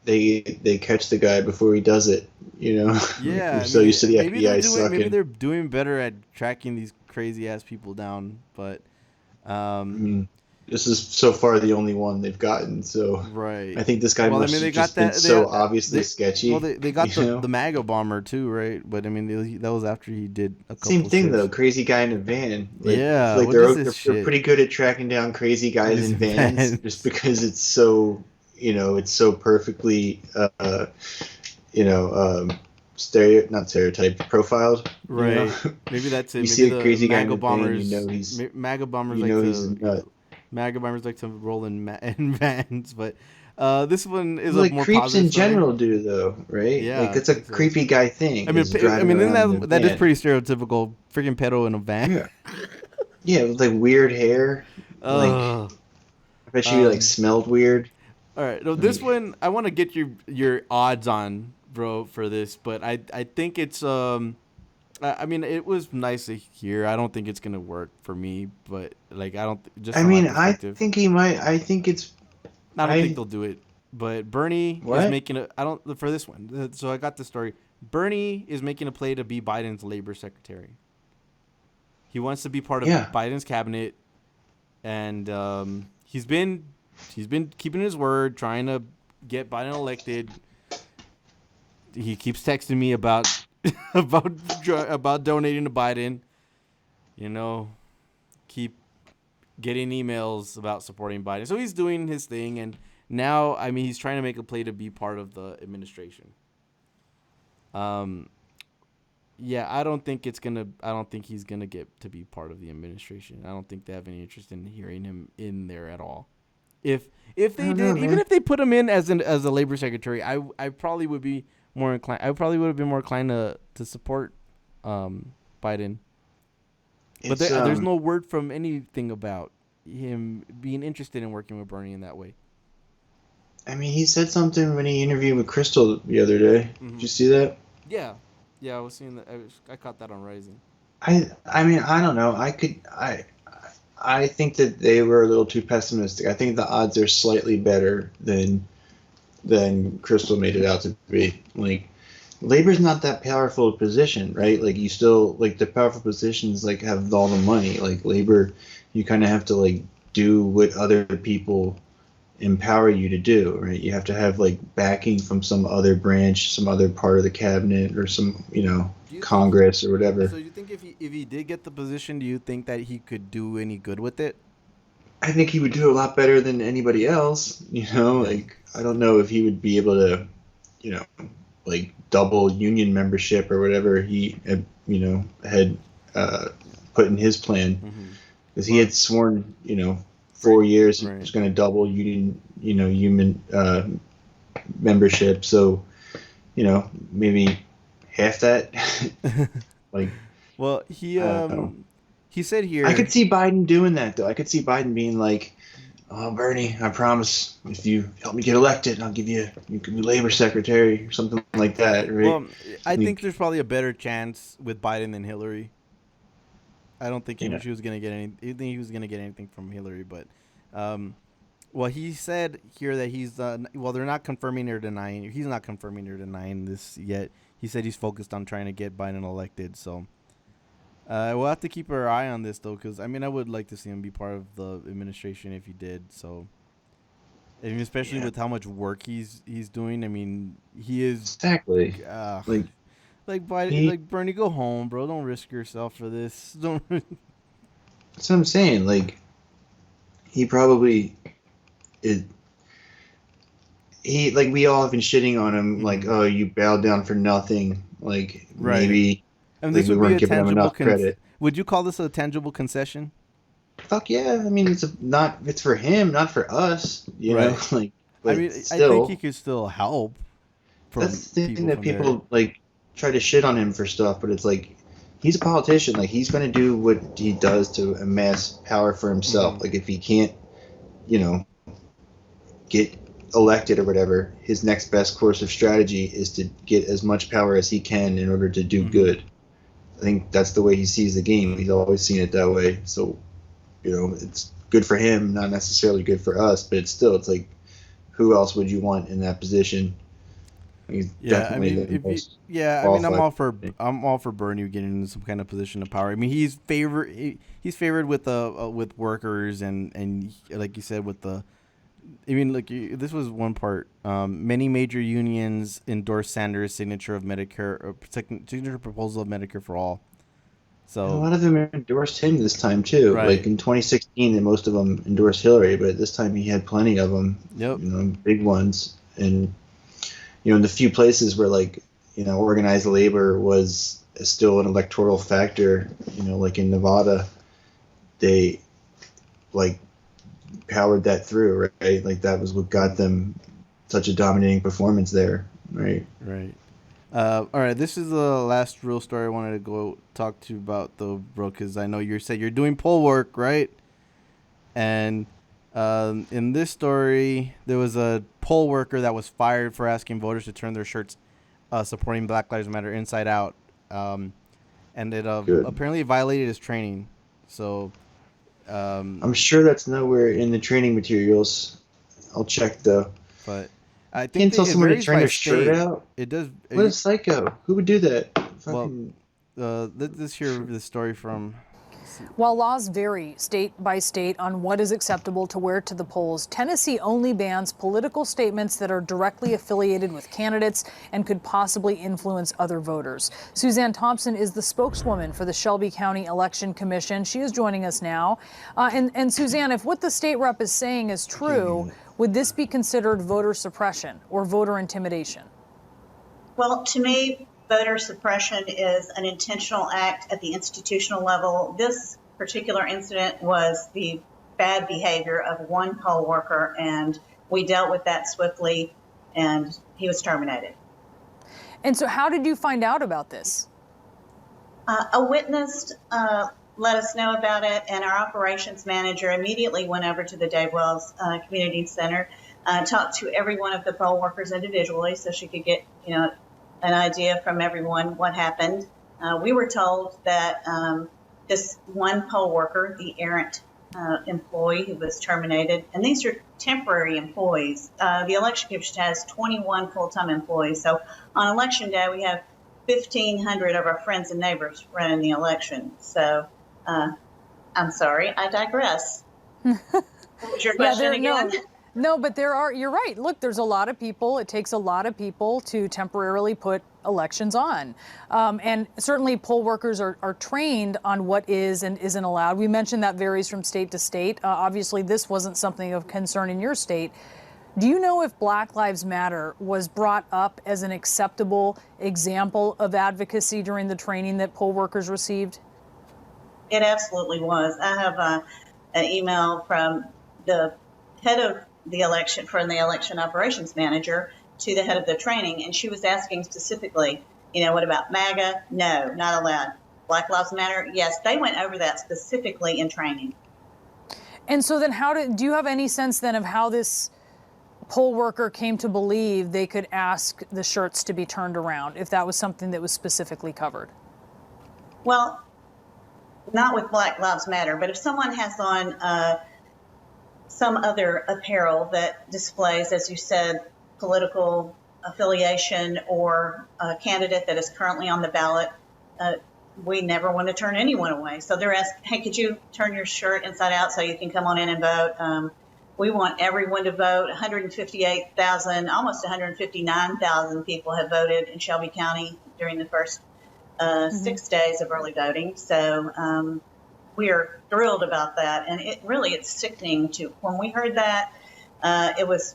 they catch the guy before he does it. You know. Yeah, We're I so mean, used to the maybe FBI sucking. maybe they're doing better at tracking these crazy ass people down, but I mean, this is so far the only one they've gotten. So right. I think this guy Well, I must mean, they have got just been that. so obviously sketchy. Well, they got you know? the MAGA bomber too, right? But I mean, that was after he did a couple. Same thing shifts. though, crazy guy in a van. Like, Yeah, like what they're, is they're, this they're shit? pretty good at tracking down crazy guys These in vans, vans. just because it's so, it's so perfectly, not stereotyped, profiled. Right. You know? Maybe that's it. You Maybe see a the crazy guy in MAGA a van, bombers. you know he's, MAGA bombers you like know to he's a nut. MAGA bombers like to roll in vans, but this one is Like a more creeps positive in story. general do though, right? Yeah, like it's I a think so. creepy guy thing. I mean, is driving around in a that is van. pretty stereotypical. Freaking pedo in a van. Yeah, yeah, with like weird hair. Like Ugh. I bet you like smelled weird. All right, no, this one I want to get your odds on, bro, for this, but I think it's I mean it was nice to hear. I don't think it's gonna work for me, but like I don't just. I from my mean, I perspective. think he might. I think it's. I don't think they'll do it. But Bernie What? is making a. I don't for this one. So I got the story. Bernie is making a play to be Biden's labor secretary. He wants to be part of Yeah. Biden's cabinet, and he's been keeping his word, trying to get Biden elected. He keeps texting me about about donating to Biden. You know, keep getting emails about supporting Biden. So he's doing his thing, and now, I mean, he's trying to make a play to be part of the administration. Yeah, I don't think he's gonna get to be part of the administration. I don't think they have any interest in hearing him in there at all. If they don't did, know, even man. if they put him in as a labor secretary, I probably would be more inclined. I probably would have been more inclined to support Biden. But It's, there's no word from anything about him being interested in working with Bernie in that way. I mean, he said something when he interviewed with Crystal the other day. Mhm. Did you see that? Yeah, Yeah, I was seeing that. I caught that on Rising. I mean, I don't know. I think that they were a little too pessimistic. I think the odds are slightly better than Crystal made it out to be. Like, labor's not that powerful a position, right? Like, you still, like, the powerful positions, like, have all the money. Like, labor, you kind of have to, like, do what other people empower you to do, right? You have to have, like, backing from some other branch, some other part of the cabinet, or some, Do you think? Congress or whatever. So you think if he did get the position, do you think that he could do any good with it? I think he would do a lot better than anybody else, Yeah. Like, I don't know if he would be able to, you know, like, double union membership or whatever he had put in his plan, Mm-hmm. because he But had sworn, right, 4 years he right. was going to double union, human membership. So, maybe half that. Like, Well, I don't know. he said I here. could see Biden doing that, though. I could see Biden being like, "Oh, Bernie, I promise, if you help me get elected, you can be labor secretary or something like that, right?" Well, I think Like, there's probably a better chance with Biden than Hillary. I don't think yeah, she was gonna get any. I think he was gonna get anything from Hillary, but, well, he said here that he's well, they're not confirming or denying. He's not confirming or denying this yet. He said he's focused on trying to get Biden elected. So, we'll have to keep our eye on this though, because I mean, I would like to see him be part of the administration if he did. So, I mean, especially yeah, with how much work he's doing. I mean, he is. exactly. Uh, Like, like, Biden, he, like Bernie, go home, bro. Don't risk yourself for this. Don't. that's what I'm saying. Like, he probably is. Like, we all have been shitting on him, like, Mhm. "Oh, you bowed down for nothing." Like, Right. maybe, And like, this we would be weren't a giving him tangible. enough credit. Would you call this a tangible concession? Fuck yeah! I mean, it's for him, not for us. Right. Like, I but mean, I think he still, could still help from that's the thing people that from there. people, like, try to shit on him for stuff, but it's like, he's a politician. Like, he's going to do what he does to amass power for Mm-hmm. himself. Like, if he can't, you know, get elected or whatever, his next best course of strategy is to get as much power as he can in order to do Mm-hmm. good. I think that's the way he sees the game. He's always seen it that way. So, it's good for him, not necessarily good for us, but it's like, who else would you want in that position? He's Yeah, I definitely mean, the if you, most yeah, I mean, qualified. I'm all for Bernie getting into some kind of position of power. I mean, he's favored with workers and like you said with the. I mean, like this was one part. Many major unions endorsed Sanders' signature of Medicare, signature proposal of Medicare for all. And a So lot of them endorsed him this time too. Like, right, in 2016, most of them endorsed Hillary, but this time he had plenty of them, yep, big ones. And in the few places where, like, organized labor was still an electoral factor, like in Nevada, they, like, powered that through, right? Like, that was what got them such a dominating performance there, right? right. All right, this is the last real story I wanted to go talk to you about, though, bro, because I know you said you're doing poll work, right? And in this story, there was a poll worker that was fired for asking voters to turn their shirts supporting Black Lives Matter inside out, and it Good. apparently violated his training. So, um, I'm sure that's nowhere in the training materials. I'll check though. but I think Can't that tell it someone to varies turn by their shirt state. out. It does. What a psycho! Who would do that? Well, Fucking. let's hear the story from. While laws vary state by state on what is acceptable to wear to the polls, Tennessee only bans political statements that are directly affiliated with candidates and could possibly influence other voters. Suzanne Thompson is the spokeswoman for the Shelby County Election Commission. She is joining us now. And Suzanne, if what the state rep is saying is true, would this be considered voter suppression or voter intimidation? Well, to me, voter suppression is an intentional act at the institutional level. This particular incident was the bad behavior of one poll worker, and we dealt with that swiftly, and he was terminated. And so how did you find out about this? A witness let us know about it, and our operations manager immediately went over to the Dave Wells Community Center, talked to every one of the poll workers individually so she could get, an idea from everyone what happened. We were told that this one poll worker, the errant employee who was terminated, and these are temporary employees. The election commission has 21 full-time employees. So on election day, we have 1,500 of our friends and neighbors running the election. So I'm sorry, I digress. What was your question again? No, but you're right. Look, there's a lot of people. It takes a lot of people to temporarily put elections on. And certainly poll workers are trained on what is and isn't allowed. We mentioned that varies from state to state. Obviously, this wasn't something of concern in your state. Do you know if Black Lives Matter was brought up as an acceptable example of advocacy during the training that poll workers received? It absolutely was. I have an email from the head of the election, from the election operations manager to the head of the training, and she was asking specifically, what about MAGA? No, not allowed. Black Lives Matter? Yes, they went over that specifically in training. And so then do you have any sense then of how this poll worker came to believe they could ask the shirts to be turned around, if that was something that was specifically covered? Well, not with Black Lives Matter, but if someone has on some other apparel that displays, as you said, political affiliation or a candidate that is currently on the ballot, we never want to turn anyone away. So they're asking, hey, could you turn your shirt inside out so you can come on in and vote? We want everyone to vote. 158,000, almost 159,000 people have voted in Shelby County during the first 6 days of early voting. So we are thrilled about that. And it's sickening to, when we heard that, it was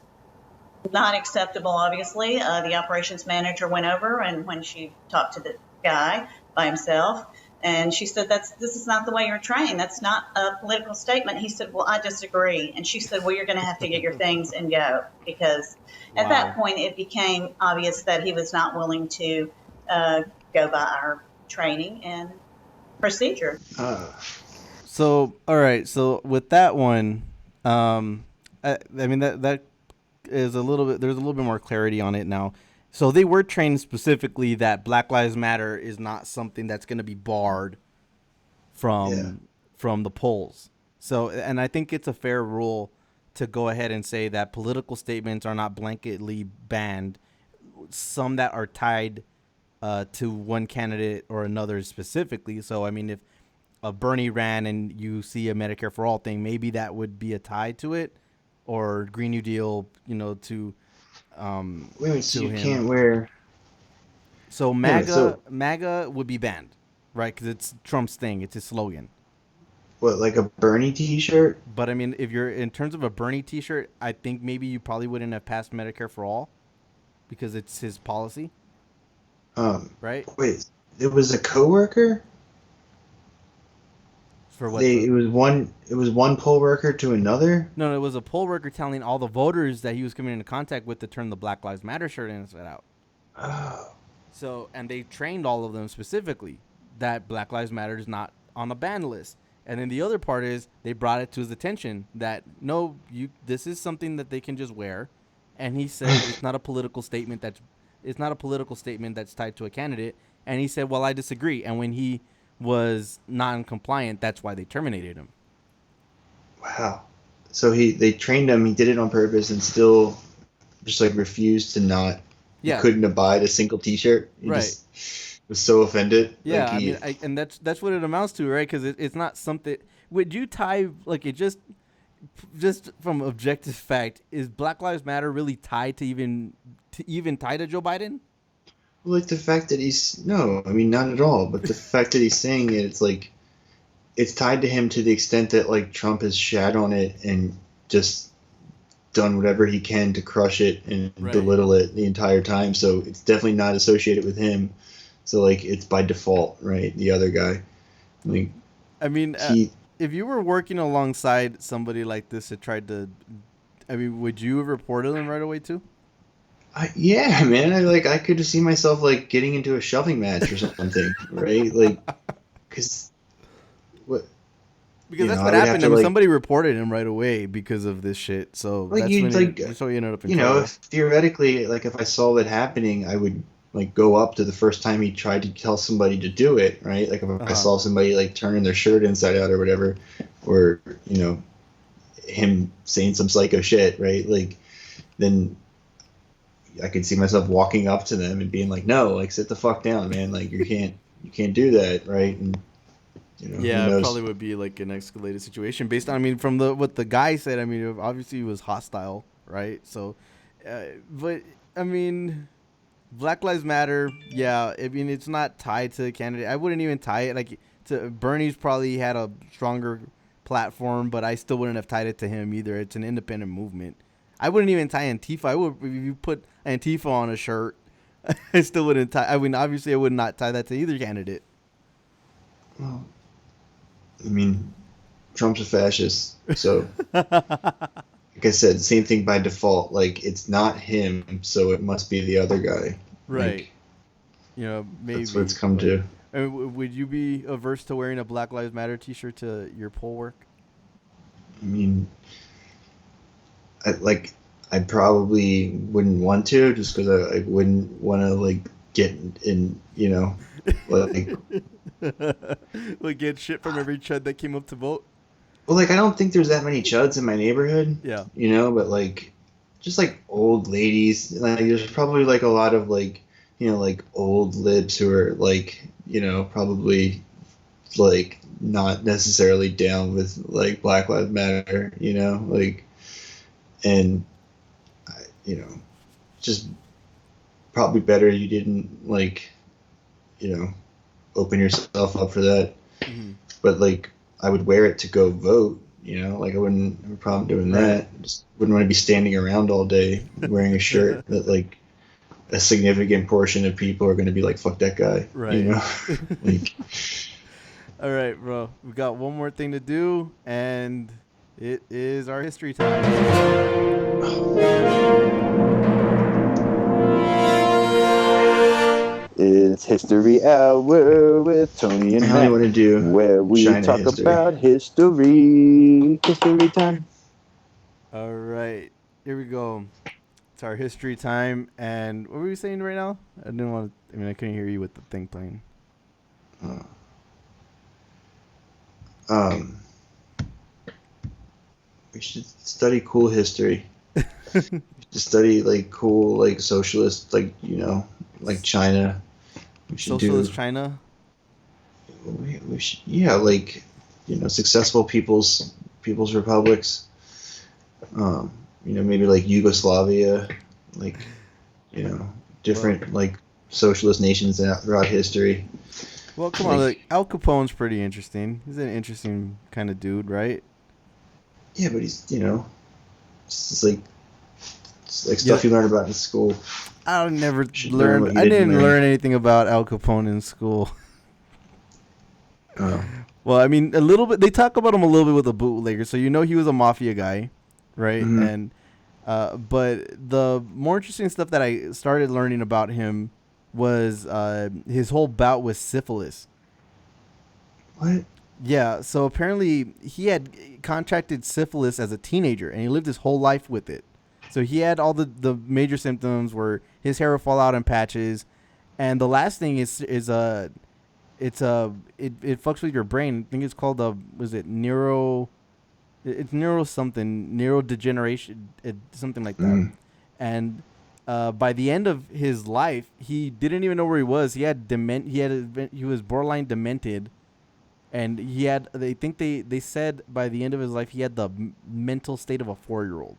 not acceptable, obviously. The operations manager went over, and when she talked to the guy by himself, and she said, this is not the way you're trained. That's not a political statement. He said, well, I disagree. And she said, well, you're going to have to get your things and go, because at that point it became obvious that he was not willing to go by our training and procedure. So, all right. So with that one, I mean, that is a little bit, there's a little bit more clarity on it now. So they were trained specifically that Black Lives Matter is not something that's going to be barred from the polls. So, and I think it's a fair rule to go ahead and say that political statements are not blanketly banned. Some that are tied to one candidate or another specifically. So, I mean, if Bernie ran and you see a Medicare for All thing, maybe that would be a tie to it, or Green New Deal, to so you him. can't wear. So MAGA would be banned, right? Because it's Trump's thing. It's his slogan. What, like a Bernie T-shirt? But I mean, if you're in terms of a Bernie T-shirt, I think maybe you probably wouldn't have passed Medicare for All because it's his policy. Right? Wait, it was a coworker? For what? It was one poll worker to another? No, it was a poll worker telling all the voters that he was coming into contact with to turn the Black Lives Matter shirt inside out. Oh. So, and they trained all of them specifically that Black Lives Matter is not on the ban list. And then the other part is they brought it to his attention that no, this is something that they can just wear. And he said it's not a political statement that's tied to a candidate. And he said, well, I disagree. And when he was non-compliant, that's why they terminated him. Wow. So they trained him, he did it on purpose, and still just like refused to not. Yeah. He couldn't abide a single T-shirt. He right. Just was so offended. Yeah, and that's what it amounts to, right? Because it's not something. Would you tie like it just from objective fact? Is Black Lives Matter really tied to even tied to Joe Biden? Like the fact that not at all. But the fact that he's saying it, it's like it's tied to him to the extent that like Trump has shat on it and just done whatever he can to crush it and belittle it the entire time. So it's definitely not associated with him. So like it's by default, right? The other guy. Like, I mean, if you were working alongside somebody like this that tried to, I mean, would you have reported them right away too? Yeah, man. I could have seen myself like getting into a shoving match or something, right? Like, because that's what happened. I mean, somebody reported him right away because of this shit. So like that's you when so he ended up in trouble. Theoretically, like if I saw that happening, I would like go up to the first time he tried to tell somebody to do it, right? Like if I saw somebody like turning their shirt inside out or whatever, or him saying some psycho shit, right? Like then I could see myself walking up to them and being like, no, like sit the fuck down, man. Like you can't do that, right? And yeah, it probably would be like an escalated situation based on, I mean, from what the guy said. I mean, obviously he was hostile, right? So, but I mean, Black Lives Matter. Yeah, I mean, it's not tied to the candidate. I wouldn't even tie it like to Bernie's. Probably had a stronger platform, but I still wouldn't have tied it to him either. It's an independent movement. I wouldn't even tie Antifa. I would, if you put Antifa on a shirt, I still wouldn't tie. I mean, obviously, I would not tie that to either candidate. Well, I mean, Trump's a fascist, so like I said, same thing by default. Like it's not him, so it must be the other guy. Right. Like, Maybe that's what it's come to. I mean, would you be averse to wearing a Black Lives Matter T-shirt to your poll work? I mean, I probably wouldn't want to, just because I wouldn't want to like get in, like. Like get shit from every chud that came up to vote. Well, like I don't think there's that many chuds in my neighborhood. Yeah. But like, just like old ladies. Like there's probably like a lot of like, like old libs who are like, probably like not necessarily down with like Black Lives Matter. Like, and just probably better you didn't like, open yourself up for that. Mm-hmm. But like I would wear it to go vote, like I wouldn't have a problem doing that. Just wouldn't want to be standing around all day wearing a shirt that like a significant portion of people are going to be like, fuck that guy. Right. Like, all right, bro, we got one more thing to do, and it is our history time. It's History Hour with Tony and Matt, want to do where we China talk history. about history. History time. All right, here we go. It's our history time, and what were we saying right now? I didn't want to. I mean, I couldn't hear you with the thing playing. We should study cool history. Just study like cool, like socialist, like like China. We should Socialist China. We should, like successful people's republics. Maybe like Yugoslavia, like different like socialist nations throughout history. Well, come on, like Al Capone's pretty interesting. He's an interesting kind of dude, right? Yeah, but he's it's just like stuff you learn about in school. I never learned. I didn't learn anything about Al Capone in school. Oh. Well, I mean, a little bit. They talk about him a little bit with a bootlegger, so he was a mafia guy, right? Mm-hmm. And but the more interesting stuff that I started learning about him was his whole bout with syphilis. What? Yeah, so apparently he had contracted syphilis as a teenager, and he lived his whole life with it. So he had all the major symptoms where his hair would fall out in patches, and the last thing is it fucks with your brain. I think it's called neurodegeneration, something like that. And by the end of his life, he didn't even know where he was. He had he was borderline demented. And he had, they said by the end of his life, he had the mental state of a 4-year-old.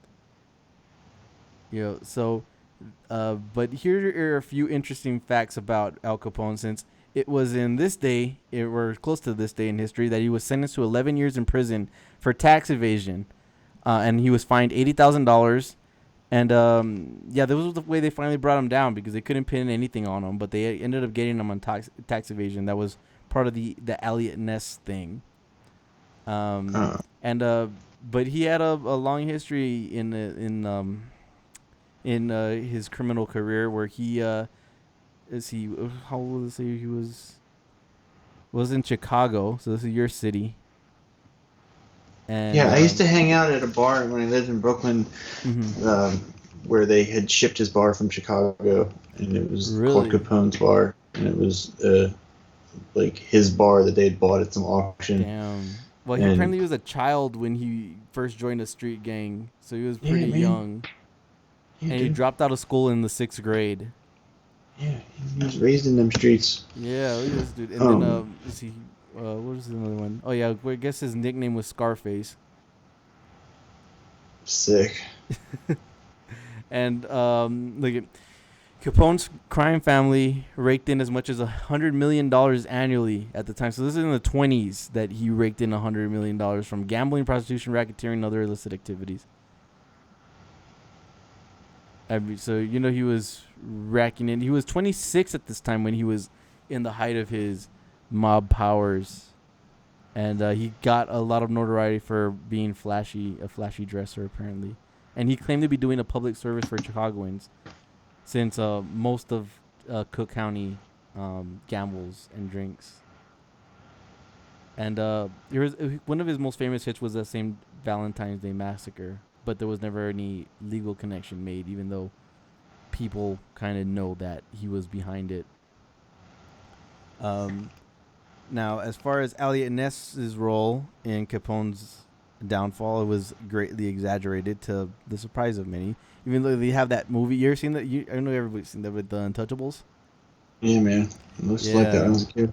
So, but here are a few interesting facts about Al Capone, since it was in this day, or close to this day in history, that he was sentenced to 11 years in prison for tax evasion. And he was fined $80,000. And, that was the way they finally brought him down, because they couldn't pin anything on him, but they ended up getting him on tax evasion. That was part of the Elliot Ness thing. But he had a long history in his criminal career, where he how old is he? He was in Chicago, so this is your city. And I used to hang out at a bar when I lived in Brooklyn. Mm-hmm. where they had shipped his bar from Chicago, and it was Really? called Capone's Bar, and it was like his bar that they had bought at some auction. Damn. Well, he And apparently was a child when he first joined a street gang, so he was pretty man. young. Yeah, And he dude. dropped out of school in the 6th grade. Yeah, he was raised in them streets. Yeah, look at this dude. And then, let's see, what was the other one? Oh, yeah, I guess his nickname was Scarface. Sick. And look at Capone's crime family raked in as much as $100 million annually at the time. So this is in the 20s that he raked in $100 million from gambling, prostitution, racketeering, and other illicit activities. I mean, so, you know, he was racking in. He was 26 at this time when he was in the height of his mob powers. And he got a lot of notoriety for being a flashy dresser, apparently. And he claimed to be doing a public service for Chicagoans, since most of Cook County gambles and drinks. And one of his most famous hits was the same Valentine's Day Massacre, but there was never any legal connection made, even though people kind of know that he was behind it. Now, as far as Elliot Ness's role in Capone's downfall, it was greatly exaggerated to the surprise of many. Even though they have that movie, you ever seen that? I know everybody's seen that with the Untouchables. Yeah, man. It looks like that when I was a kid.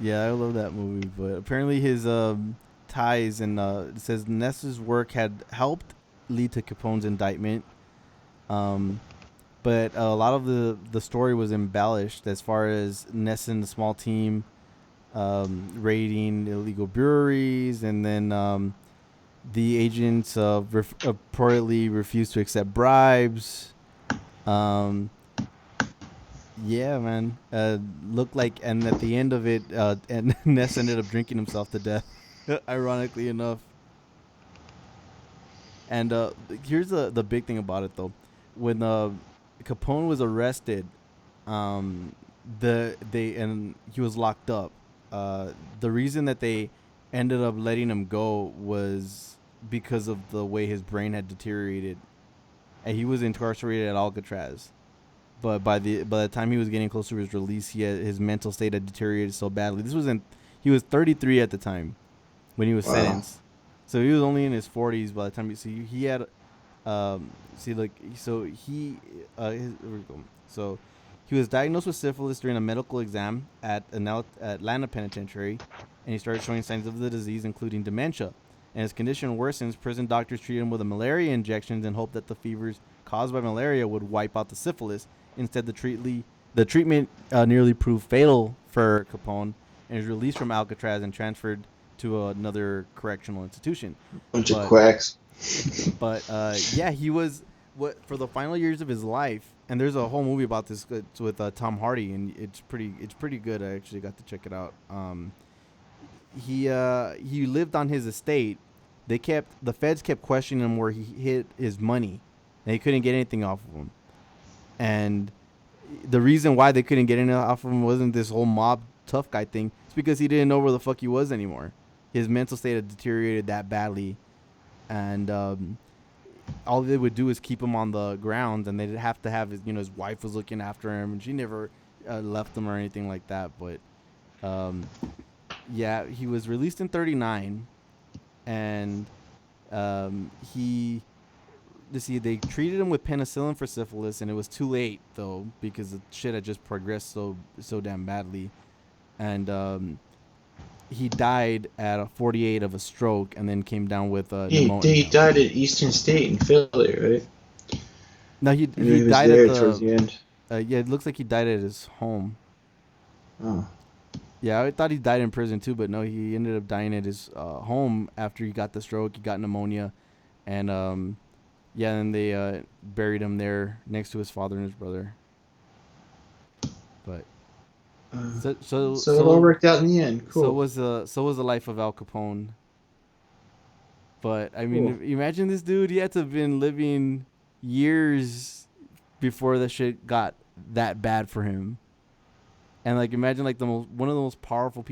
Yeah, I love that movie. But apparently his ties and it says Ness's work had helped lead to Capone's indictment. But a lot of the story was embellished as far as Ness and the small team raiding illegal breweries, and then the agents reportedly refused to accept bribes. Yeah, man. Looked like, and at the end of it, and Ness ended up drinking himself to death, ironically enough. And here's the big thing about it, though. When Capone was arrested, he was locked up. The reason that they ended up letting him go was because of the way his brain had deteriorated, and he was incarcerated at Alcatraz. But by the time he was getting close to his release, his mental state had deteriorated so badly. He was 33 at the time when he was sentenced, so he was only in his 40s by the time he had. So he was diagnosed with syphilis during a medical exam at an Atlanta penitentiary, and he started showing signs of the disease, including dementia. And his condition worsens. Prison doctors treated him with malaria injections and hoped that the fevers caused by malaria would wipe out the syphilis. Instead, the treatment nearly proved fatal for Capone, and was released from Alcatraz and transferred to another correctional institution. Bunch of quacks. But he was for the final years of his life. And there's a whole movie about this with Tom Hardy, and it's pretty good. I actually got to check it out. He lived on his estate. The feds kept questioning him where he hid his money, and he couldn't get anything off of him. And the reason why they couldn't get anything off of him wasn't this whole mob tough guy thing. It's because he didn't know where the fuck he was anymore. His mental state had deteriorated that badly, and all they would do is keep him on the ground, and they'd have to have his wife was looking after him, and she never left him or anything like that. But he was released in 1939, and they treated him with penicillin for syphilis, and it was too late though, because the shit had just progressed so damn badly, and he died at 48 of a stroke, and then came down with pneumonia. He died at Eastern State in Philly, right? No, he died towards the end. It looks like he died at his home. Oh. Yeah, I thought he died in prison too, but no, he ended up dying at his home after he got the stroke. He got pneumonia, and and they buried him there next to his father and his brother. But so it all worked out in the end. Cool. So was the life of Al Capone. But I mean, imagine this dude. He had to have been living years before the shit got that bad for him. And imagine one of the most powerful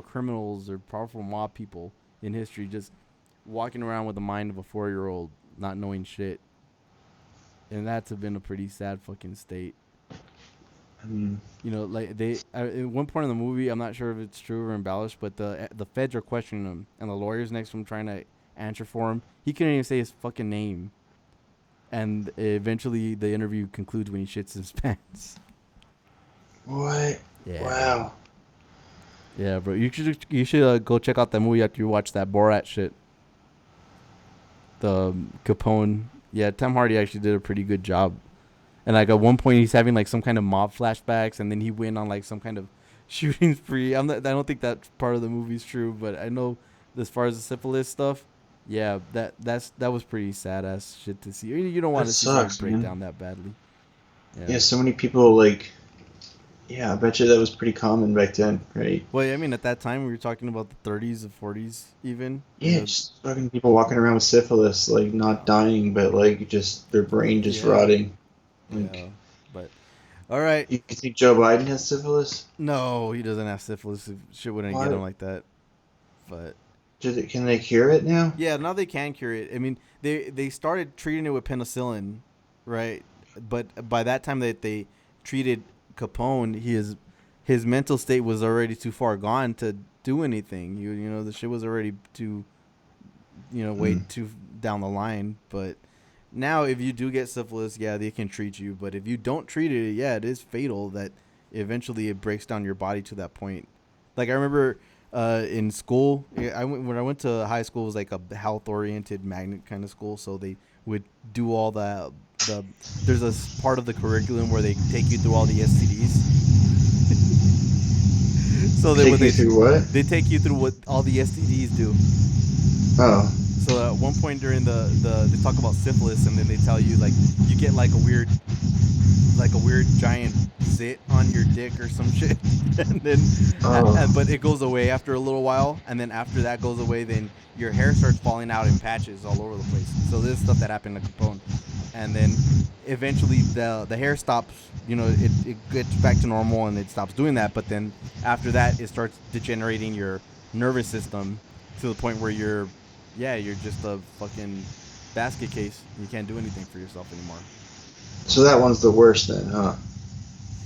criminals or powerful mob people in history, just walking around with the mind of a 4-year-old, not knowing shit. and that's been a pretty sad fucking state. I mean, You know, like they at one point in the movie, I'm not sure if it's true or embellished, but the feds are questioning him, and the lawyers next to him trying to answer for him. He couldn't even say his fucking name, and eventually the interview concludes when he shits his pants. what? Yeah. Wow. Yeah, bro. You should go check out that movie after you watch that Borat shit. The Capone. Yeah, Tom Hardy actually did a pretty good job. And like at one point he's having like some kind of mob flashbacks, and then he went on like some kind of shooting spree. I don't think that part of the movie's true, but I know as far as the syphilis stuff, yeah, that was pretty sad ass shit to see. You don't want That to see someone sucks, break man. down that badly. Yeah, so many people like. Yeah, I bet you that was pretty common back then, right? Well, I mean, at that time we were talking about the 30s and 40s, even. Yeah, just fucking people walking around with syphilis, like not dying, but like just their brain just rotting. Like, Yeah, but all right. you think Joe Biden has syphilis? No, he doesn't have syphilis. Shit wouldn't get him like that. But Can they cure it now? yeah, now they can cure it. I mean, they started treating it with penicillin, right? But by that time that they treated Capone, his mental state was already too far gone to do anything. You know, the shit was already too, way too down the line. But now, if you do get syphilis, yeah, they can treat you. But if you don't treat it, yeah, it is fatal. That eventually it breaks down your body to that point. Like I remember in school, when I went to high school, it was like a health-oriented magnet kind of school. So they would do all there's a part of the curriculum where they take you through all the STDs. So through what? They take you through what all the STDs do. Oh. So at one point during they talk about syphilis, and then they tell you like you get like a weird giant zit on your dick or some shit, and then but it goes away after a little while, and then after that goes away, then your hair starts falling out in patches all over the place. So this is stuff that happened to Capone, and then eventually the hair stops. It gets back to normal and it stops doing that. But then after that, it starts degenerating your nervous system to the point where you're just a fucking basket case. You can't do anything for yourself anymore. So that one's the worst then, huh?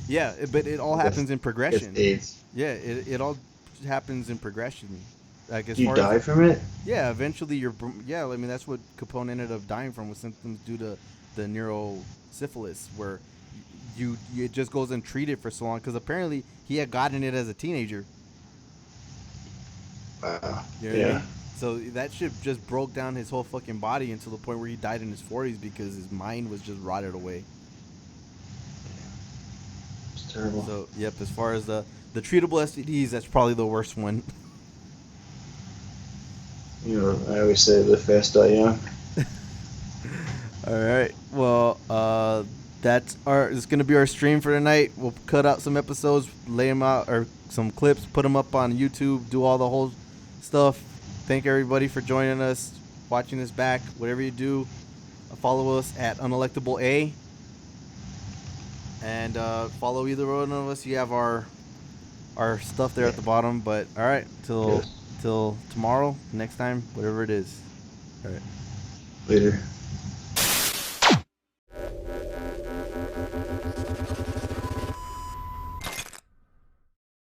Yeah, but it all happens in progression. AIDS. Yeah, it all happens in progression. Like as you far die as, from it? Yeah, eventually I mean that's what Capone ended up dying from, was symptoms due to the neurosyphilis, where it just goes untreated for so long, because apparently he had gotten it as a teenager. Wow. You know what I mean? So that shit just broke down his whole fucking body until the point where he died in his 40s because his mind was just rotted away. It's terrible. So, yep, as far as the treatable STDs, that's probably the worst one. I always say live fast, die young. All right. Well, it's going to be our stream for tonight. We'll cut out some episodes, lay them out, or some clips, put them up on YouTube, do all the whole stuff. Thank everybody for joining us, watching us back. Whatever you do, follow us at Unelectable A, and follow either one of us. You have our stuff there at the bottom. But all right, till tomorrow, next time, whatever it is. All right. Later.